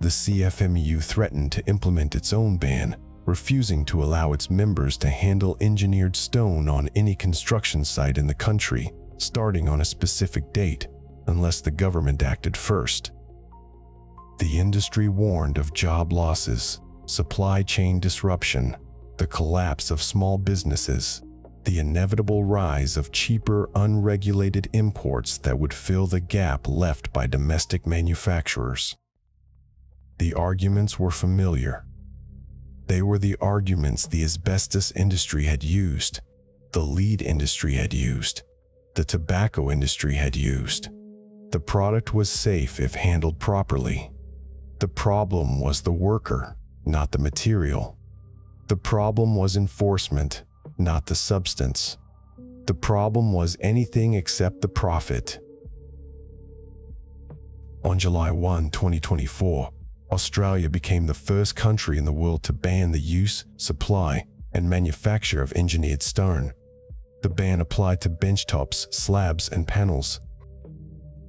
The CFMEU threatened to implement its own ban, refusing to allow its members to handle engineered stone on any construction site in the country, starting on a specific date, unless the government acted first. The industry warned of job losses, supply chain disruption, the collapse of small businesses, the inevitable rise of cheaper, unregulated imports that would fill the gap left by domestic manufacturers. The arguments were familiar. They were the arguments the asbestos industry had used, the lead industry had used, the tobacco industry had used. The product was safe if handled properly. The problem was the worker, not the material. The problem was enforcement, not the substance. The problem was anything except the profit. On July 1, 2024, Australia became the first country in the world to ban the use, supply, and manufacture of engineered stone. The ban applied to benchtops, slabs, and panels.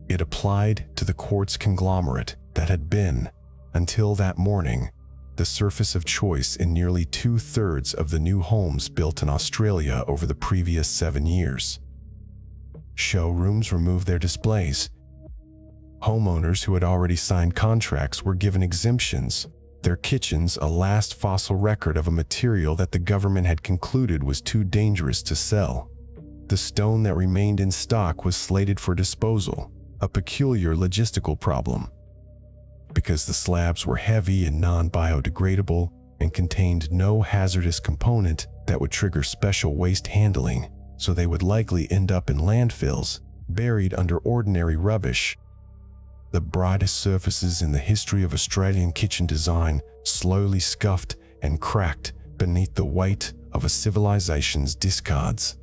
It applied to the quartz conglomerate that had been, until that morning, the surface of choice in nearly 2/3 of the new homes built in Australia over the previous 7 years. Showrooms removed their displays. Homeowners who had already signed contracts were given exemptions, their kitchens a last fossil record of a material that the government had concluded was too dangerous to sell. The stone that remained in stock was slated for disposal, a peculiar logistical problem. Because the slabs were heavy and non-biodegradable and contained no hazardous component that would trigger special waste handling, so they would likely end up in landfills, buried under ordinary rubbish. The brightest surfaces in the history of Australian kitchen design slowly scuffed and cracked beneath the weight of a civilization's discards.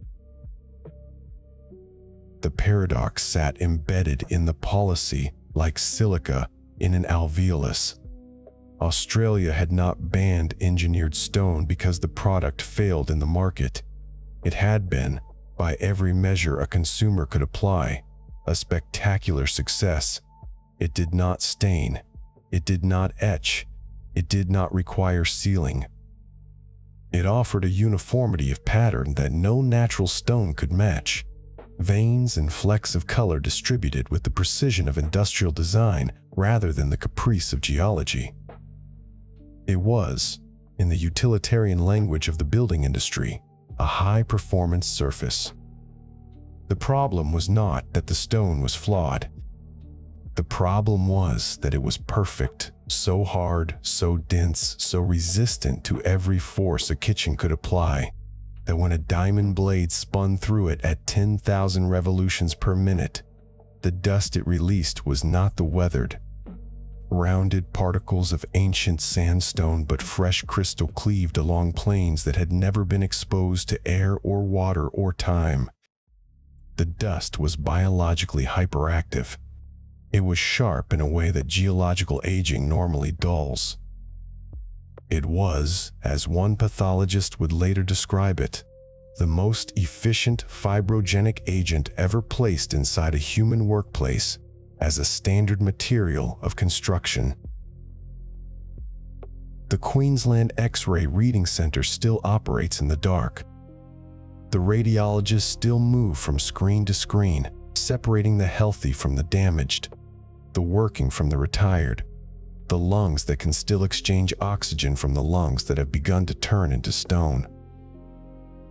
The paradox sat embedded in the policy like silica in an alveolus. Australia had not banned engineered stone because the product failed in the market. It had been, by every measure a consumer could apply, a spectacular success. It did not stain, it did not etch, it did not require sealing. It offered a uniformity of pattern that no natural stone could match. Veins and flecks of color distributed with the precision of industrial design rather than the caprice of geology. It was, in the utilitarian language of the building industry, a high-performance surface. The problem was not that the stone was flawed. The problem was that it was perfect, so hard, so dense, so resistant to every force a kitchen could apply, that when a diamond blade spun through it at 10,000 revolutions per minute, the dust it released was not the weathered, rounded particles of ancient sandstone but fresh crystal cleaved along planes that had never been exposed to air or water or time. The dust was biologically hyperactive. It was sharp in a way that geological aging normally dulls. It was, as one pathologist would later describe it, the most efficient fibrogenic agent ever placed inside a human workplace as a standard material of construction. The Queensland X-ray Reading Centre still operates in the dark. The radiologists still move from screen to screen, separating the healthy from the damaged, the working from the retired, the lungs that can still exchange oxygen from the lungs that have begun to turn into stone.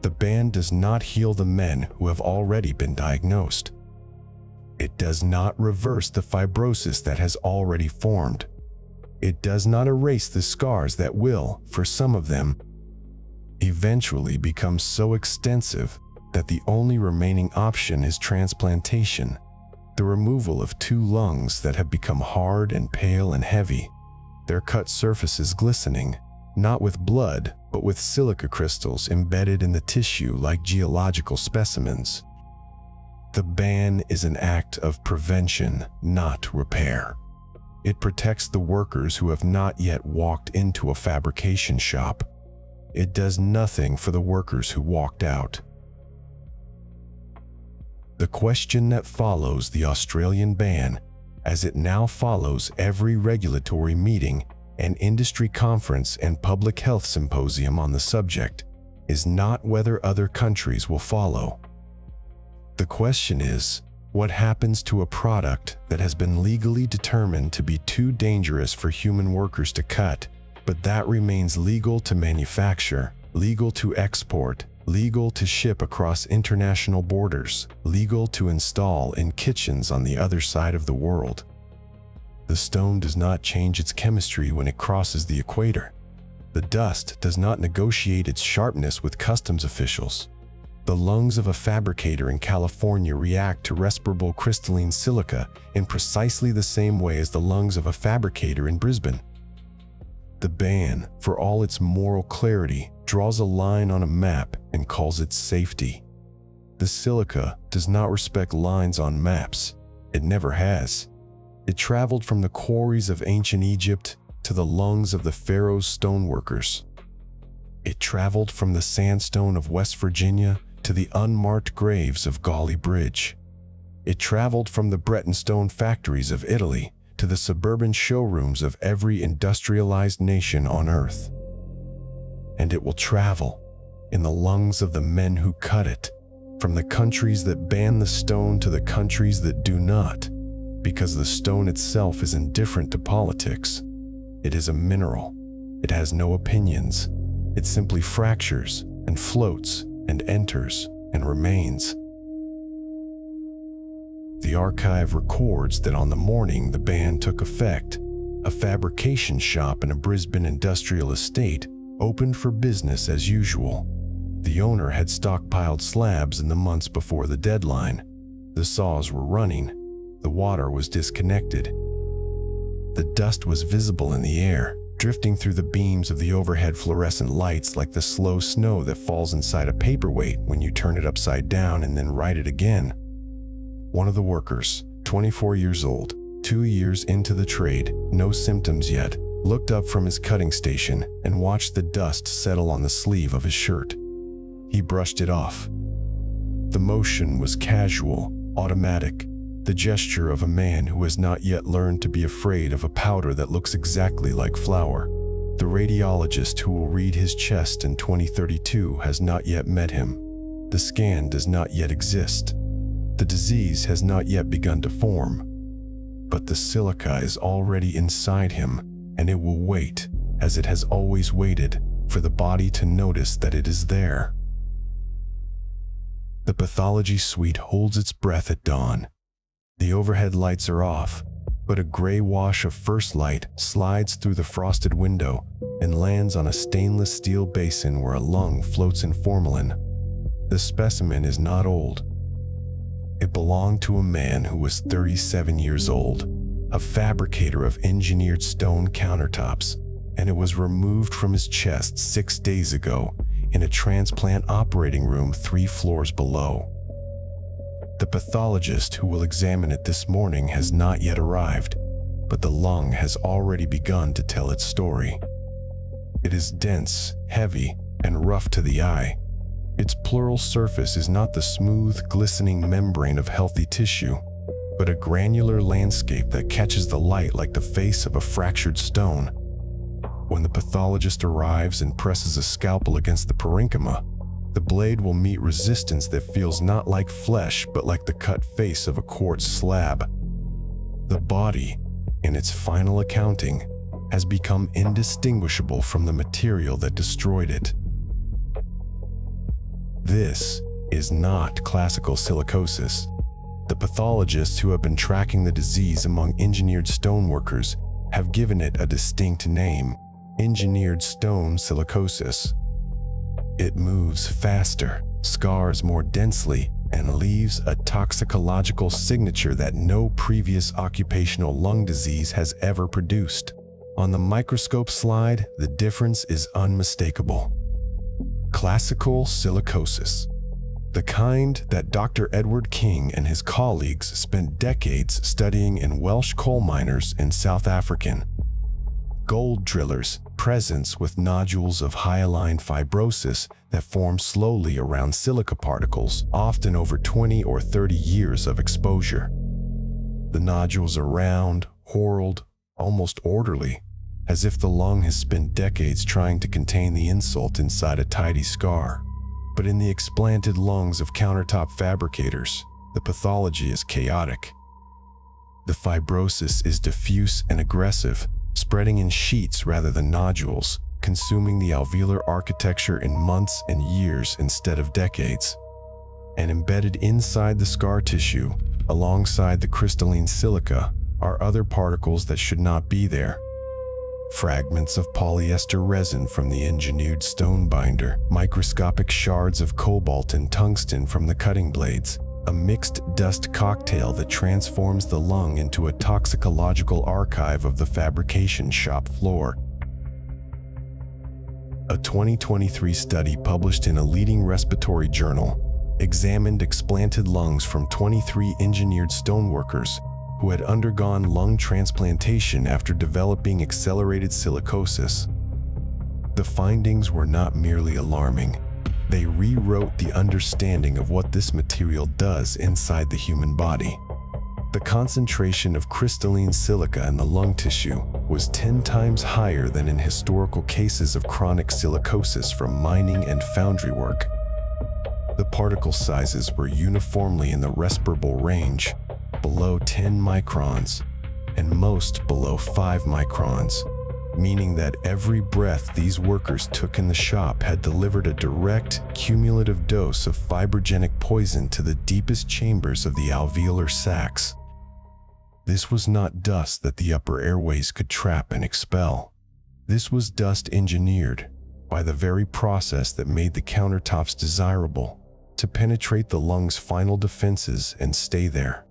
The ban does not heal the men who have already been diagnosed. It does not reverse the fibrosis that has already formed. It does not erase the scars that will, for some of them, eventually become so extensive that the only remaining option is transplantation, the removal of two lungs that have become hard and pale and heavy, their cut surfaces glistening, not with blood, but with silica crystals embedded in the tissue like geological specimens. The ban is an act of prevention, not repair. It protects the workers who have not yet walked into a fabrication shop. It does nothing for the workers who walked out. The question that follows the Australian ban, as it now follows every regulatory meeting and industry conference and public health symposium on the subject, is not whether other countries will follow. The question is, what happens to a product that has been legally determined to be too dangerous for human workers to cut, but that remains legal to manufacture, legal to export, legal to ship across international borders, legal to install in kitchens on the other side of the world? The stone does not change its chemistry when it crosses the equator. The dust does not negotiate its sharpness with customs officials. The lungs of a fabricator in California react to respirable crystalline silica in precisely the same way as the lungs of a fabricator in Brisbane. The ban, for all its moral clarity, draws a line on a map and calls it safety. The silica does not respect lines on maps. It never has. It traveled from the quarries of ancient Egypt to the lungs of the Pharaoh's stoneworkers. It traveled from the sandstone of West Virginia to the unmarked graves of Gauley Bridge. It traveled from the Breton stone factories of Italy to the suburban showrooms of every industrialized nation on earth. And it will travel in the lungs of the men who cut it, from the countries that ban the stone to the countries that do not, because the stone itself is indifferent to politics. It is a mineral. It has no opinions. It simply fractures and floats and enters and remains. The archive records that on the morning the ban took effect, a fabrication shop in a Brisbane industrial estate opened for business as usual. The owner had stockpiled slabs in the months before the deadline. The saws were running. The water was disconnected. The dust was visible in the air, drifting through the beams of the overhead fluorescent lights like the slow snow that falls inside a paperweight when you turn it upside down and then write it again. One of the workers, 24 years old, 2 years into the trade, no symptoms yet, looked up from his cutting station and watched the dust settle on the sleeve of his shirt. He brushed it off. The motion was casual, automatic, the gesture of a man who has not yet learned to be afraid of a powder that looks exactly like flour. The radiologist who will read his chest in 2032 has not yet met him. The scan does not yet exist. The disease has not yet begun to form. But the silica is already inside him, and it will wait, as it has always waited, for the body to notice that it is there. The pathology suite holds its breath at dawn. The overhead lights are off, but a gray wash of first light slides through the frosted window and lands on a stainless steel basin where a lung floats in formalin. The specimen is not old. It belonged to a man who was 37 years old, a fabricator of engineered stone countertops, and it was removed from his chest 6 days ago in a transplant operating room 3 floors below. The pathologist who will examine it this morning has not yet arrived, but the lung has already begun to tell its story. It is dense, heavy, and rough to the eye. Its pleural surface is not the smooth, glistening membrane of healthy tissue, but a granular landscape that catches the light like the face of a fractured stone. When the pathologist arrives and presses a scalpel against the parenchyma, the blade will meet resistance that feels not like flesh but like the cut face of a quartz slab. The body, in its final accounting, has become indistinguishable from the material that destroyed it. This is not classical silicosis. The pathologists who have been tracking the disease among engineered stoneworkers have given it a distinct name: engineered stone silicosis. It moves faster, scars more densely, and leaves a toxicological signature that no previous occupational lung disease has ever produced. On the microscope slide, the difference is unmistakable. Classical silicosis, the kind that Dr. Edward King and his colleagues spent decades studying in Welsh coal miners and South African gold drillers' presence with nodules of hyaline fibrosis that form slowly around silica particles, often over 20 or 30 years of exposure. The nodules are round, whorled, almost orderly, as if the lung has spent decades trying to contain the insult inside a tidy scar. But in the explanted lungs of countertop fabricators, the pathology is chaotic. The fibrosis is diffuse and aggressive, spreading in sheets rather than nodules, consuming the alveolar architecture in months and years instead of decades. And embedded inside the scar tissue, alongside the crystalline silica, are other particles that should not be there. Fragments of polyester resin from the engineered stone binder, microscopic shards of cobalt and tungsten from the cutting blades, a mixed dust cocktail that transforms the lung into a toxicological archive of the fabrication shop floor. A 2023 study published in a leading respiratory journal examined explanted lungs from 23 engineered stoneworkers who had undergone lung transplantation after developing accelerated silicosis. The findings were not merely alarming. They rewrote the understanding of what this material does inside the human body. The concentration of crystalline silica in the lung tissue was 10 times higher than in historical cases of chronic silicosis from mining and foundry work. The particle sizes were uniformly in the respirable range, below 10 microns, and most below 5 microns, meaning that every breath these workers took in the shop had delivered a direct, cumulative dose of fibrogenic poison to the deepest chambers of the alveolar sacs. This was not dust that the upper airways could trap and expel. This was dust engineered by the very process that made the countertops desirable, to penetrate the lungs' final defenses and stay there.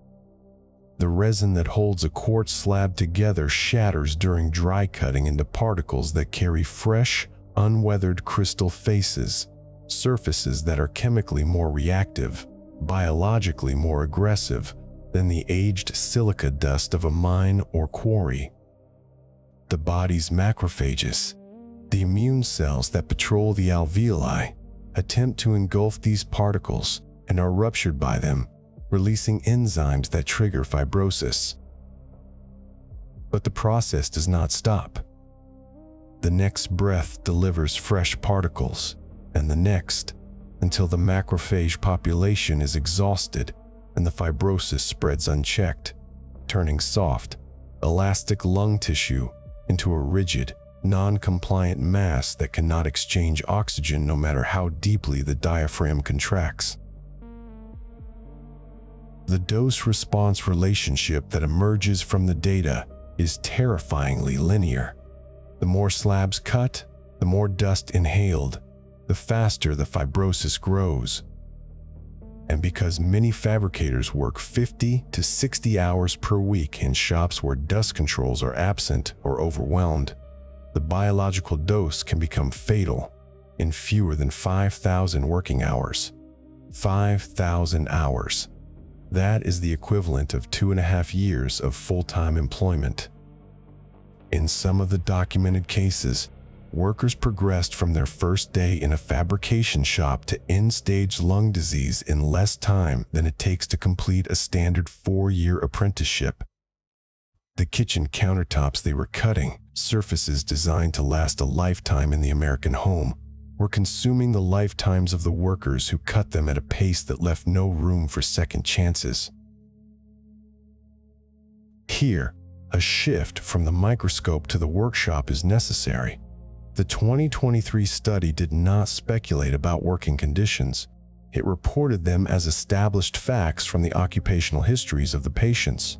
The resin that holds a quartz slab together shatters during dry cutting into particles that carry fresh, unweathered crystal faces, surfaces that are chemically more reactive, biologically more aggressive than the aged silica dust of a mine or quarry. The body's macrophages, the immune cells that patrol the alveoli, attempt to engulf these particles and are ruptured by them, releasing enzymes that trigger fibrosis. But the process does not stop. The next breath delivers fresh particles, and the next, until the macrophage population is exhausted and the fibrosis spreads unchecked, turning soft, elastic lung tissue into a rigid, non-compliant mass that cannot exchange oxygen no matter how deeply the diaphragm contracts. The dose-response relationship that emerges from the data is terrifyingly linear. The more slabs cut, the more dust inhaled, the faster the fibrosis grows. And because many fabricators work 50 to 60 hours per week in shops where dust controls are absent or overwhelmed, the biological dose can become fatal in fewer than 5,000 working hours. 5,000 hours. That is the equivalent of 2.5 years of full-time employment. In some of the documented cases, workers progressed from their first day in a fabrication shop to end-stage lung disease in less time than it takes to complete a standard 4-year apprenticeship. The kitchen countertops they were cutting, surfaces designed to last a lifetime in the American home, were consuming the lifetimes of the workers who cut them at a pace that left no room for second chances. Here, a shift from the microscope to the workshop is necessary. The 2023 study did not speculate about working conditions. It reported them as established facts from the occupational histories of the patients.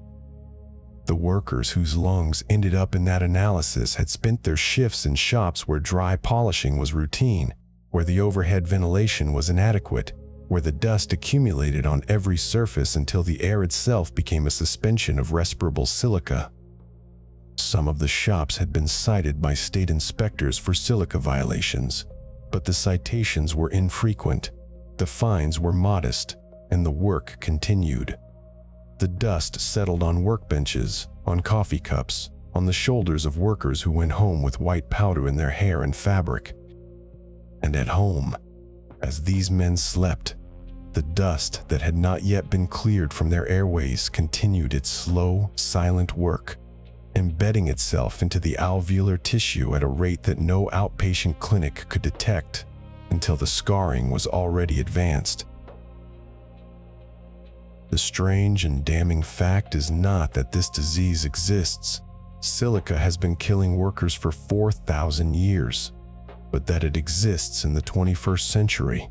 The workers whose lungs ended up in that analysis had spent their shifts in shops where dry polishing was routine, where the overhead ventilation was inadequate, where the dust accumulated on every surface until the air itself became a suspension of respirable silica. Some of the shops had been cited by state inspectors for silica violations, but the citations were infrequent, the fines were modest, and the work continued. The dust settled on workbenches, on coffee cups, on the shoulders of workers who went home with white powder in their hair and fabric. And at home, as these men slept, the dust that had not yet been cleared from their airways continued its slow, silent work, embedding itself into the alveolar tissue at a rate that no outpatient clinic could detect until the scarring was already advanced. The strange and damning fact is not that this disease exists. Silica has been killing workers for 4,000 years, but that it exists in the 21st century,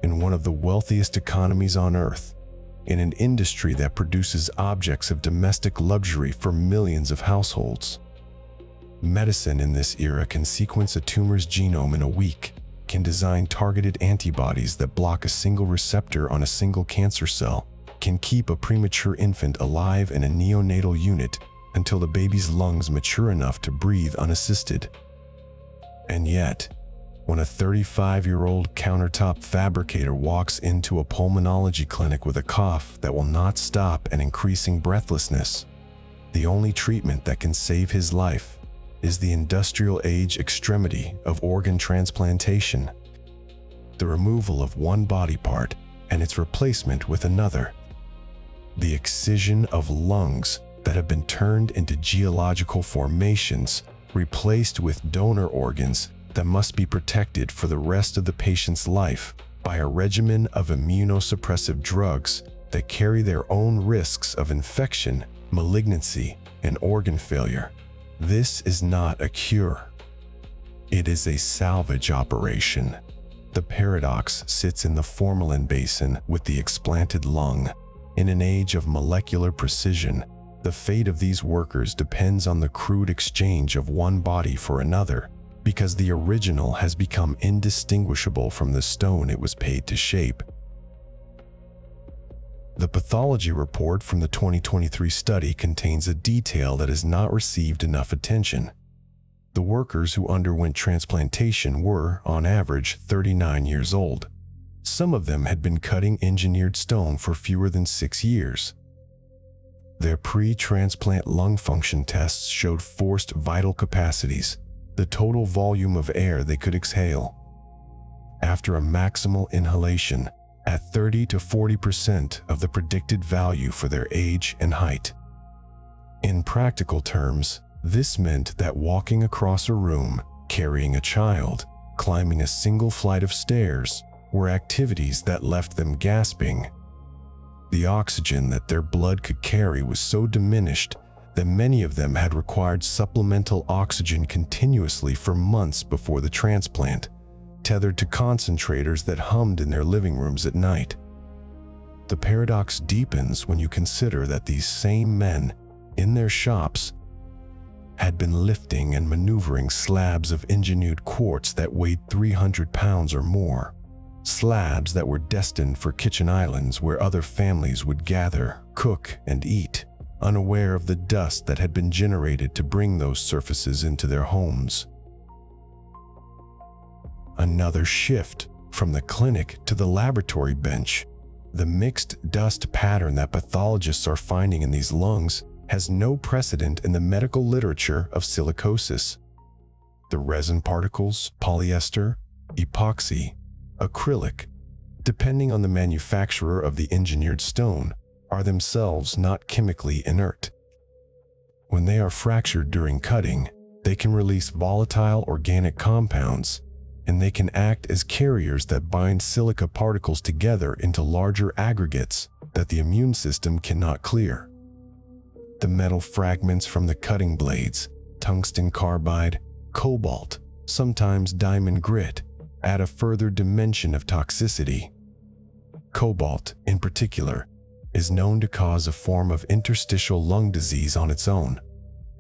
in one of the wealthiest economies on Earth, in an industry that produces objects of domestic luxury for millions of households. Medicine in this era can sequence a tumor's genome in a week, can design targeted antibodies that block a single receptor on a single cancer cell, can keep a premature infant alive in a neonatal unit until the baby's lungs mature enough to breathe unassisted. And yet, when a 35-year-old countertop fabricator walks into a pulmonology clinic with a cough that will not stop and increasing breathlessness, the only treatment that can save his life is the industrial-age extremity of organ transplantation, the removal of one body part and its replacement with another. The excision of lungs that have been turned into geological formations, replaced with donor organs that must be protected for the rest of the patient's life by a regimen of immunosuppressive drugs that carry their own risks of infection, malignancy, and organ failure. This is not a cure. It is a salvage operation. The paradox sits in the formalin basin with the explanted lung. In an age of molecular precision, the fate of these workers depends on the crude exchange of one body for another, because the original has become indistinguishable from the stone it was paid to shape. The pathology report from the 2023 study contains a detail that has not received enough attention. The workers who underwent transplantation were, on average, 39 years old. Some of them had been cutting engineered stone for fewer than 6 years. Their pre-transplant lung function tests showed forced vital capacities, the total volume of air they could exhale, after a maximal inhalation, at 30 to 40% of the predicted value for their age and height. In practical terms, this meant that walking across a room, carrying a child, climbing a single flight of stairs, were activities that left them gasping. The oxygen that their blood could carry was so diminished that many of them had required supplemental oxygen continuously for months before the transplant, tethered to concentrators that hummed in their living rooms at night. The paradox deepens when you consider that these same men, in their shops, had been lifting and maneuvering slabs of engineered quartz that weighed 300 pounds or more. Slabs that were destined for kitchen islands where other families would gather, cook, and eat, unaware of the dust that had been generated to bring those surfaces into their homes. Another shift from the clinic to the laboratory bench. The mixed dust pattern that pathologists are finding in these lungs has no precedent in the medical literature of silicosis. The resin particles, polyester, epoxy, acrylic, depending on the manufacturer of the engineered stone, are themselves not chemically inert. When they are fractured during cutting, they can release volatile organic compounds, and they can act as carriers that bind silica particles together into larger aggregates that the immune system cannot clear. The metal fragments from the cutting blades, tungsten carbide, cobalt, sometimes diamond grit, add a further dimension of toxicity. Cobalt, in particular, is known to cause a form of interstitial lung disease on its own,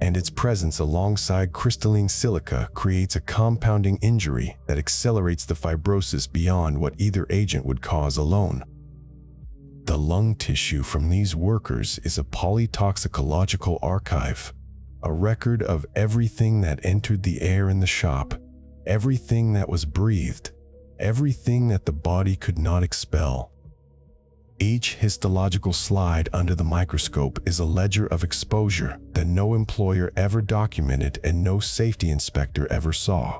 and its presence alongside crystalline silica creates a compounding injury that accelerates the fibrosis beyond what either agent would cause alone. The lung tissue from these workers is a polytoxicological archive, a record of everything that entered the air in the shop, everything that was breathed, everything that the body could not expel. Each histological slide under the microscope is a ledger of exposure that no employer ever documented and no safety inspector ever saw.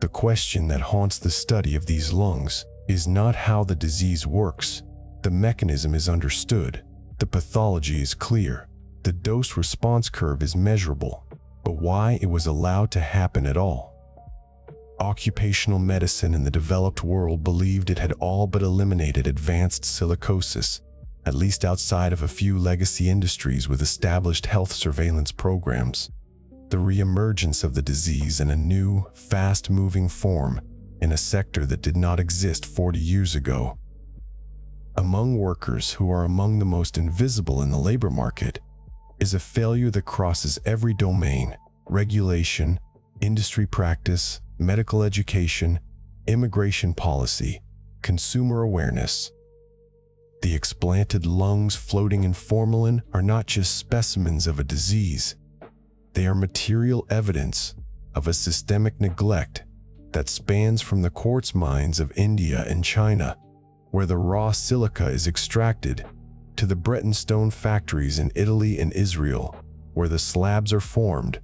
The question that haunts the study of these lungs is not how the disease works. The mechanism is understood, the pathology is clear, the dose-response curve is measurable, but why it was allowed to happen at all? Occupational medicine in the developed world believed it had all but eliminated advanced silicosis, at least outside of a few legacy industries with established health surveillance programs. The reemergence of the disease in a new, fast-moving form in a sector that did not exist 40 years ago. Among workers who are among the most invisible in the labor market is a failure that crosses every domain: regulation, industry practice, medical education, immigration policy, consumer awareness. The explanted lungs floating in formalin are not just specimens of a disease. They are material evidence of a systemic neglect that spans from the quartz mines of India and China, where the raw silica is extracted, to the Breton stone factories in Italy and Israel, where the slabs are formed,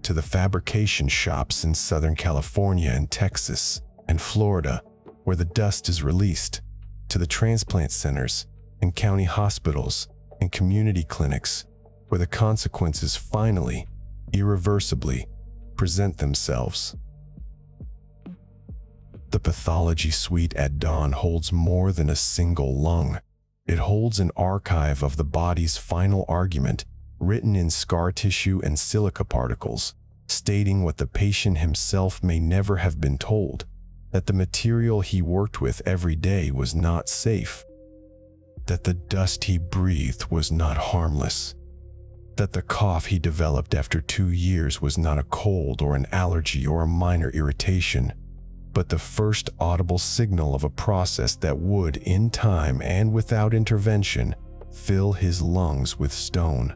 to the fabrication shops in Southern California and Texas and Florida, where the dust is released, to the transplant centers and county hospitals and community clinics, where the consequences finally, irreversibly, present themselves. The pathology suite at dawn holds more than a single lung. It holds an archive of the body's final argument, written in scar tissue and silica particles, stating what the patient himself may never have been told, that the material he worked with every day was not safe, that the dust he breathed was not harmless, that the cough he developed after 2 years was not a cold or an allergy or a minor irritation, but the first audible signal of a process that would, in time and without intervention, fill his lungs with stone.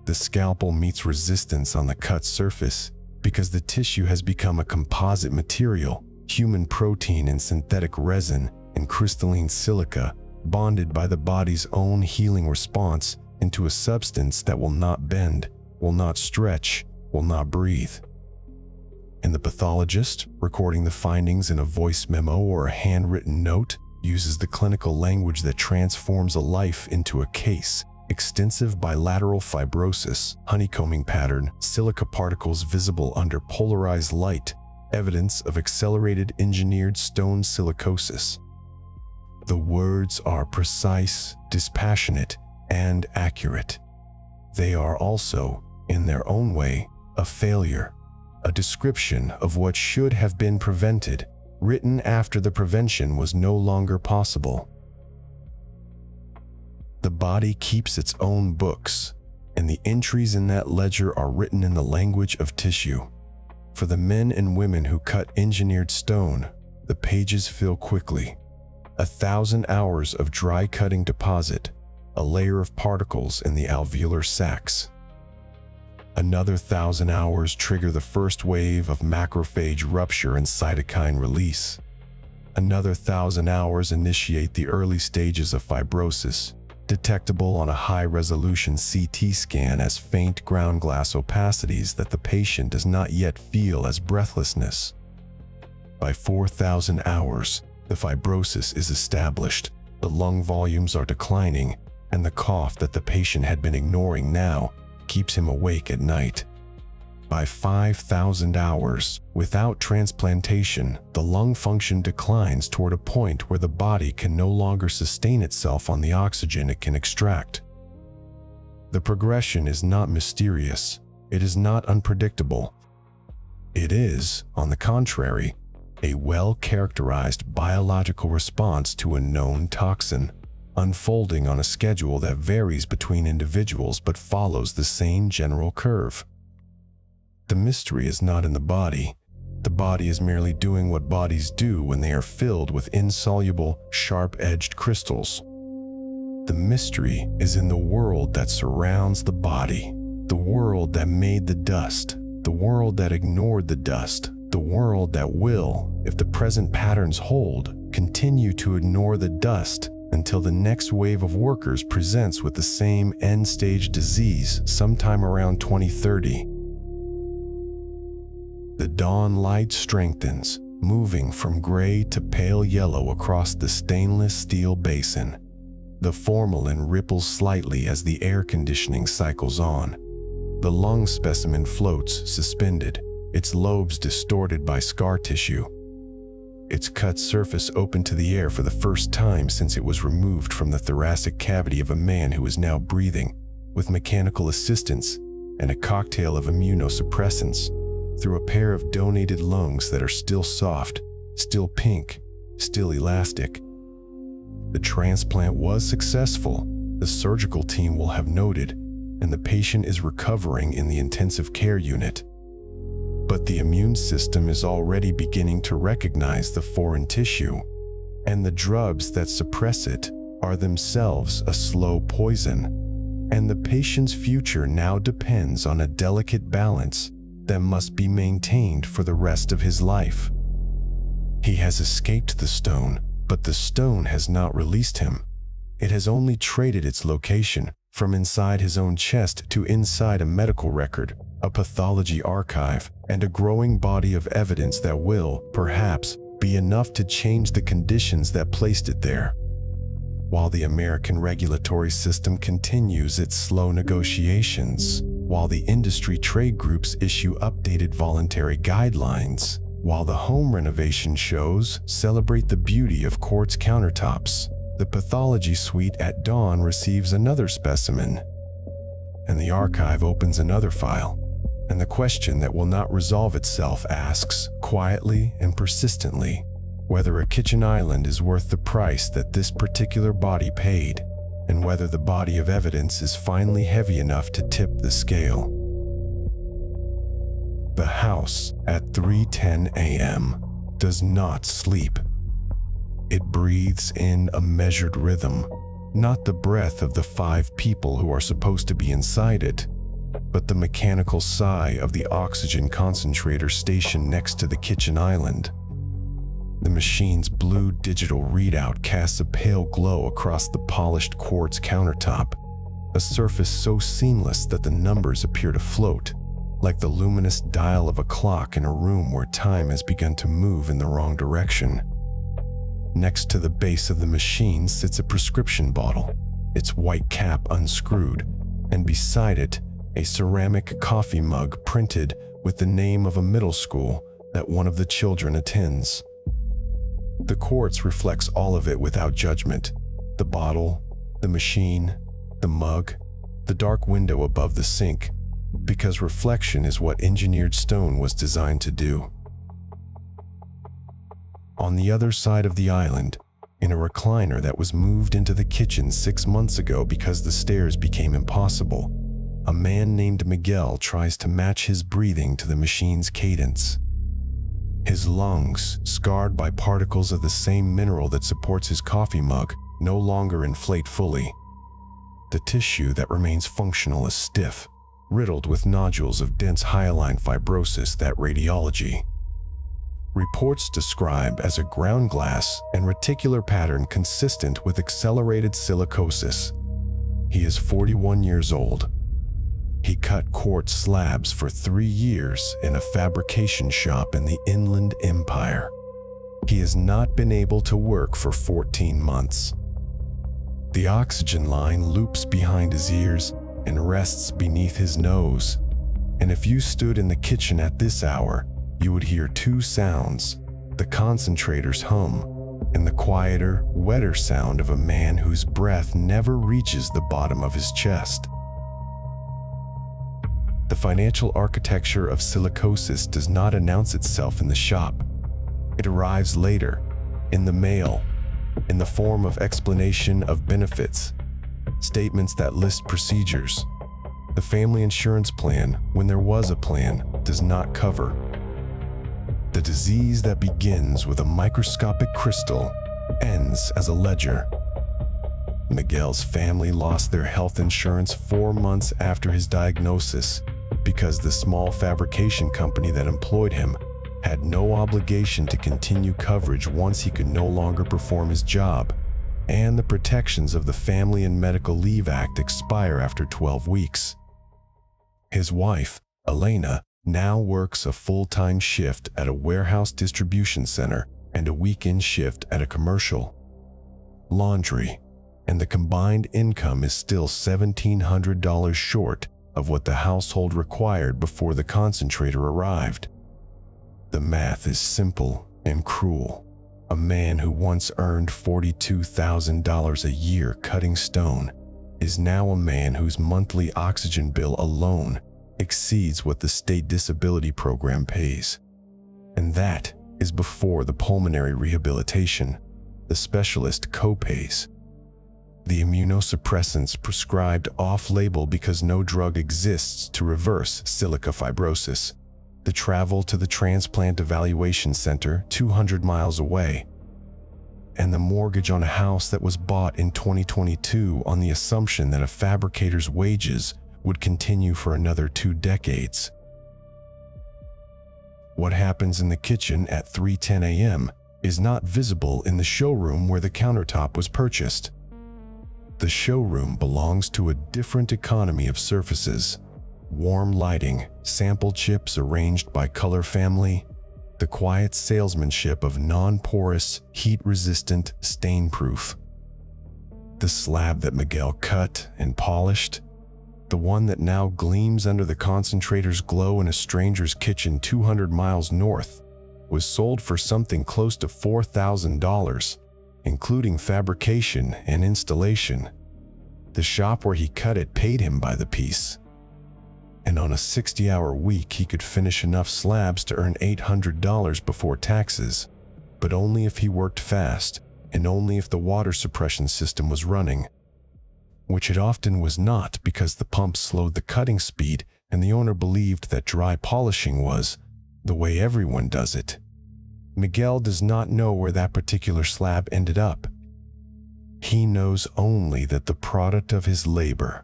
The scalpel meets resistance on the cut surface because the tissue has become a composite material, human protein and synthetic resin and crystalline silica, bonded by the body's own healing response into a substance that will not bend, will not stretch, will not breathe. And the pathologist, recording the findings in a voice memo or a handwritten note, uses the clinical language that transforms a life into a case. Extensive bilateral fibrosis, honeycombing pattern, silica particles visible under polarized light, evidence of accelerated engineered stone silicosis. The words are precise, dispassionate, and accurate. They are also, in their own way, a failure, a description of what should have been prevented, written after the prevention was no longer possible. The body keeps its own books, and the entries in that ledger are written in the language of tissue. For the men and women who cut engineered stone, the pages fill quickly. 1,000 hours of dry cutting deposit, a layer of particles in the alveolar sacs. Another 1,000 hours trigger the first wave of macrophage rupture and cytokine release. Another 1,000 hours initiate the early stages of fibrosis, detectable on a high-resolution CT scan as faint ground glass opacities that the patient does not yet feel as breathlessness. By 4,000 hours, the fibrosis is established, the lung volumes are declining, and the cough that the patient had been ignoring now keeps him awake at night. By 5,000 hours, without transplantation, the lung function declines toward a point where the body can no longer sustain itself on the oxygen it can extract. The progression is not mysterious. It is not unpredictable. It is, on the contrary, a well-characterized biological response to a known toxin, unfolding on a schedule that varies between individuals but follows the same general curve. The mystery is not in the body. The body is merely doing what bodies do when they are filled with insoluble, sharp-edged crystals. The mystery is in the world that surrounds the body, the world that made the dust, the world that ignored the dust, the world that will, if the present patterns hold, continue to ignore the dust until the next wave of workers presents with the same end-stage disease sometime around 2030. The dawn light strengthens, moving from gray to pale yellow across the stainless steel basin. The formalin ripples slightly as the air conditioning cycles on. The lung specimen floats, suspended, its lobes distorted by scar tissue. Its cut surface open to the air for the first time since it was removed from the thoracic cavity of a man who is now breathing, with mechanical assistance and a cocktail of immunosuppressants, through a pair of donated lungs that are still soft, still pink, still elastic. The transplant was successful, the surgical team will have noted, and the patient is recovering in the intensive care unit. But the immune system is already beginning to recognize the foreign tissue, and the drugs that suppress it are themselves a slow poison, and the patient's future now depends on a delicate balance that must be maintained for the rest of his life. He has escaped the stone, but the stone has not released him. It has only traded its location from inside his own chest to inside a medical record, a pathology archive, and a growing body of evidence that will, perhaps, be enough to change the conditions that placed it there. While the American regulatory system continues its slow negotiations, while the industry trade groups issue updated voluntary guidelines, While the home renovation shows celebrate the beauty of quartz countertops, the pathology suite at dawn receives another specimen, and the archive opens another file. And the question that will not resolve itself asks, quietly and persistently, whether a kitchen island is worth the price that this particular body paid, and whether the body of evidence is finally heavy enough to tip the scale. The house at 3:10 a.m. does not sleep. It breathes in a measured rhythm, not the breath of the 5 people who are supposed to be inside it, but the mechanical sigh of the oxygen concentrator stationed next to the kitchen island. The machine's blue digital readout casts a pale glow across the polished quartz countertop, a surface so seamless that the numbers appear to float, like the luminous dial of a clock in a room where time has begun to move in the wrong direction. Next to the base of the machine sits a prescription bottle, its white cap unscrewed, and beside it, a ceramic coffee mug printed with the name of a middle school that one of the children attends. The quartz reflects all of it without judgment. The bottle, the machine, the mug, the dark window above the sink, because reflection is what engineered stone was designed to do. On the other side of the island, in a recliner that was moved into the kitchen 6 months ago because the stairs became impossible, a man named Miguel tries to match his breathing to the machine's cadence. His lungs, scarred by particles of the same mineral that supports his coffee mug, no longer inflate fully. The tissue that remains functional is stiff, riddled with nodules of dense hyaline fibrosis that radiology reports describe as a ground glass and reticular pattern consistent with accelerated silicosis. He is 41 years old. He cut quartz slabs for 3 years in a fabrication shop in the Inland Empire. He has not been able to work for 14 months. The oxygen line loops behind his ears and rests beneath his nose. And if you stood in the kitchen at this hour, you would hear 2 sounds, the concentrator's hum and the quieter, wetter sound of a man whose breath never reaches the bottom of his chest. The financial architecture of Silicosis does not announce itself in the shop. It arrives later, in the mail, in the form of explanation of benefits, statements that list procedures. The family insurance plan, when there was a plan, does not cover. The disease that begins with a microscopic crystal ends as a ledger. Miguel's family lost their health insurance 4 months after his diagnosis because the small fabrication company that employed him had no obligation to continue coverage once he could no longer perform his job, and the protections of the Family and Medical Leave Act expire after 12 weeks. His wife, Elena, now works a full-time shift at a warehouse distribution center and a weekend shift at a commercial laundry, and the combined income is still $1,700 short of what the household required before the concentrator arrived. The math is simple and cruel. A man who once earned $42,000 a year cutting stone is now a man whose monthly oxygen bill alone exceeds what the state disability program pays. And that is before the pulmonary rehabilitation, the specialist co-pays, the immunosuppressants prescribed off-label because no drug exists to reverse silica fibrosis, the travel to the transplant evaluation center 200 miles away, and the mortgage on a house that was bought in 2022 on the assumption that a fabricator's wages would continue for another 2 decades. What happens in the kitchen at 3:10 a.m. is not visible in the showroom where the countertop was purchased. The showroom belongs to a different economy of surfaces: warm lighting, sample chips arranged by color family, the quiet salesmanship of non-porous, heat-resistant, stain-proof. The slab that Miguel cut and polished, the one that now gleams under the concentrator's glow in a stranger's kitchen 200 miles north, was sold for something close to $4,000, including fabrication and installation. The shop where he cut it paid him by the piece. And on a 60-hour week, he could finish enough slabs to earn $800 before taxes, but only if he worked fast and only if the water suppression system was running, which it often was not because the pump slowed the cutting speed and the owner believed that dry polishing was the way everyone does it. Miguel does not know where that particular slab ended up. He knows only that the product of his labor,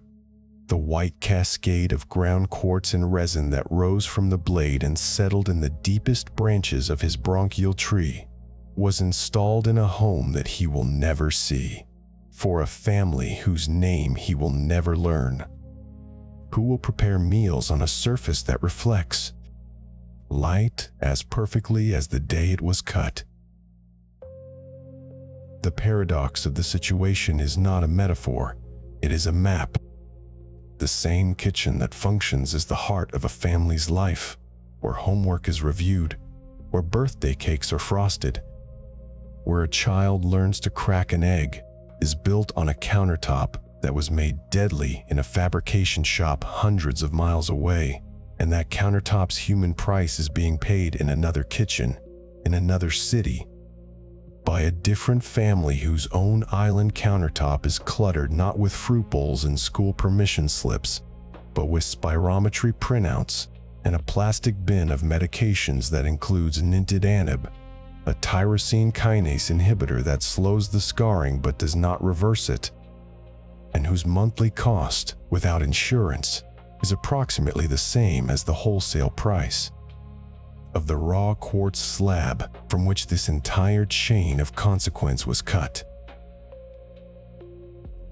the white cascade of ground quartz and resin that rose from the blade and settled in the deepest branches of his bronchial tree, was installed in a home that he will never see, for a family whose name he will never learn. Who will prepare meals on a surface that reflects light as perfectly as the day it was cut? The paradox of the situation is not a metaphor, it is a map. The same kitchen that functions as the heart of a family's life, where homework is reviewed, where birthday cakes are frosted, where a child learns to crack an egg, is built on a countertop that was made deadly in a fabrication shop hundreds of miles away, and that countertop's human price is being paid in another kitchen, in another city, by a different family whose own island countertop is cluttered not with fruit bowls and school permission slips, but with spirometry printouts and a plastic bin of medications that includes nintedanib, a tyrosine kinase inhibitor that slows the scarring but does not reverse it, and whose monthly cost, without insurance, is approximately the same as the wholesale price of the raw quartz slab from which this entire chain of consequence was cut.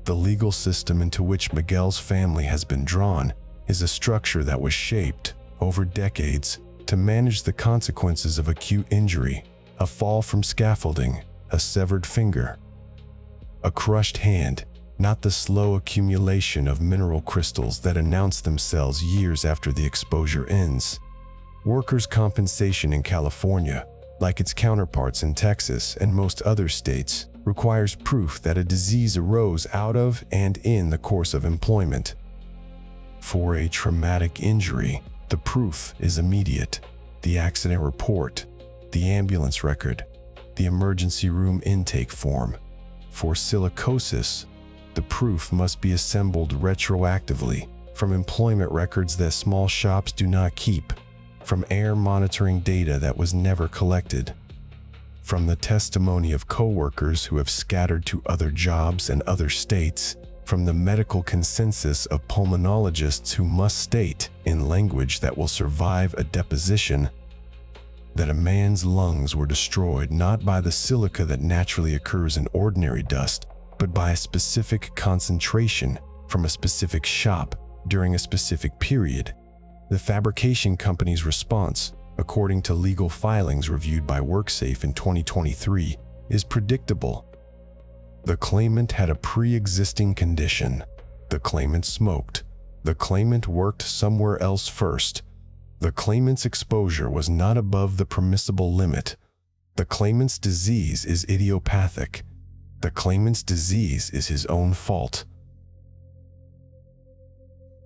The legal system into which Miguel's family has been drawn is a structure that was shaped over decades to manage the consequences of acute injury, a fall from scaffolding, a severed finger, a crushed hand, not the slow accumulation of mineral crystals that announce themselves years after the exposure ends. Workers' compensation in California, like its counterparts in Texas and most other states, requires proof that a disease arose out of and in the course of employment. For a traumatic injury, the proof is immediate: the accident report, the ambulance record, the emergency room intake form. For silicosis, the proof must be assembled retroactively from employment records that small shops do not keep, from air monitoring data that was never collected, from the testimony of coworkers who have scattered to other jobs and other states, from the medical consensus of pulmonologists who must state, in language that will survive a deposition, that a man's lungs were destroyed not by the silica that naturally occurs in ordinary dust, but by a specific concentration from a specific shop during a specific period. The fabrication company's response, according to legal filings reviewed by WorkSafe in 2023, is predictable. The claimant had a pre-existing condition. The claimant smoked. The claimant worked somewhere else first. The claimant's exposure was not above the permissible limit. The claimant's disease is idiopathic. The claimant's disease is his own fault.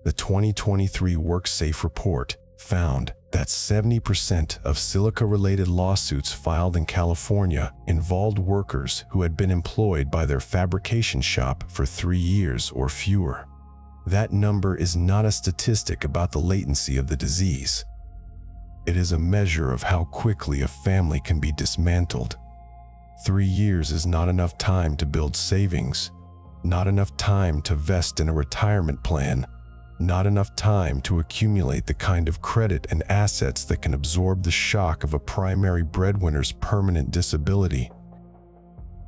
The 2023 WorkSafe report found that 70% of silica-related lawsuits filed in California involved workers who had been employed by their fabrication shop for 3 years or fewer. That number is not a statistic about the latency of the disease. It is a measure of how quickly a family can be dismantled. 3 years is not enough time to build savings, not enough time to vest in a retirement plan, not enough time to accumulate the kind of credit and assets that can absorb the shock of a primary breadwinner's permanent disability.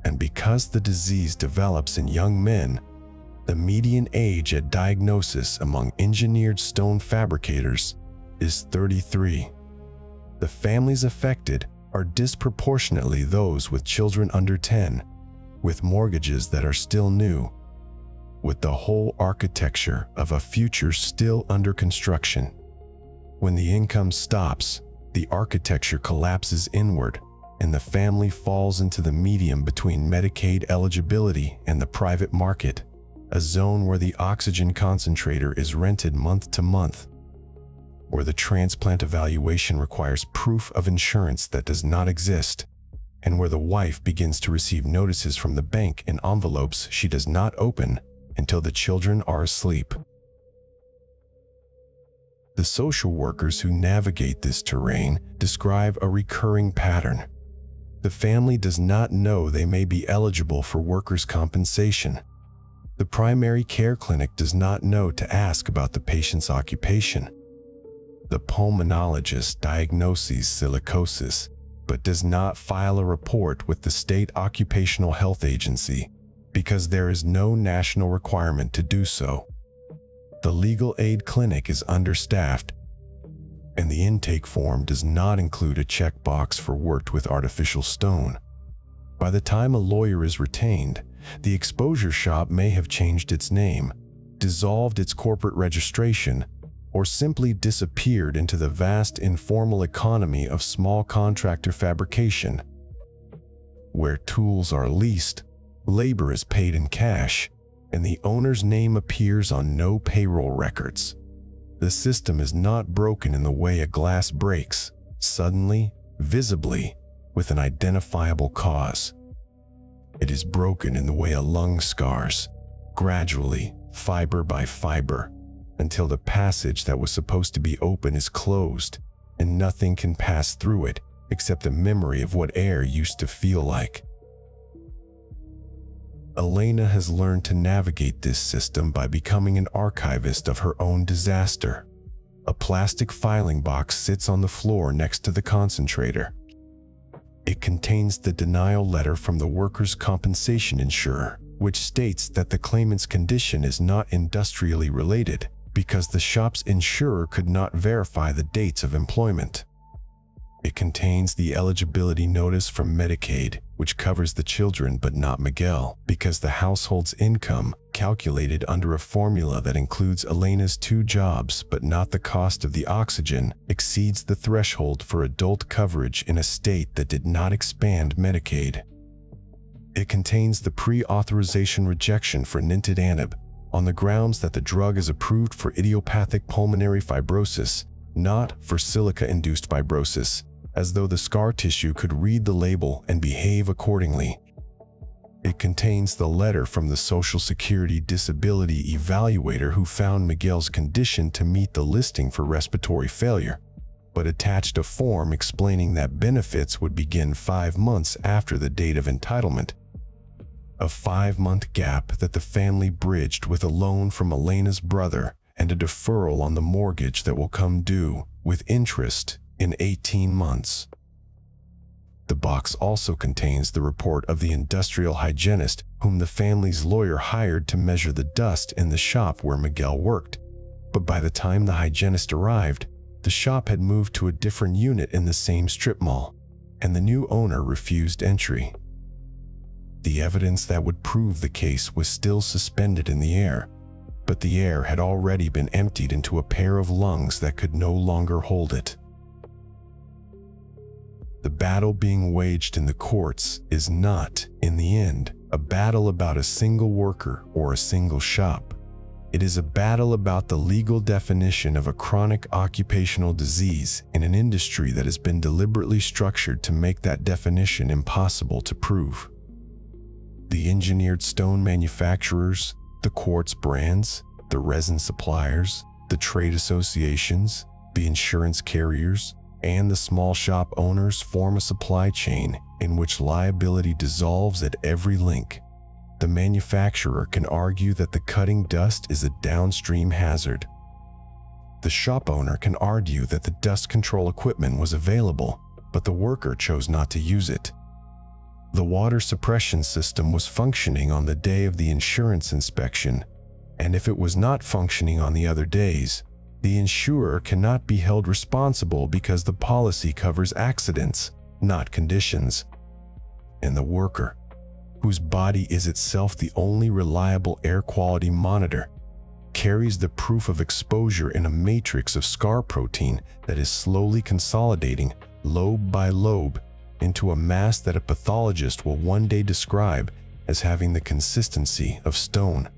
And because the disease develops in young men, the median age at diagnosis among engineered stone fabricators is 33. The families affected are disproportionately those with children under 10, with mortgages that are still new, with the whole architecture of a future still under construction. When the income stops, the architecture collapses inward, and the family falls into the medium between Medicaid eligibility and the private market, a zone where the oxygen concentrator is rented month to month, where the transplant evaluation requires proof of insurance that does not exist, and where the wife begins to receive notices from the bank in envelopes she does not open until the children are asleep. The social workers who navigate this terrain describe a recurring pattern. The family does not know they may be eligible for workers' compensation. The primary care clinic does not know to ask about the patient's occupation. The pulmonologist diagnoses silicosis, but does not file a report with the state occupational health agency because there is no national requirement to do so. The legal aid clinic is understaffed, and the intake form does not include a checkbox for worked with artificial stone. By the time a lawyer is retained, the exposure shop may have changed its name, dissolved its corporate registration, or simply disappeared into the vast informal economy of small contractor fabrication. Where tools are leased, labor is paid in cash, and the owner's name appears on no payroll records. The system is not broken in the way a glass breaks, suddenly, visibly, with an identifiable cause. It is broken in the way a lung scars, gradually, fiber by fiber, until the passage that was supposed to be open is closed, and nothing can pass through it except a memory of what air used to feel like. Elena has learned to navigate this system by becoming an archivist of her own disaster. A plastic filing box sits on the floor next to the concentrator. It contains the denial letter from the workers' compensation insurer, which states that the claimant's condition is not industrially related because the shop's insurer could not verify the dates of employment. It contains the eligibility notice from Medicaid, which covers the children but not Miguel, because the household's income, calculated under a formula that includes Elena's 2 jobs but not the cost of the oxygen, exceeds the threshold for adult coverage in a state that did not expand Medicaid. It contains the pre-authorization rejection for nintedanib, on the grounds that the drug is approved for idiopathic pulmonary fibrosis, not for silica-induced fibrosis, as though the scar tissue could read the label and behave accordingly. It contains the letter from the Social Security Disability Evaluator who found Miguel's condition to meet the listing for respiratory failure, but attached a form explaining that benefits would begin 5 months after the date of entitlement. A 5-month gap that the family bridged with a loan from Elena's brother and a deferral on the mortgage that will come due, with interest, in 18 months. The box also contains the report of the industrial hygienist whom the family's lawyer hired to measure the dust in the shop where Miguel worked. But by the time the hygienist arrived, the shop had moved to a different unit in the same strip mall, and the new owner refused entry. The evidence that would prove the case was still suspended in the air, but the air had already been emptied into a pair of lungs that could no longer hold it. The battle being waged in the courts is not, in the end, a battle about a single worker or a single shop. It is a battle about the legal definition of a chronic occupational disease in an industry that has been deliberately structured to make that definition impossible to prove. The engineered stone manufacturers, the quartz brands, the resin suppliers, the trade associations, the insurance carriers, and the small shop owners form a supply chain in which liability dissolves at every link. The manufacturer can argue that the cutting dust is a downstream hazard. The shop owner can argue that the dust control equipment was available, but the worker chose not to use it. The water suppression system was functioning on the day of the insurance inspection, and if it was not functioning on the other days, the insurer cannot be held responsible because the policy covers accidents, not conditions. And the worker, whose body is itself the only reliable air quality monitor, carries the proof of exposure in a matrix of scar protein that is slowly consolidating, lobe by lobe, into a mass that a pathologist will one day describe as having the consistency of stone.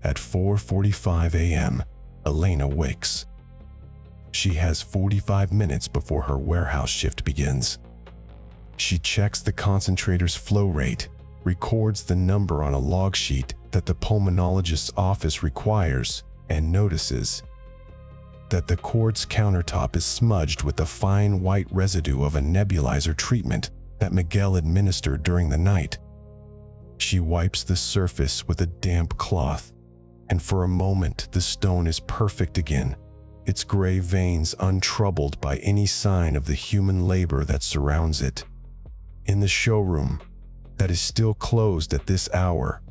At 4:45 a.m., Elena wakes. She has 45 minutes before her warehouse shift begins. She checks the concentrator's flow rate, records the number on a log sheet that the pulmonologist's office requires, and notices that the quartz countertop is smudged with the fine white residue of a nebulizer treatment that Miguel administered during the night. She wipes the surface with a damp cloth, and for a moment the stone is perfect again, its gray veins untroubled by any sign of the human labor that surrounds it. In the showroom, that is still closed at this hour,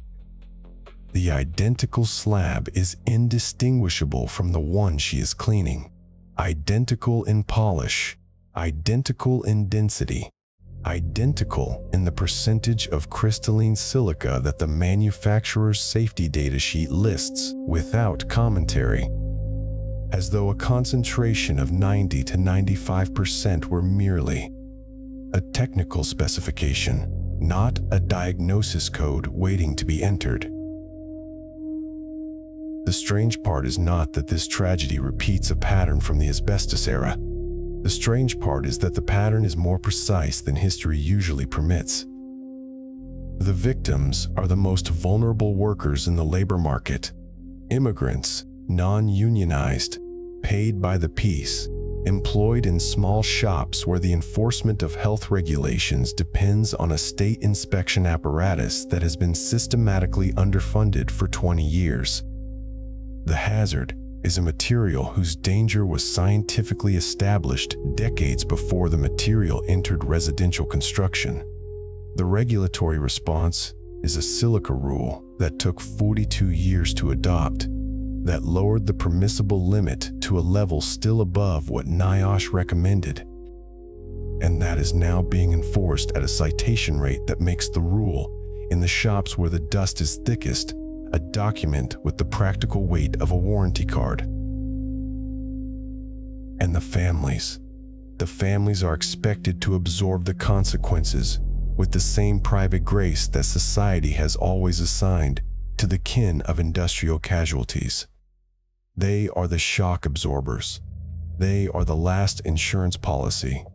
the identical slab is indistinguishable from the one she is cleaning. Identical in polish, identical in density, identical in the percentage of crystalline silica that the manufacturer's safety data sheet lists without commentary, as though a concentration of 90 to 95% were merely a technical specification, not a diagnosis code waiting to be entered. The strange part is not that this tragedy repeats a pattern from the asbestos era. The strange part is that the pattern is more precise than history usually permits. The victims are the most vulnerable workers in the labor market. Immigrants, non-unionized, paid by the piece, employed in small shops where the enforcement of health regulations depends on a state inspection apparatus that has been systematically underfunded for 20 years. The hazard is a material whose danger was scientifically established decades before the material entered residential construction. The regulatory response is a silica rule that took 42 years to adopt, that lowered the permissible limit to a level still above what NIOSH recommended, and that is now being enforced at a citation rate that makes the rule, in the shops where the dust is thickest, a document with the practical weight of a warranty card. And the families are expected to absorb the consequences with the same private grace that society has always assigned to the kin of industrial casualties. They are the shock absorbers. They are the last insurance policy.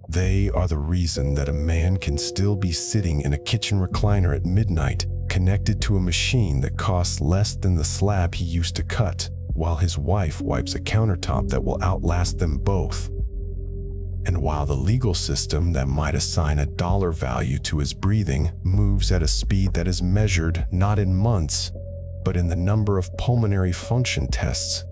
They are the reason that a man can still be sitting in a kitchen recliner at midnight, connected to a machine that costs less than the slab he used to cut, while his wife wipes a countertop that will outlast them both. And while the legal system that might assign a dollar value to his breathing moves at a speed that is measured not in months, but in the number of pulmonary function tests,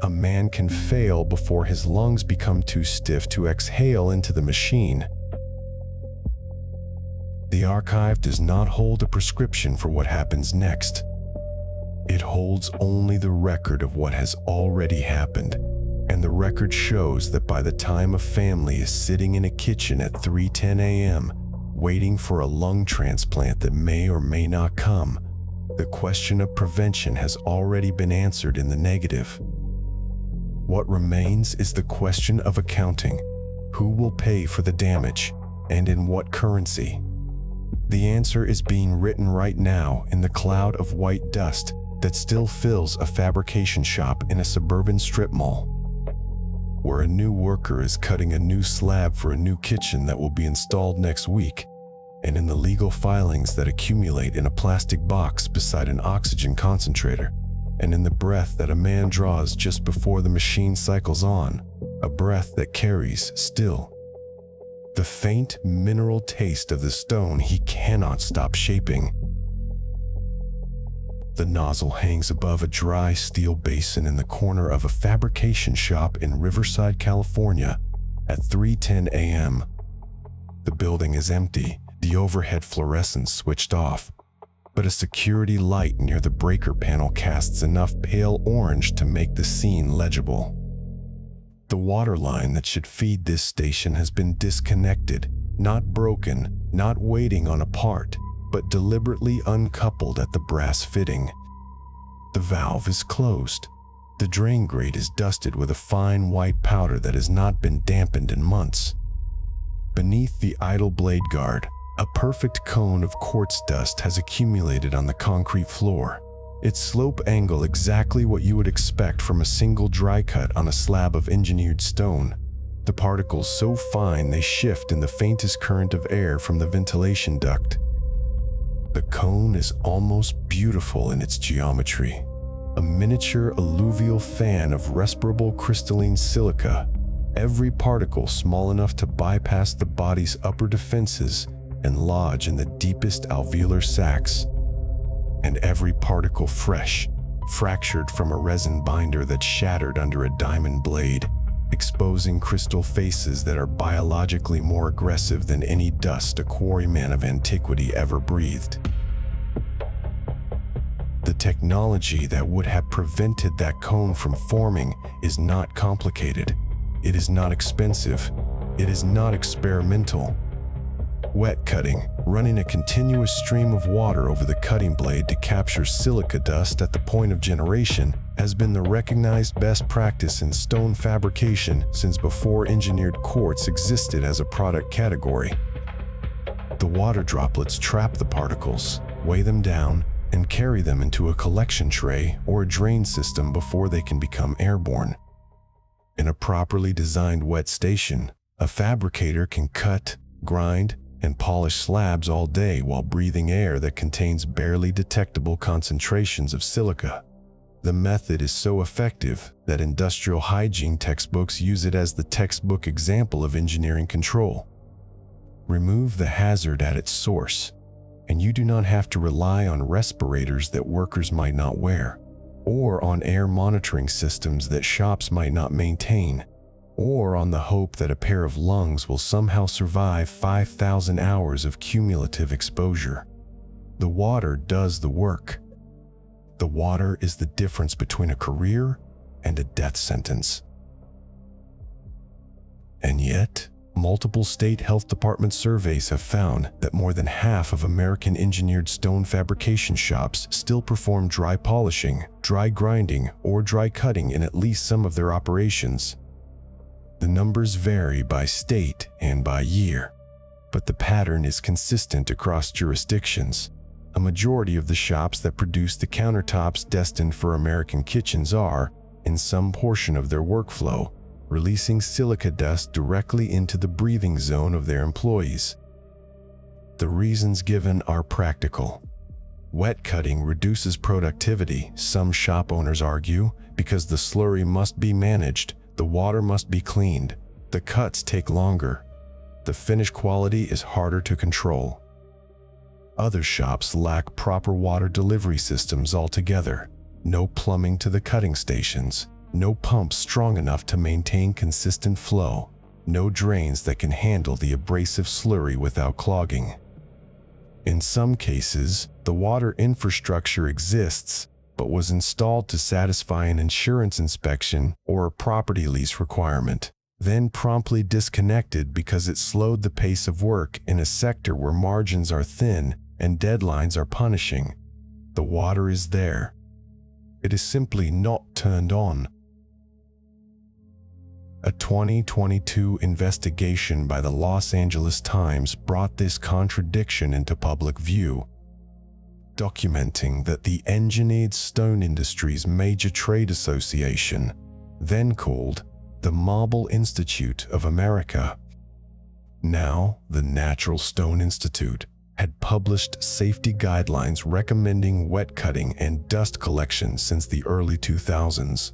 a man can fail before his lungs become too stiff to exhale into the machine. The archive does not hold a prescription for what happens next. It holds only the record of what has already happened, and the record shows that by the time a family is sitting in a kitchen at 3:10 a.m., waiting for a lung transplant that may or may not come, the question of prevention has already been answered in the negative. What remains is the question of accounting. Who will pay for the damage, and in what currency? The answer is being written right now in the cloud of white dust that still fills a fabrication shop in a suburban strip mall, where a new worker is cutting a new slab for a new kitchen that will be installed next week, and in the legal filings that accumulate in a plastic box beside an oxygen concentrator, and in the breath that a man draws just before the machine cycles on, a breath that carries, still, the faint mineral taste of the stone he cannot stop shaping. The nozzle hangs above a dry steel basin in the corner of a fabrication shop in Riverside, California, at 3:10 a.m. The building is empty, the overhead fluorescence switched off, but a security light near the breaker panel casts enough pale orange to make the scene legible. The water line that should feed this station has been disconnected, not broken, not waiting on a part. but deliberately uncoupled at the brass fitting. The valve is closed. The drain grate is dusted with a fine white powder that has not been dampened in months. Beneath the idle blade guard, a perfect cone of quartz dust has accumulated on the concrete floor. Its slope angle exactly what you would expect from a single dry cut on a slab of engineered stone. The particles so fine they shift in the faintest current of air from the ventilation duct. The cone is almost beautiful in its geometry. A miniature alluvial fan of respirable crystalline silica, every particle small enough to bypass the body's upper defenses and lodge in the deepest alveolar sacs, and every particle fresh, fractured from a resin binder that shattered under a diamond blade, exposing crystal faces that are biologically more aggressive than any dust a quarryman of antiquity ever breathed. The technology that would have prevented that cone from forming is not complicated. It is not expensive. It is not experimental. Wet cutting, running a continuous stream of water over the cutting blade to capture silica dust at the point of generation, has been the recognized best practice in stone fabrication since before engineered quartz existed as a product category. The water droplets trap the particles, weigh them down, and carry them into a collection tray or a drain system before they can become airborne. In a properly designed wet station, a fabricator can cut, grind, and polish slabs all day while breathing air that contains barely detectable concentrations of silica. The method is so effective that industrial hygiene textbooks use it as the textbook example of engineering control. Remove the hazard at its source, and you do not have to rely on respirators that workers might not wear, or on air monitoring systems that shops might not maintain, or on the hope that a pair of lungs will somehow survive 5,000 hours of cumulative exposure. The water does the work. The water is the difference between a career and a death sentence. And yet, multiple state health department surveys have found that more than half of American engineered stone fabrication shops still perform dry polishing, dry grinding, or dry cutting in at least some of their operations. The numbers vary by state and by year, but the pattern is consistent across jurisdictions. A majority of the shops that produce the countertops destined for American kitchens are, in some portion of their workflow, releasing silica dust directly into the breathing zone of their employees. The reasons given are practical. Wet cutting reduces productivity, some shop owners argue, because the slurry must be managed, the water must be cleaned, the cuts take longer, the finish quality is harder to control. Other shops lack proper water delivery systems altogether, no plumbing to the cutting stations, no pumps strong enough to maintain consistent flow, no drains that can handle the abrasive slurry without clogging. In some cases, the water infrastructure exists, but was installed to satisfy an insurance inspection or a property lease requirement, then promptly disconnected because it slowed the pace of work in a sector where margins are thin and deadlines are punishing. The water is there. It is simply not turned on. A 2022 investigation by the Los Angeles Times brought this contradiction into public view, documenting that the engineered stone industry's major trade association, then called the Marble Institute of America, now the Natural Stone Institute, had published safety guidelines recommending wet cutting and dust collection since the early 2000s.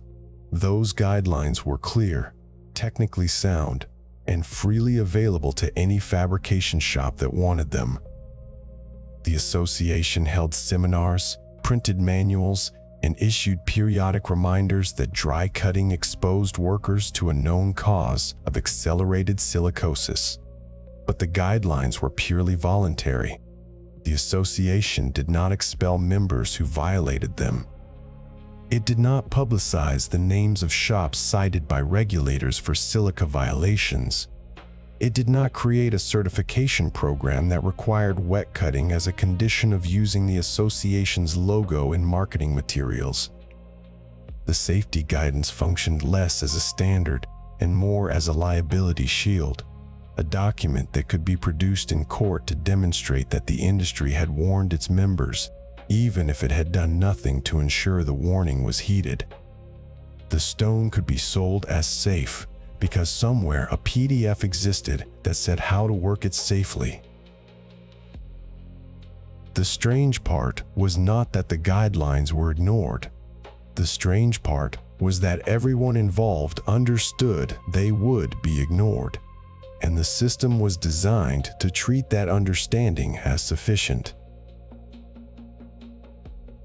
Those guidelines were clear, technically sound, and freely available to any fabrication shop that wanted them. The association held seminars, printed manuals, and issued periodic reminders that dry cutting exposed workers to a known cause of accelerated silicosis. But the guidelines were purely voluntary. The association did not expel members who violated them. It did not publicize the names of shops cited by regulators for silica violations. It did not create a certification program that required wet cutting as a condition of using the association's logo in marketing materials. The safety guidance functioned less as a standard and more as a liability shield, a document that could be produced in court to demonstrate that the industry had warned its members, even if it had done nothing to ensure the warning was heeded. The stone could be sold as safe because somewhere a PDF existed that said how to work it safely. The strange part was not that the guidelines were ignored. The strange part was that everyone involved understood they would be ignored, and the system was designed to treat that understanding as sufficient.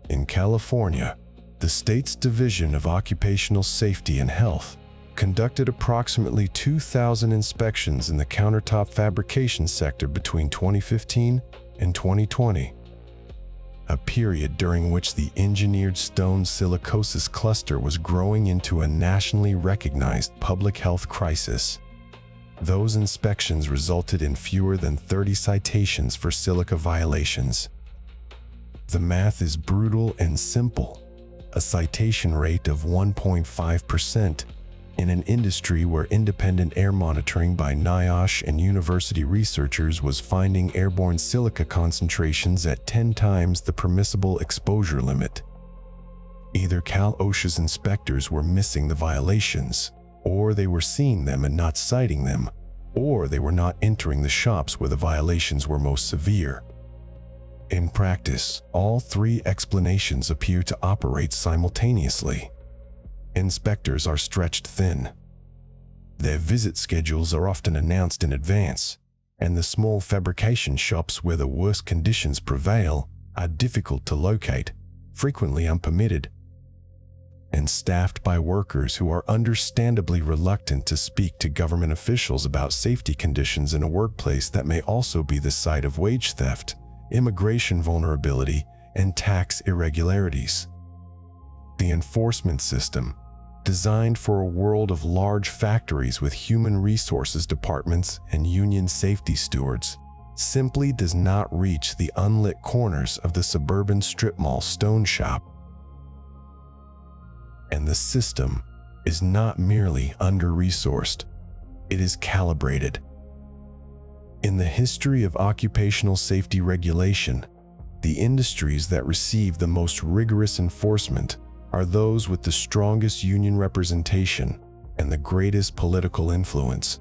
In California, the state's Division of Occupational Safety and Health conducted approximately 2,000 inspections in the countertop fabrication sector between 2015 and 2020, a period during which the engineered stone silicosis cluster was growing into a nationally recognized public health crisis. Those inspections resulted in fewer than 30 citations for silica violations. The math is brutal and simple. A citation rate of 1.5% in an industry where independent air monitoring by NIOSH and university researchers was finding airborne silica concentrations at 10 times the permissible exposure limit. Either Cal/OSHA's inspectors were missing the violations, or they were seeing them and not citing them, or they were not entering the shops where the violations were most severe. In practice, all three explanations appear to operate simultaneously. Inspectors are stretched thin. Their visit schedules are often announced in advance, and the small fabrication shops where the worst conditions prevail are difficult to locate, frequently unpermitted, and staffed by workers who are understandably reluctant to speak to government officials about safety conditions in a workplace that may also be the site of wage theft, immigration vulnerability, and tax irregularities. The enforcement system, designed for a world of large factories with human resources departments and union safety stewards, simply does not reach the unlit corners of the suburban strip mall stone shop. And the system is not merely under-resourced, it is calibrated. In the history of occupational safety regulation, the industries that receive the most rigorous enforcement are those with the strongest union representation and the greatest political influence.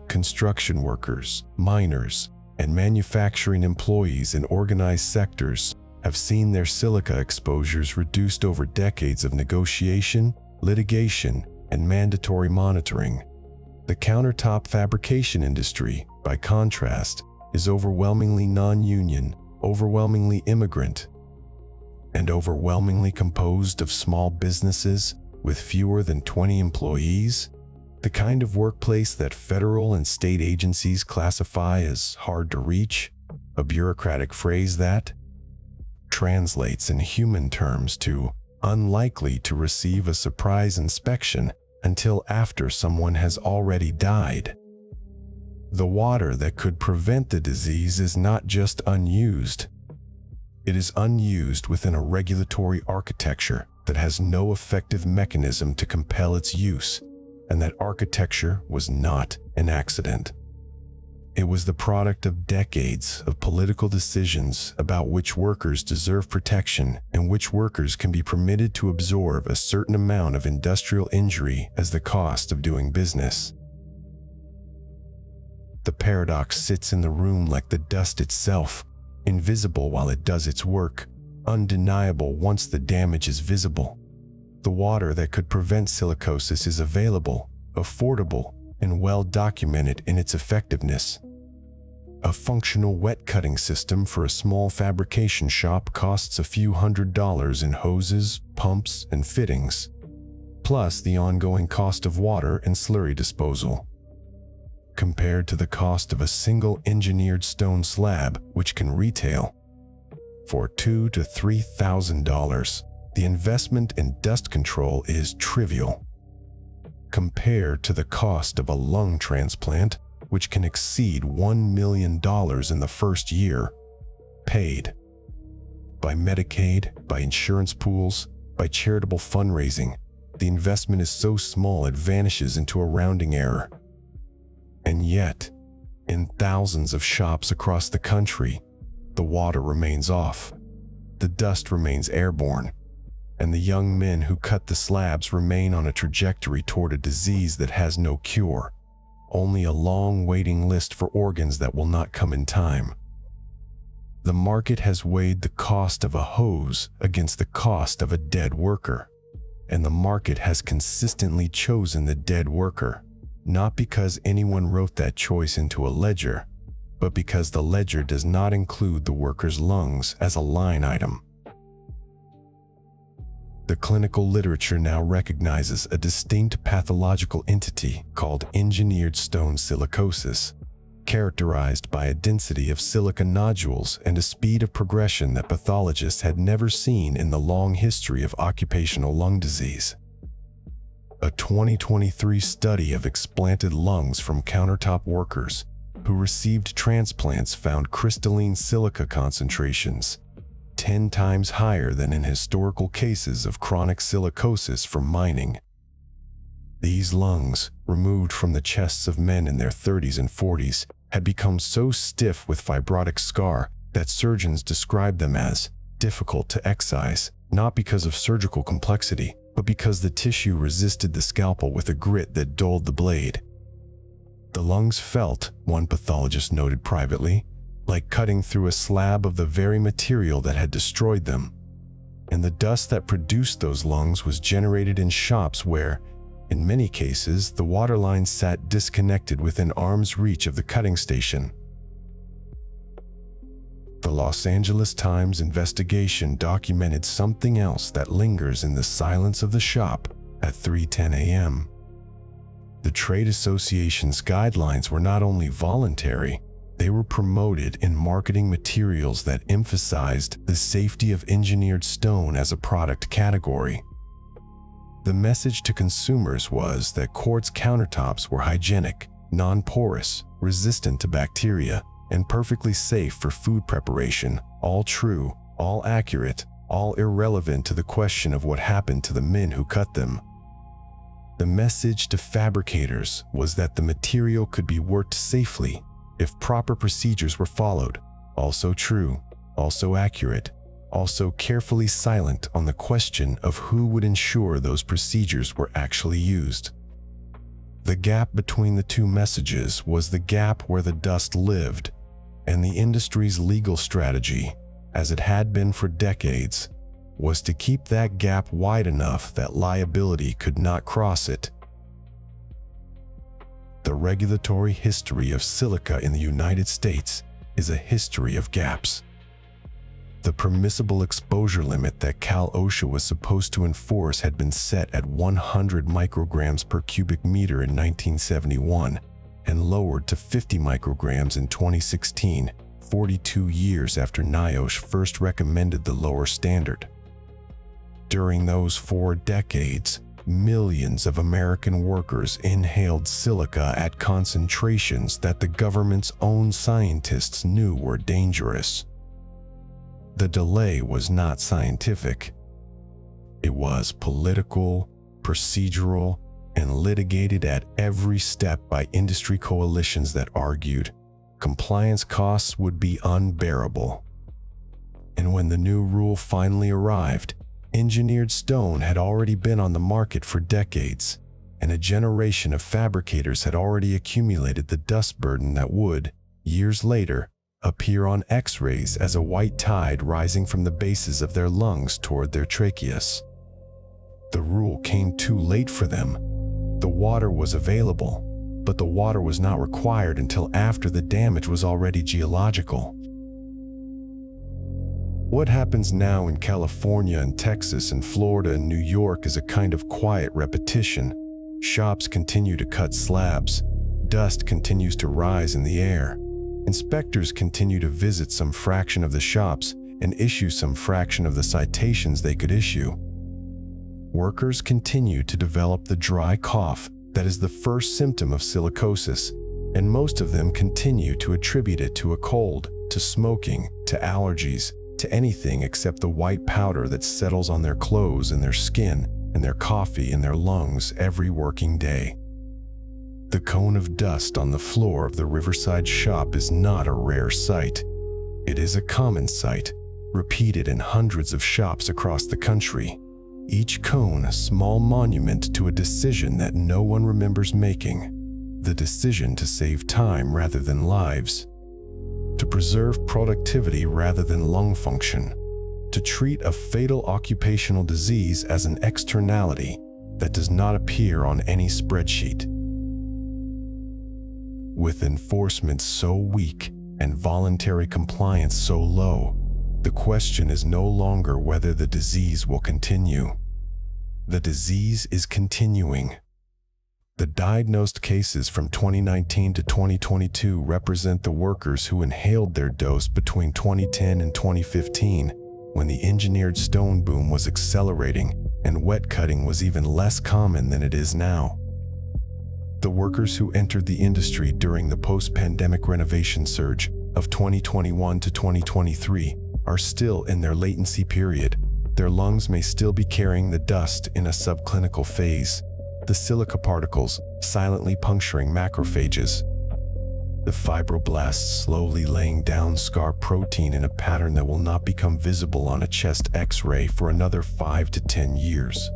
Construction workers, miners, and manufacturing employees in organized sectors have seen their silica exposures reduced over decades of negotiation, litigation, and mandatory monitoring. The countertop fabrication industry, by contrast, is overwhelmingly non-union, overwhelmingly immigrant, and overwhelmingly composed of small businesses with fewer than 20 employees, the kind of workplace that federal and state agencies classify as hard to reach, a bureaucratic phrase that translates in human terms to unlikely to receive a surprise inspection until after someone has already died. The water that could prevent the disease is not just unused. It is unused within a regulatory architecture that has no effective mechanism to compel its use, and that architecture was not an accident. It was the product of decades of political decisions about which workers deserve protection and which workers can be permitted to absorb a certain amount of industrial injury as the cost of doing business. The paradox sits in the room like the dust itself, invisible while it does its work, undeniable once the damage is visible. The water that could prevent silicosis is available, affordable, and well documented in its effectiveness. A functional wet cutting system for a small fabrication shop costs a few $100s in hoses, pumps, and fittings, plus the ongoing cost of water and slurry disposal. Compared to the cost of a single engineered stone slab, which can retail for $2,000 to $3,000, the investment in dust control is trivial. Compared to the cost of a lung transplant, which can exceed $1 million in the first year, paid by Medicaid, by insurance pools, by charitable fundraising. The investment is so small it vanishes into a rounding error. And yet, in thousands of shops across the country, the water remains off, the dust remains airborne, and the young men who cut the slabs remain on a trajectory toward a disease that has no cure, only a long waiting list for organs that will not come in time. The market has weighed the cost of a hose against the cost of a dead worker, and the market has consistently chosen the dead worker, not because anyone wrote that choice into a ledger, but because the ledger does not include the worker's lungs as a line item. The clinical literature now recognizes a distinct pathological entity called engineered stone silicosis, characterized by a density of silica nodules and a speed of progression that pathologists had never seen in the long history of occupational lung disease. A 2023 study of explanted lungs from Countertop workers who received transplants found crystalline silica concentrations 10 times higher than in historical cases of chronic silicosis from mining. These lungs, removed from the chests of men in their 30s and 40s, had become so stiff with fibrotic scar that surgeons described them as difficult to excise, not because of surgical complexity, but because the tissue resisted the scalpel with a grit that dulled the blade. The lungs felt, one pathologist noted privately, like cutting through a slab of the very material that had destroyed them. And the dust that produced those lungs was generated in shops where, in many cases, the water line sat disconnected within arm's reach of the cutting station. The Los Angeles Times investigation documented something else that lingers in the silence of the shop at 3:10 a.m. The trade association's guidelines were not only voluntary, they were promoted in marketing materials that emphasized the safety of engineered stone as a product category. The message to consumers was that quartz countertops were hygienic, non-porous, resistant to bacteria, and perfectly safe for food preparation, all true, all accurate, all irrelevant to the question of what happened to the men who cut them. The message to fabricators was that the material could be worked safely if proper procedures were followed, also true, also accurate, also carefully silent on the question of who would ensure those procedures were actually used. The gap between the two messages was the gap where the dust lived, and the industry's legal strategy, as it had been for decades, was to keep that gap wide enough that liability could not cross it. The regulatory history of silica in the United States is a history of gaps. The permissible exposure limit that Cal OSHA was supposed to enforce had been set at 100 micrograms per cubic meter in 1971 and lowered to 50 micrograms in 2016, 42 years after NIOSH first recommended the lower standard. During those 4 decades, millions of American workers inhaled silica at concentrations that the government's own scientists knew were dangerous. The delay was not scientific. It was political, procedural, and litigated at every step by industry coalitions that argued compliance costs would be unbearable. And when the new rule finally arrived, engineered stone had already been on the market for decades, and a generation of fabricators had already accumulated the dust burden that would, years later, appear on X-rays as a white tide rising from the bases of their lungs toward their tracheus. The rule came too late for them. The water was available, but the water was not required until after the damage was already geological. What happens now in California and Texas and Florida and New York is a kind of quiet repetition. Shops continue to cut slabs. Dust continues to rise in the air. Inspectors continue to visit some fraction of the shops and issue some fraction of the citations they could issue. Workers continue to develop the dry cough that is the first symptom of silicosis, and most of them continue to attribute it to a cold, to smoking, to allergies, to anything except the white powder that settles on their clothes and their skin and their coffee and their lungs every working day. The cone of dust on the floor of the riverside shop is not a rare sight. It is a common sight, repeated in hundreds of shops across the country. Each cone a small monument to a decision that no one remembers making. The decision to save time rather than lives. To preserve productivity rather than lung function. To treat a fatal occupational disease as an externality that does not appear on any spreadsheet. With enforcement so weak and voluntary compliance so low, the question is no longer whether the disease will continue. The disease is continuing. The diagnosed cases from 2019 to 2022 represent the workers who inhaled their dose between 2010 and 2015, when the engineered stone boom was accelerating and wet cutting was even less common than it is now. The workers who entered the industry during the post-pandemic renovation surge of 2021 to 2023 are still in their latency period. Their lungs may still be carrying the dust in a subclinical phase, the silica particles silently puncturing macrophages, the fibroblasts slowly laying down scar protein in a pattern that will not become visible on a chest X-ray for another 5 to 10 years.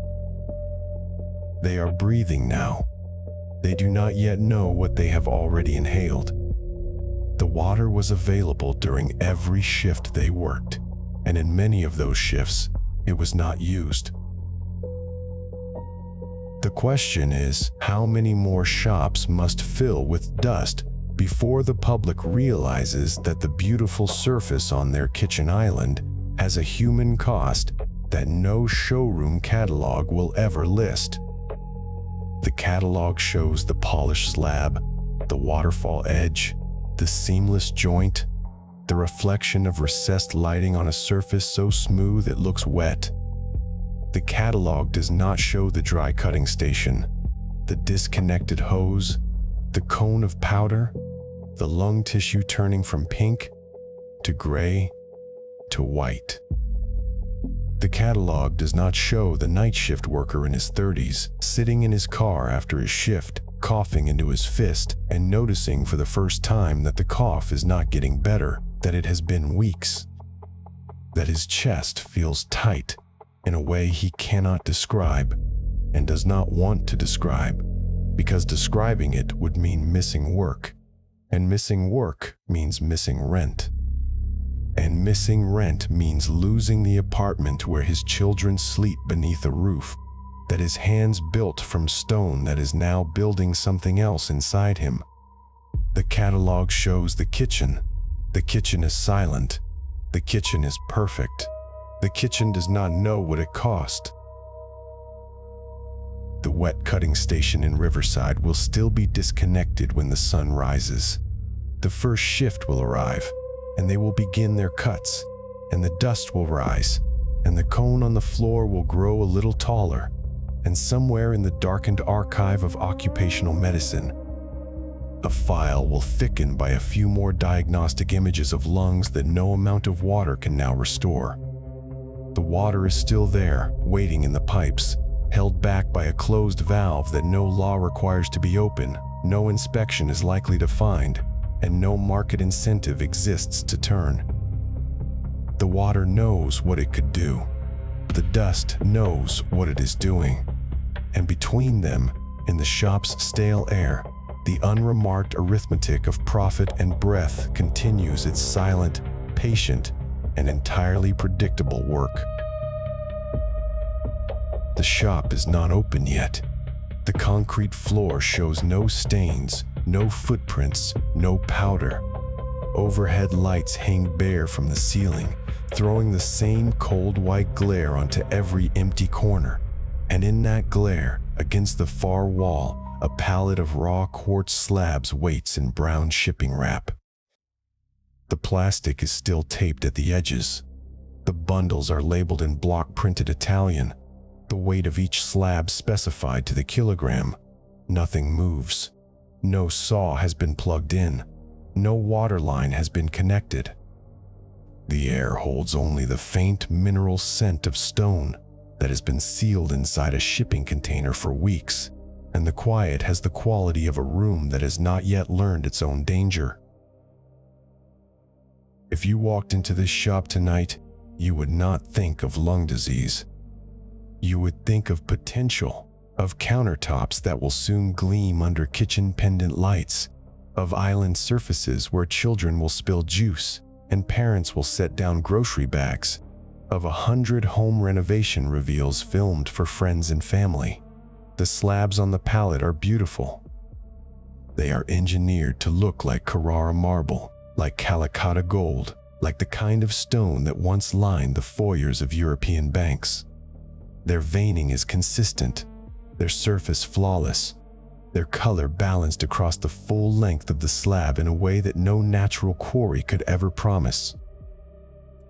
They are breathing now. They do not yet know what they have already inhaled. The water was available during every shift they worked, and in many of those shifts, it was not used. The question is, how many more shops must fill with dust before the public realizes that the beautiful surface on their kitchen island has a human cost that no showroom catalog will ever list? The catalog shows the polished slab, the waterfall edge, the seamless joint, the reflection of recessed lighting on a surface so smooth it looks wet. The catalog does not show the dry cutting station, the disconnected hose, the cone of powder, the lung tissue turning from pink to gray to white. The catalog does not show the night shift worker in his 30s, sitting in his car after his shift, coughing into his fist and noticing for the first time that the cough is not getting better, that it has been weeks, that his chest feels tight in a way he cannot describe and does not want to describe, because describing it would mean missing work, and missing work means missing rent. And missing rent means losing the apartment where his children sleep beneath a roof that his hands built from stone that is now building something else inside him. The catalog shows the kitchen. The kitchen is silent. The kitchen is perfect. The kitchen does not know what it cost. The wet cutting station in Riverside will still be disconnected when the sun rises. The first shift will arrive, and they will begin their cuts, and the dust will rise, and the cone on the floor will grow a little taller, and somewhere in the darkened archive of occupational medicine, a file will thicken by a few more diagnostic images of lungs that no amount of water can now restore. The water is still there, waiting in the pipes, held back by a closed valve that no law requires to be open, no inspection is likely to find, and no market incentive exists to turn. The water knows what it could do. The dust knows what it is doing. And between them, in the shop's stale air, the unremarked arithmetic of profit and breath continues its silent, patient, and entirely predictable work. The shop is not open yet. The concrete floor shows no stains, no footprints, no powder. Overhead lights hang bare from the ceiling, throwing the same cold white glare onto every empty corner. And in that glare, against the far wall, a pallet of raw quartz slabs waits in brown shipping wrap. The plastic is still taped at the edges. The bundles are labeled in block-printed Italian, the weight of each slab specified to the kilogram. Nothing moves. No saw has been plugged in. No water line has been connected. The air holds only the faint mineral scent of stone that has been sealed inside a shipping container for weeks, and the quiet has the quality of a room that has not yet learned its own danger. If you walked into this shop tonight, you would not think of lung disease. You would think of potential, of countertops that will soon gleam under kitchen pendant lights, of island surfaces where children will spill juice and parents will set down grocery bags, of 100 home renovation reveals filmed for friends and family. The slabs on the pallet are beautiful. They are engineered to look like Carrara marble, like Calicut gold, like the kind of stone that once lined the foyers of European banks. Their veining is consistent, their surface flawless, their color balanced across the full length of the slab in a way that no natural quarry could ever promise.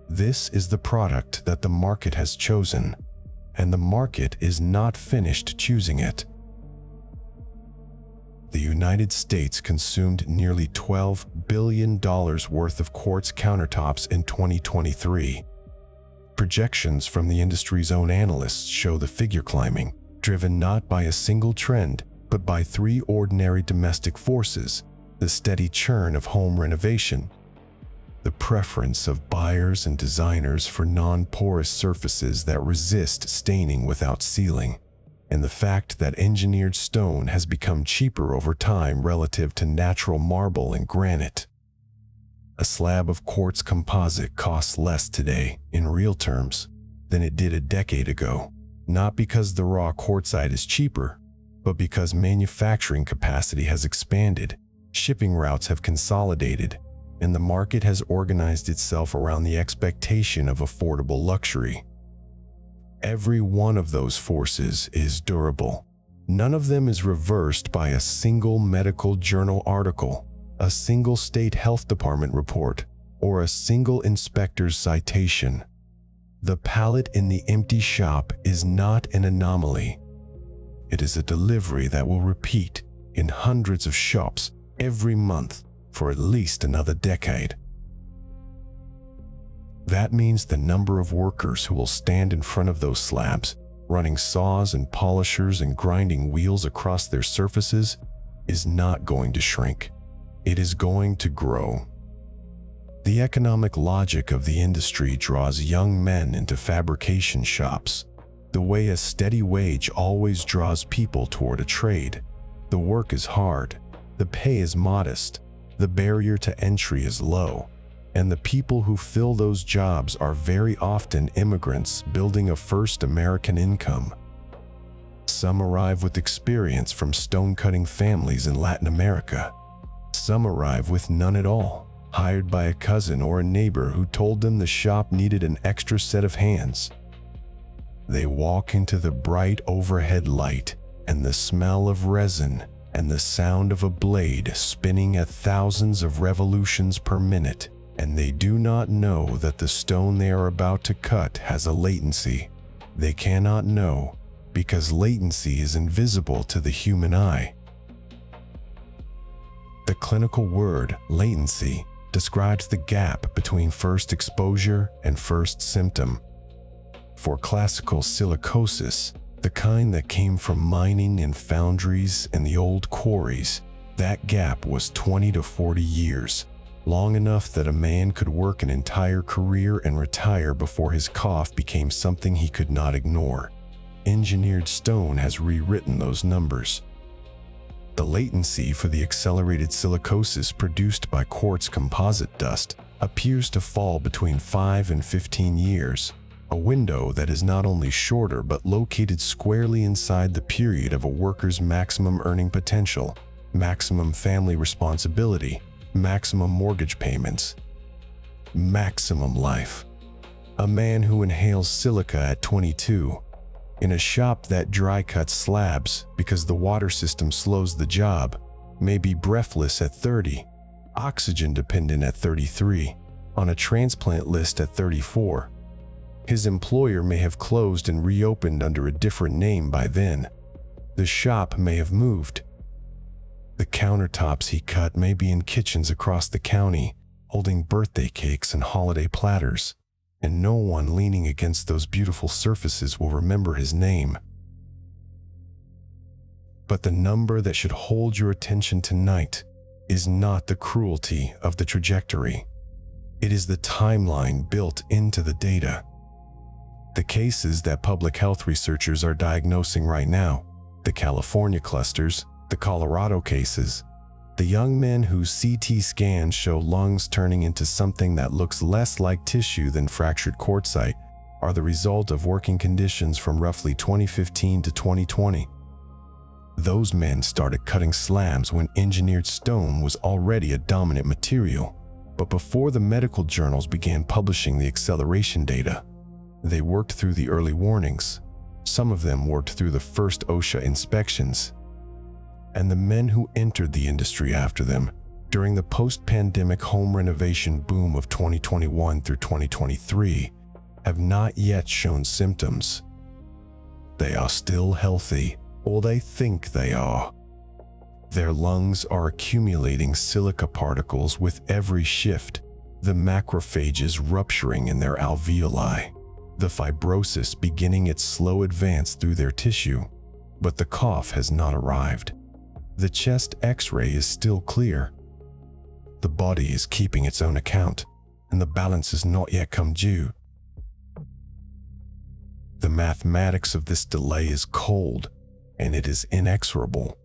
This is the product that the market has chosen, and the market is not finished choosing it. The United States consumed nearly $12 billion worth of quartz countertops in 2023. Projections from the industry's own analysts show the figure climbing, driven not by a single trend, but by three ordinary domestic forces: the steady churn of home renovation, the preference of buyers and designers for non-porous surfaces that resist staining without sealing, and the fact that engineered stone has become cheaper over time relative to natural marble and granite. A slab of quartz composite costs less today, in real terms, than it did a decade ago, not because the raw quartzite is cheaper, but because manufacturing capacity has expanded, shipping routes have consolidated, and the market has organized itself around the expectation of affordable luxury. Every one of those forces is durable. None of them is reversed by a single medical journal article, a single state health department report, or a single inspector's citation. The pallet in the empty shop is not an anomaly. It is a delivery that will repeat in hundreds of shops every month for at least another decade. That means the number of workers who will stand in front of those slabs, running saws and polishers and grinding wheels across their surfaces, is not going to shrink. It is going to grow. The economic logic of the industry draws young men into fabrication shops, the way a steady wage always draws people toward a trade. The work is hard, the pay is modest, the barrier to entry is low, and the people who fill those jobs are very often immigrants building a first American income. Some arrive with experience from stone-cutting families in Latin America. Some arrive with none at all, hired by a cousin or a neighbor who told them the shop needed an extra set of hands. They walk into the bright overhead light and the smell of resin and the sound of a blade spinning at thousands of revolutions per minute, and they do not know that the stone they are about to cut has a latency. They cannot know because latency is invisible to the human eye. The clinical word latency describes the gap between first exposure and first symptom. For classical silicosis, the kind that came from mining in foundries and the old quarries, that gap was 20 to 40 years, long enough that a man could work an entire career and retire before his cough became something he could not ignore. Engineered stone has rewritten those numbers. The latency for the accelerated silicosis produced by quartz composite dust appears to fall between 5 and 15 years, a window that is not only shorter but located squarely inside the period of a worker's maximum earning potential, maximum family responsibility, maximum mortgage payments, maximum life. A man who inhales silica at 22, in a shop that dry cuts slabs because the water system slows the job, may be breathless at 30, oxygen dependent at 33, on a transplant list at 34. His employer may have closed and reopened under a different name by then. The shop may have moved. The countertops he cut may be in kitchens across the county, holding birthday cakes and holiday platters, and no one leaning against those beautiful surfaces will remember his name. But the number that should hold your attention tonight is not the cruelty of the trajectory. It is the timeline built into the data. The cases that public health researchers are diagnosing right now, the California clusters, the Colorado cases, the young men whose CT scans show lungs turning into something that looks less like tissue than fractured quartzite, are the result of working conditions from roughly 2015 to 2020. Those men started cutting slabs when engineered stone was already a dominant material, but before the medical journals began publishing the acceleration data. They worked through the early warnings. Some of them worked through the first OSHA inspections. And the men who entered the industry after them, during the post-pandemic home renovation boom of 2021 through 2023, have not yet shown symptoms. They are still healthy, or they think they are. Their lungs are accumulating silica particles with every shift, the macrophages rupturing in their alveoli, the fibrosis beginning its slow advance through their tissue, but the cough has not arrived. The chest X-ray is still clear. The body is keeping its own account, and the balance has not yet come due. The mathematics of this delay is cold, and it is inexorable.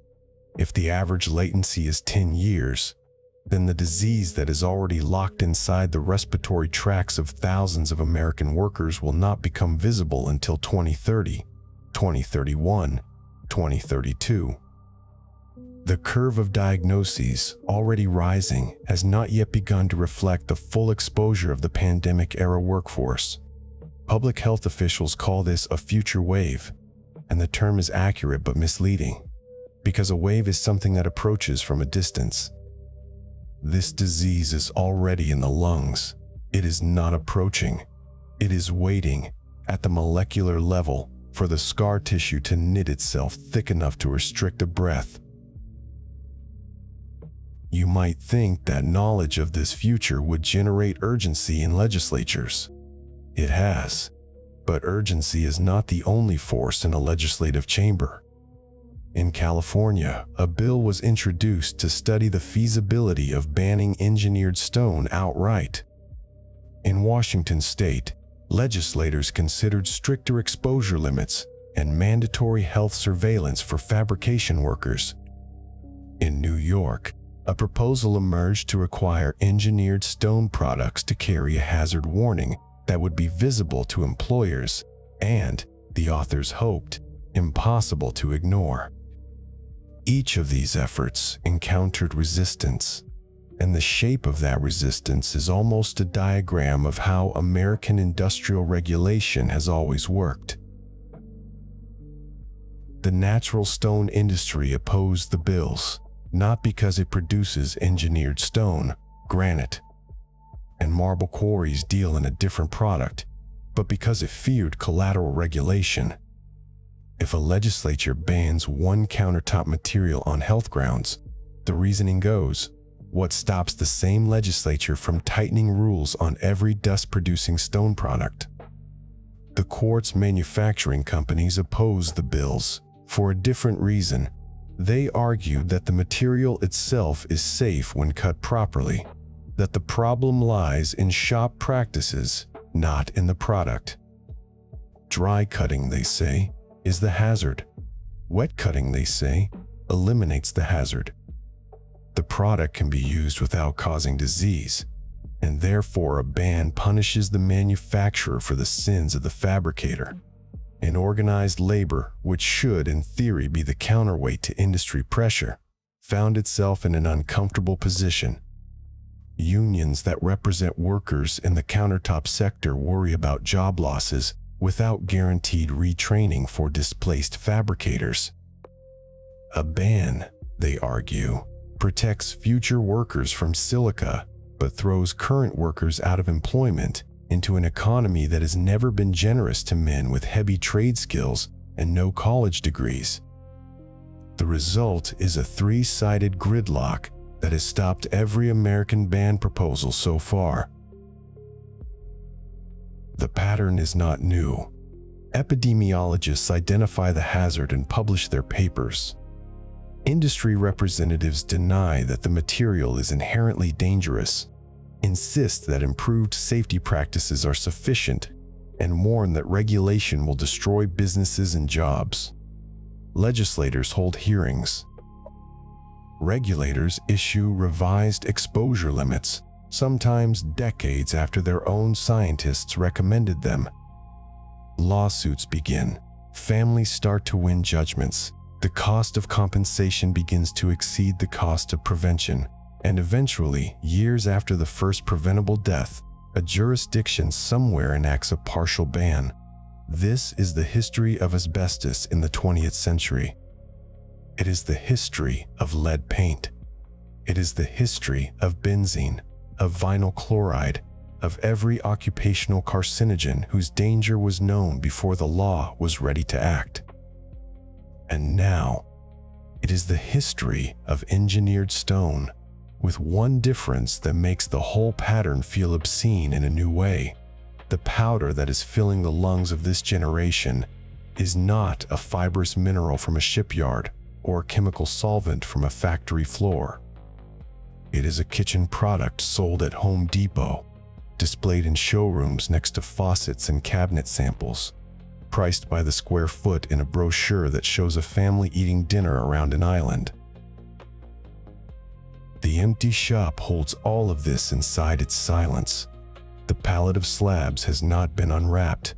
If the average latency is 10 years, then the disease that is already locked inside the respiratory tracts of thousands of American workers will not become visible until 2030, 2031, 2032. The curve of diagnoses, already rising, has not yet begun to reflect the full exposure of the pandemic-era workforce. Public health officials call this a future wave, and the term is accurate but misleading, because a wave is something that approaches from a distance. This disease is already in the lungs. It is not approaching. It is waiting, at the molecular level, for the scar tissue to knit itself thick enough to restrict a breath. You might think that knowledge of this future would generate urgency in legislatures. It has. But urgency is not the only force in a legislative chamber. In California, a bill was introduced to study the feasibility of banning engineered stone outright. In Washington state, legislators considered stricter exposure limits and mandatory health surveillance for fabrication workers. In New York, a proposal emerged to require engineered stone products to carry a hazard warning that would be visible to employers and, the authors hoped, impossible to ignore. Each of these efforts encountered resistance, and the shape of that resistance is almost a diagram of how American industrial regulation has always worked. The natural stone industry opposed the bills, not because it produces engineered stone, granite, and marble quarries deal in a different product, but because it feared collateral regulation. If a legislature bans one countertop material on health grounds, the reasoning goes, what stops the same legislature from tightening rules on every dust-producing stone product? The quartz manufacturing companies opposed the bills for a different reason. They argued that the material itself is safe when cut properly, that the problem lies in shop practices, not in the product. Dry cutting, they say, is the hazard. Wet cutting, they say, eliminates the hazard. The product can be used without causing disease, and therefore a ban punishes the manufacturer for the sins of the fabricator. And organized labor, which should in theory be the counterweight to industry pressure, found itself in an uncomfortable position. Unions that represent workers in the countertop sector worry about job losses without guaranteed retraining for displaced fabricators. A ban, they argue, protects future workers from silica, but throws current workers out of employment into an economy that has never been generous to men with heavy trade skills and no college degrees. The result is a three-sided gridlock that has stopped every American ban proposal so far. The pattern is not new. Epidemiologists identify the hazard and publish their papers. Industry representatives deny that the material is inherently dangerous, insist that improved safety practices are sufficient, and warn that regulation will destroy businesses and jobs. Legislators hold hearings. Regulators issue revised exposure limits, sometimes decades after their own scientists recommended them. Lawsuits begin. Families start to win judgments. The cost of compensation begins to exceed the cost of prevention. And eventually, years after the first preventable death, a jurisdiction somewhere enacts a partial ban. This is the history of asbestos in the 20th century. It is the history of lead paint. It is the history of benzene, of vinyl chloride, of every occupational carcinogen whose danger was known before the law was ready to act. And now, it is the history of engineered stone, with one difference that makes the whole pattern feel obscene in a new way. The powder that is filling the lungs of this generation is not a fibrous mineral from a shipyard or a chemical solvent from a factory floor. It is a kitchen product sold at Home Depot, displayed in showrooms next to faucets and cabinet samples, priced by the square foot in a brochure that shows a family eating dinner around an island. The empty shop holds all of this inside its silence. The pallet of slabs has not been unwrapped.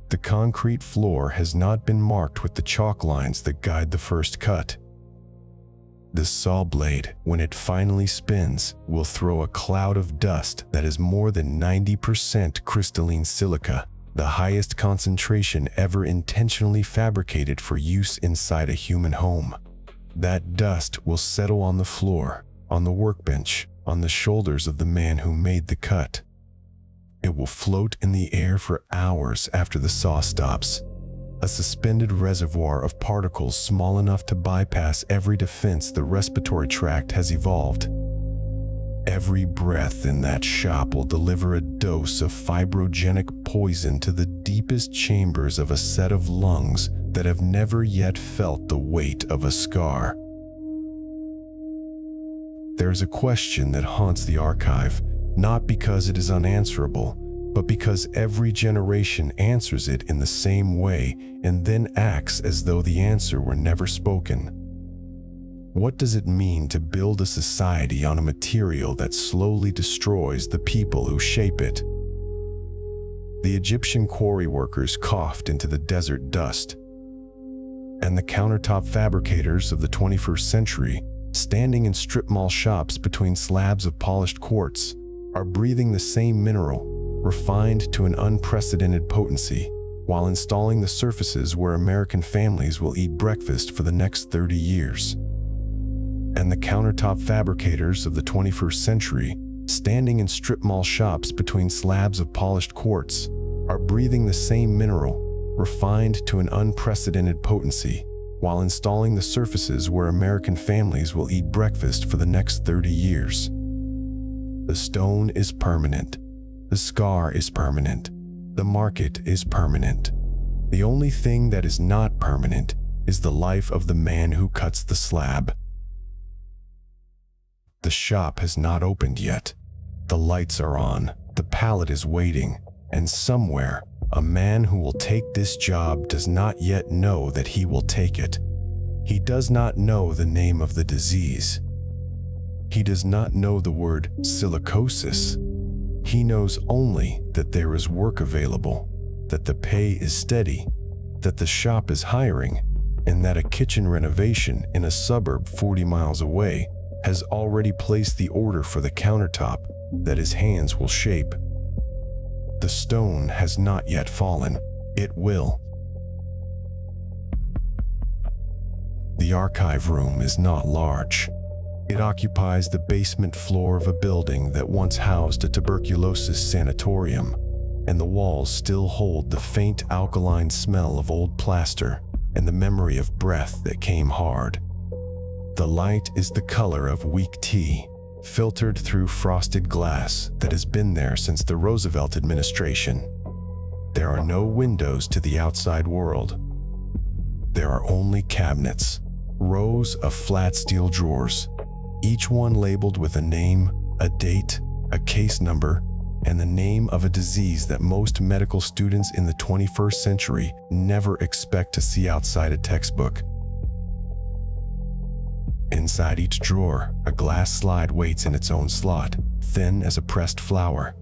The concrete floor has not been marked with the chalk lines that guide the first cut. The saw blade, when it finally spins, will throw a cloud of dust that is more than 90% crystalline silica, the highest concentration ever intentionally fabricated for use inside a human home. That dust will settle on the floor, on the workbench, on the shoulders of the man who made the cut. It will float in the air for hours after the saw stops, a suspended reservoir of particles small enough to bypass every defense the respiratory tract has evolved. Every breath in that shop will deliver a dose of fibrogenic poison to the deepest chambers of a set of lungs that have never yet felt the weight of a scar. There's a question that haunts the archive, not because it is unanswerable, but because every generation answers it in the same way and then acts as though the answer were never spoken. What does it mean to build a society on a material that slowly destroys the people who shape it? The Egyptian quarry workers coughed into the desert dust, and the countertop fabricators of the 21st century, standing in strip mall shops between slabs of polished quartz, are breathing the same mineral, refined to an unprecedented potency, while installing the surfaces where American families will eat breakfast for the next 30 years. And the countertop fabricators of the 21st century, standing in strip mall shops between slabs of polished quartz, are breathing the same mineral, refined to an unprecedented potency, while installing the surfaces where American families will eat breakfast for the next 30 years. The stone is permanent. The scar is permanent. The market is permanent. The only thing that is not permanent is the life of the man who cuts the slab. The shop has not opened yet. The lights are on. The pallet is waiting. And somewhere, a man who will take this job does not yet know that he will take it. He does not know the name of the disease. He does not know the word silicosis. He knows only that there is work available, that the pay is steady, that the shop is hiring, and that a kitchen renovation in a suburb 40 miles away has already placed the order for the countertop that his hands will shape. The stone has not yet fallen. It will. The archive room is not large. It occupies the basement floor of a building that once housed a tuberculosis sanatorium, and the walls still hold the faint alkaline smell of old plaster and the memory of breath that came hard. The light is the color of weak tea, filtered through frosted glass that has been there since the Roosevelt administration. There are no windows to the outside world. There are only cabinets, rows of flat steel drawers, each one labeled with a name, a date, a case number, and the name of a disease that most medical students in the 21st century never expect to see outside a textbook. Inside each drawer, a glass slide waits in its own slot, thin as a pressed flower.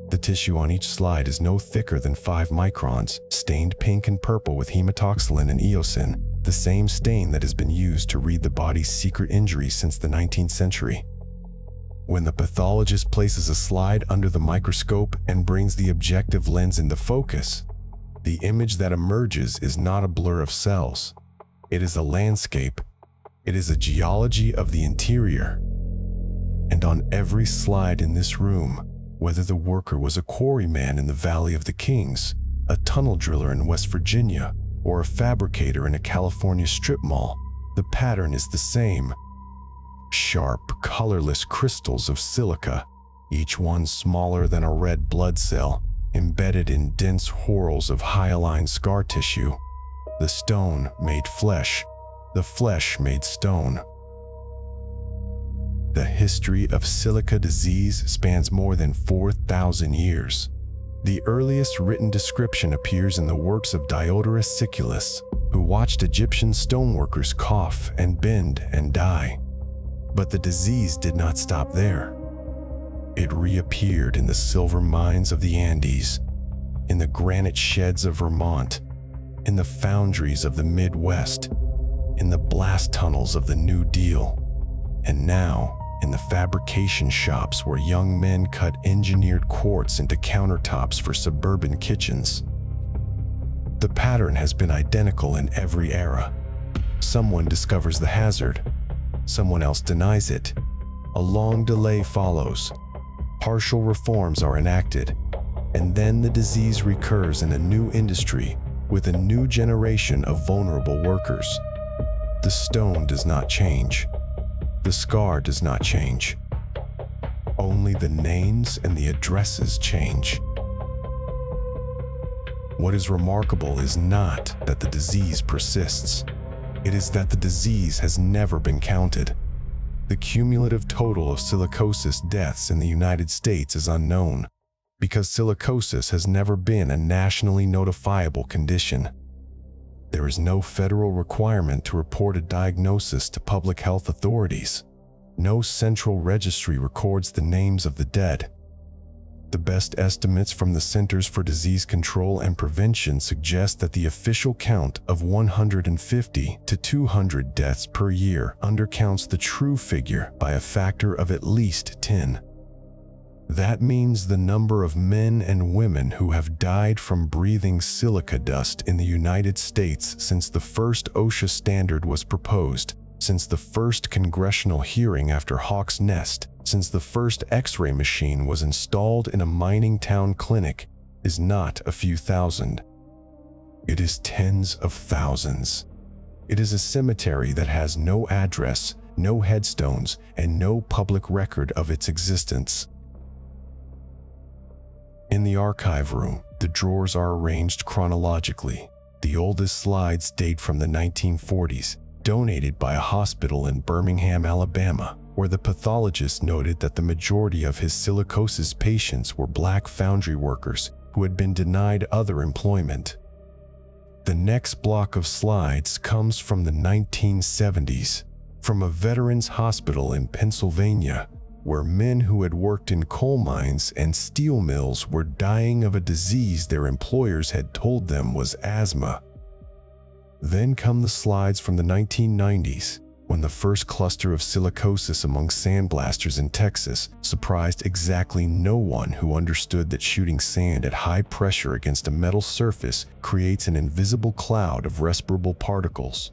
The tissue on each slide is no thicker than 5 microns, stained pink and purple with hematoxylin and eosin, the same stain that has been used to read the body's secret injuries since the 19th century. When the pathologist places a slide under the microscope and brings the objective lens into focus, the image that emerges is not a blur of cells. It is a landscape. It is a geology of the interior. And on every slide in this room, whether the worker was a quarryman in the Valley of the Kings, a tunnel driller in West Virginia, or a fabricator in a California strip mall, the pattern is the same. Sharp, colorless crystals of silica, each one smaller than a red blood cell, embedded in dense whorls of hyaline scar tissue. The stone made flesh, the flesh made stone. The history of silica disease spans more than 4,000 years. The earliest written description appears in the works of Diodorus Siculus, who watched Egyptian stoneworkers cough and bend and die. But the disease did not stop there. It reappeared in the silver mines of the Andes, in the granite sheds of Vermont, in the foundries of the Midwest, in the blast tunnels of the New Deal, and now in the fabrication shops where young men cut engineered quartz into countertops for suburban kitchens. The pattern has been identical in every era. Someone discovers the hazard. Someone else denies it. A long delay follows. Partial reforms are enacted. And then the disease recurs in a new industry with a new generation of vulnerable workers. The stone does not change. The scar does not change. Only the names and the addresses change. What is remarkable is not that the disease persists. It is that the disease has never been counted. The cumulative total of silicosis deaths in the United States is unknown, because silicosis has never been a nationally notifiable condition. There is no federal requirement to report a diagnosis to public health authorities. No central registry records the names of the dead. The best estimates from the Centers for Disease Control and Prevention suggest that the official count of 150 to 200 deaths per year undercounts the true figure by a factor of at least 10. That means the number of men and women who have died from breathing silica dust in the United States since the first OSHA standard was proposed, since the first congressional hearing after Hawk's Nest, since the first X-ray machine was installed in a mining town clinic, is not a few thousand. It is tens of thousands. It is a cemetery that has no address, no headstones, and no public record of its existence. In the archive room, the drawers are arranged chronologically. The oldest slides date from the 1940s, donated by a hospital in Birmingham, Alabama, where the pathologist noted that the majority of his silicosis patients were black foundry workers who had been denied other employment. The next block of slides comes from the 1970s, from a veterans hospital in Pennsylvania, where men who had worked in coal mines and steel mills were dying of a disease their employers had told them was asthma. Then come the slides from the 1990s, when the first cluster of silicosis among sandblasters in Texas surprised exactly no one who understood that shooting sand at high pressure against a metal surface creates an invisible cloud of respirable particles.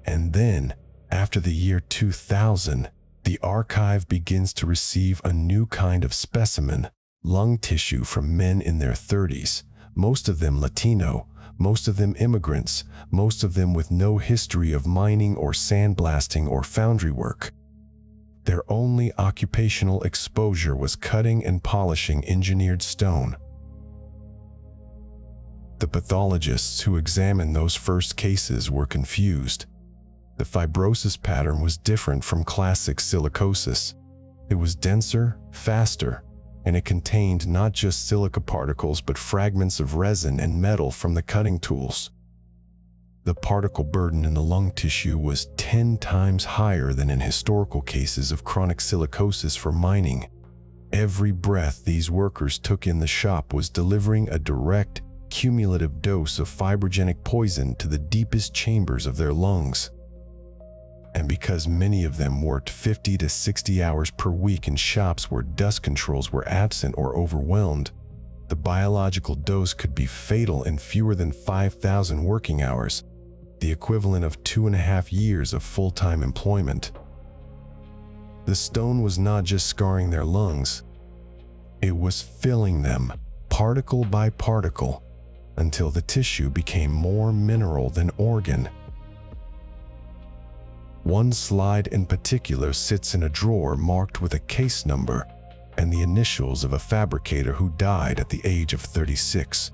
And then, after the year 2000, the archive begins to receive a new kind of specimen, lung tissue from men in their 30s, most of them Latino, most of them immigrants, most of them with no history of mining or sandblasting or foundry work. Their only occupational exposure was cutting and polishing engineered stone. The pathologists who examined those first cases were confused. The fibrosis pattern was different from classic silicosis. It was denser, faster, and it contained not just silica particles but fragments of resin and metal from the cutting tools. The particle burden in the lung tissue was 10 times higher than in historical cases of chronic silicosis for mining. Every breath these workers took in the shop was delivering a direct, cumulative dose of fibrogenic poison to the deepest chambers of their lungs. And because many of them worked 50 to 60 hours per week in shops where dust controls were absent or overwhelmed, the biological dose could be fatal in fewer than 5,000 working hours, the equivalent of 2.5 years of full-time employment. The stone was not just scarring their lungs, it was filling them, particle by particle, until the tissue became more mineral than organ. One slide in particular sits in a drawer marked with a case number and the initials of a fabricator who died at the age of 36.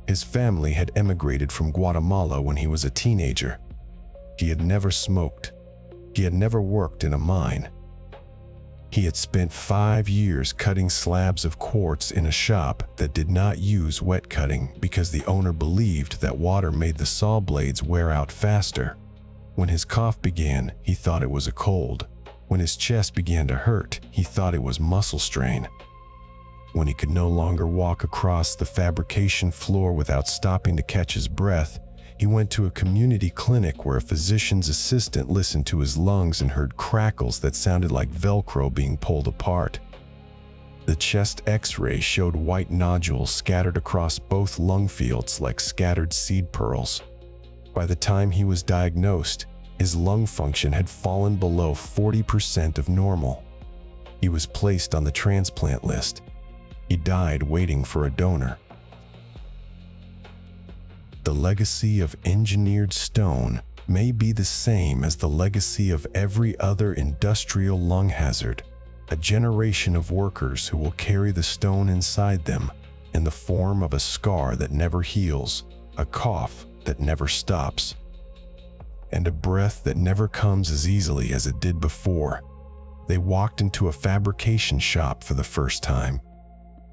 His family had emigrated from Guatemala when he was a teenager. He had never smoked. He had never worked in a mine. He had spent 5 years cutting slabs of quartz in a shop that did not use wet cutting because the owner believed that water made the saw blades wear out faster. When his cough began, he thought it was a cold. When his chest began to hurt, he thought it was muscle strain. When he could no longer walk across the fabrication floor without stopping to catch his breath, he went to a community clinic where a physician's assistant listened to his lungs and heard crackles that sounded like Velcro being pulled apart. The chest X-ray showed white nodules scattered across both lung fields like scattered seed pearls. By the time he was diagnosed, his lung function had fallen below 40% of normal. He was placed on the transplant list. He died waiting for a donor. The legacy of engineered stone may be the same as the legacy of every other industrial lung hazard, a generation of workers who will carry the stone inside them in the form of a scar that never heals, a cough that never stops, and a breath that never comes as easily as it did before. They walked into a fabrication shop for the first time.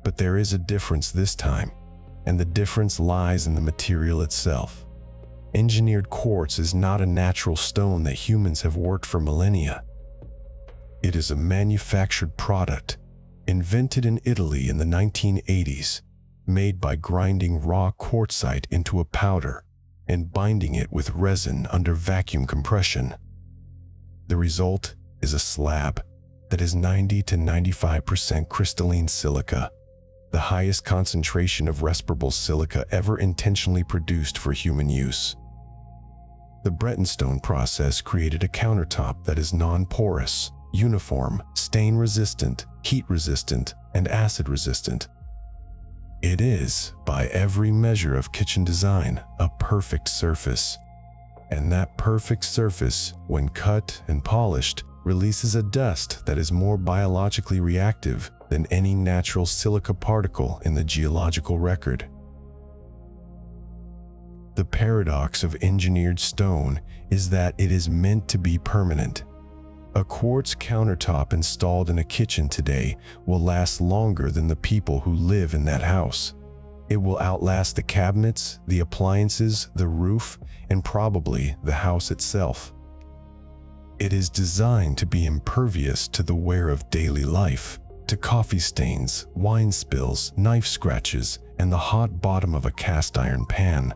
But there is a difference this time, and the difference lies in the material itself. Engineered quartz is not a natural stone that humans have worked for millennia. It is a manufactured product, invented in Italy in the 1980s, made by grinding raw quartzite into a powder and binding it with resin under vacuum compression. The result is a slab that is 90 to 95% crystalline silica, the highest concentration of respirable silica ever intentionally produced for human use. The Bretonstone process created a countertop that is non-porous, uniform, stain-resistant, heat-resistant, and acid-resistant. It is, by every measure of kitchen design, a perfect surface. And that perfect surface, when cut and polished, releases a dust that is more biologically reactive than any natural silica particle in the geological record. The paradox of engineered stone is that it is meant to be permanent. A quartz countertop installed in a kitchen today will last longer than the people who live in that house. It will outlast the cabinets, the appliances, the roof, and probably the house itself. It is designed to be impervious to the wear of daily life, to coffee stains, wine spills, knife scratches, and the hot bottom of a cast iron pan.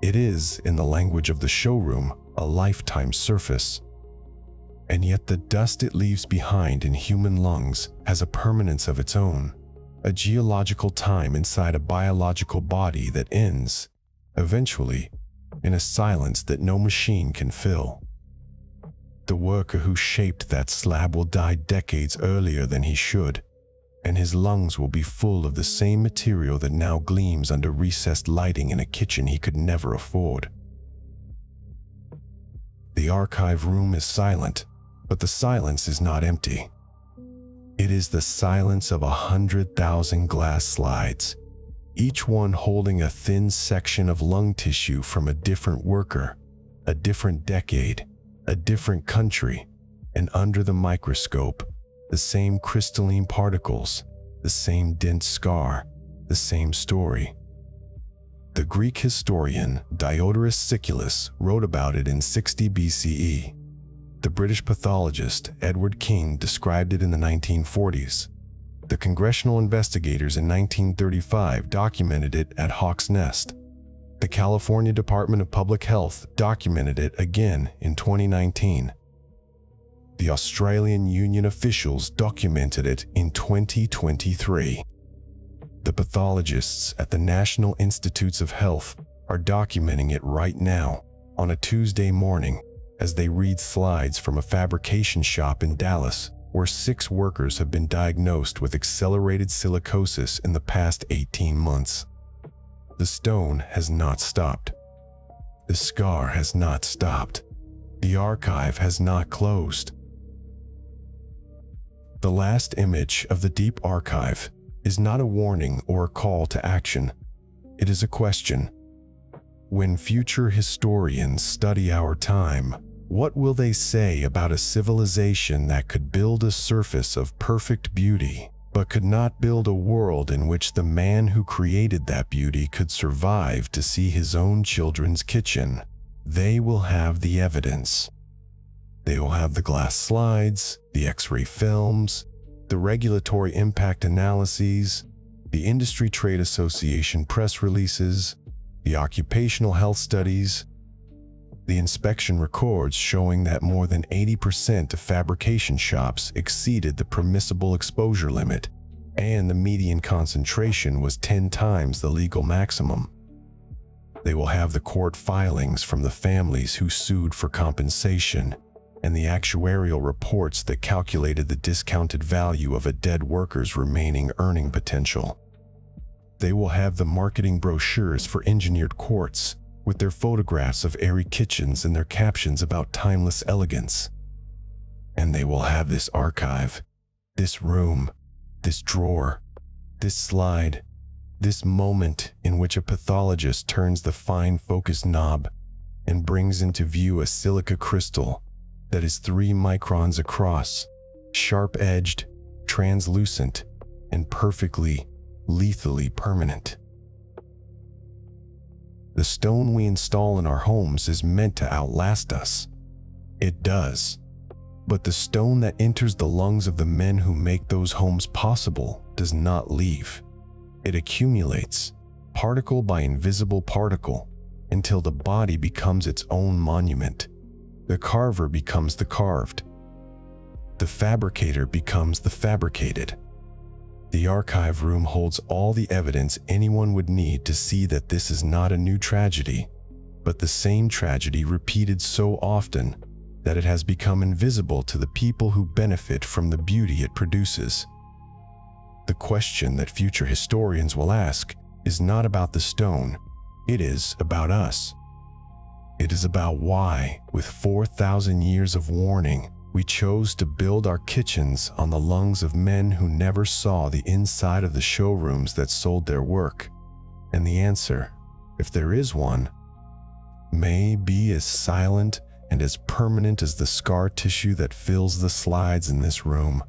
It is, in the language of the showroom, a lifetime surface. And yet the dust it leaves behind in human lungs has a permanence of its own, a geological time inside a biological body that ends, eventually, in a silence that no machine can fill. The worker who shaped that slab will die decades earlier than he should, and his lungs will be full of the same material that now gleams under recessed lighting in a kitchen he could never afford. The archive room is silent, but the silence is not empty. It is the silence of 100,000 glass slides, each one holding a thin section of lung tissue from a different worker, a different decade, a different country, and under the microscope, the same crystalline particles, the same dense scar, the same story. The Greek historian Diodorus Siculus wrote about it in 60 BCE. The British pathologist Edward King described it in the 1940s. The congressional investigators in 1935 documented it at Hawk's Nest. The California Department of Public Health documented it again in 2019. The Australian Union officials documented it in 2023. The pathologists at the National Institutes of Health are documenting it right now on a Tuesday morning as they read slides from a fabrication shop in Dallas where 6 workers have been diagnosed with accelerated silicosis in the past 18 months. The stone has not stopped. The scar has not stopped. The archive has not closed. The last image of the deep archive is not a warning or a call to action. It is a question. When future historians study our time, what will they say about a civilization that could build a surface of perfect beauty, but could not build a world in which the man who created that beauty could survive to see his own children's kitchen? They will have the evidence. They will have the glass slides, the X-ray films, the regulatory impact analyses, the Industry Trade Association press releases, the occupational health studies, the inspection records showing that more than 80% of fabrication shops exceeded the permissible exposure limit, and the median concentration was 10 times the legal maximum. They will have the court filings from the families who sued for compensation, and the actuarial reports that calculated the discounted value of a dead worker's remaining earning potential. They will have the marketing brochures for engineered quartz, with their photographs of airy kitchens and their captions about timeless elegance. And they will have this archive, this room, this drawer, this slide, this moment in which a pathologist turns the fine focus knob and brings into view a silica crystal that is 3 microns across, sharp-edged, translucent, and perfectly, lethally permanent. The stone we install in our homes is meant to outlast us. It does. But the stone that enters the lungs of the men who make those homes possible does not leave. It accumulates, particle by invisible particle, until the body becomes its own monument. The carver becomes the carved. The fabricator becomes the fabricated. The archive room holds all the evidence anyone would need to see that this is not a new tragedy, but the same tragedy repeated so often that it has become invisible to the people who benefit from the beauty it produces. The question that future historians will ask is not about the stone, it is about us. It is about why, with 4,000 years of warning, we chose to build our kitchens on the lungs of men who never saw the inside of the showrooms that sold their work. And the answer, if there is one, may be as silent and as permanent as the scar tissue that fills the slides in this room.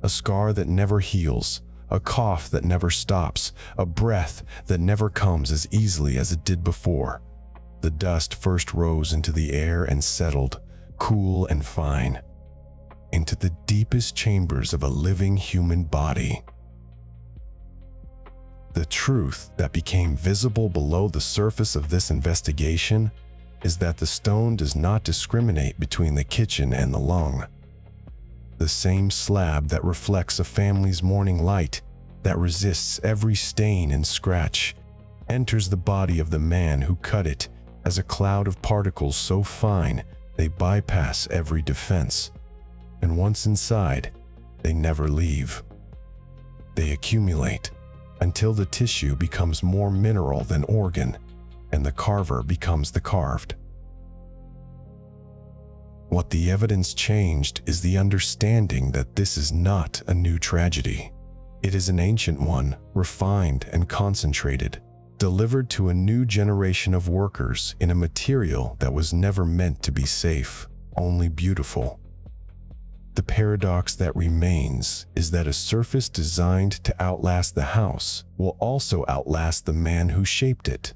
A scar that never heals, a cough that never stops, a breath that never comes as easily as it did before. The dust first rose into the air and settled, cool and fine, into the deepest chambers of a living human body. The truth that became visible below the surface of this investigation is that the stone does not discriminate between the kitchen and the lung. The same slab that reflects a family's morning light, that resists every stain and scratch, enters the body of the man who cut it as a cloud of particles so fine they bypass every defense. And once inside, they never leave. They accumulate until the tissue becomes more mineral than organ, and the carver becomes the carved. What the evidence changed is the understanding that this is not a new tragedy. It is an ancient one, refined and concentrated, delivered to a new generation of workers in a material that was never meant to be safe, only beautiful. The paradox that remains is that a surface designed to outlast the house will also outlast the man who shaped it.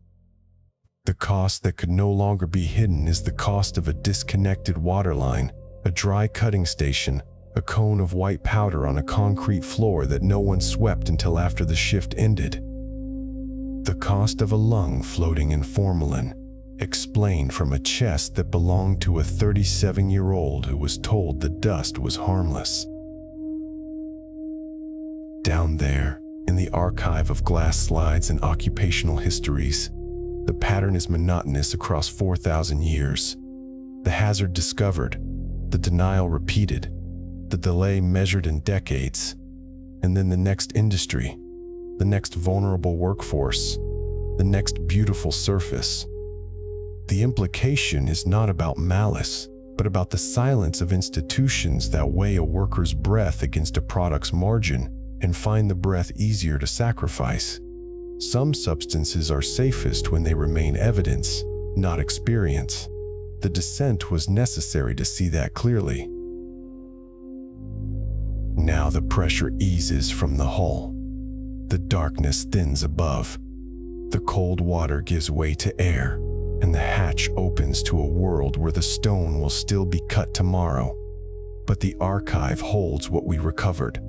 The cost that could no longer be hidden is the cost of a disconnected waterline, a dry cutting station, a cone of white powder on a concrete floor that no one swept until after the shift ended. The cost of a lung floating in formalin, explained from a chest that belonged to a 37-year-old who was told the dust was harmless. Down there, in the archive of glass slides and occupational histories, the pattern is monotonous across 4,000 years. The hazard discovered, the denial repeated, the delay measured in decades, and then the next industry, the next vulnerable workforce, the next beautiful surface. The implication is not about malice, but about the silence of institutions that weigh a worker's breath against a product's margin and find the breath easier to sacrifice. Some substances are safest when they remain evidence, not experience. The descent was necessary to see that clearly. Now the pressure eases from the hull. The darkness thins above. The cold water gives way to air, and the hatch opens to a world where the stone will still be cut tomorrow, but the archive holds what we recovered.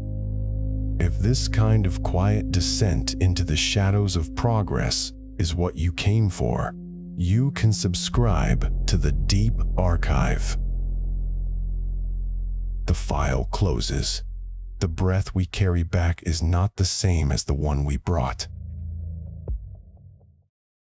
If this kind of quiet descent into the shadows of progress is what you came for, you can subscribe to the Deep Archive. The file closes. The breath we carry back is not the same as the one we brought.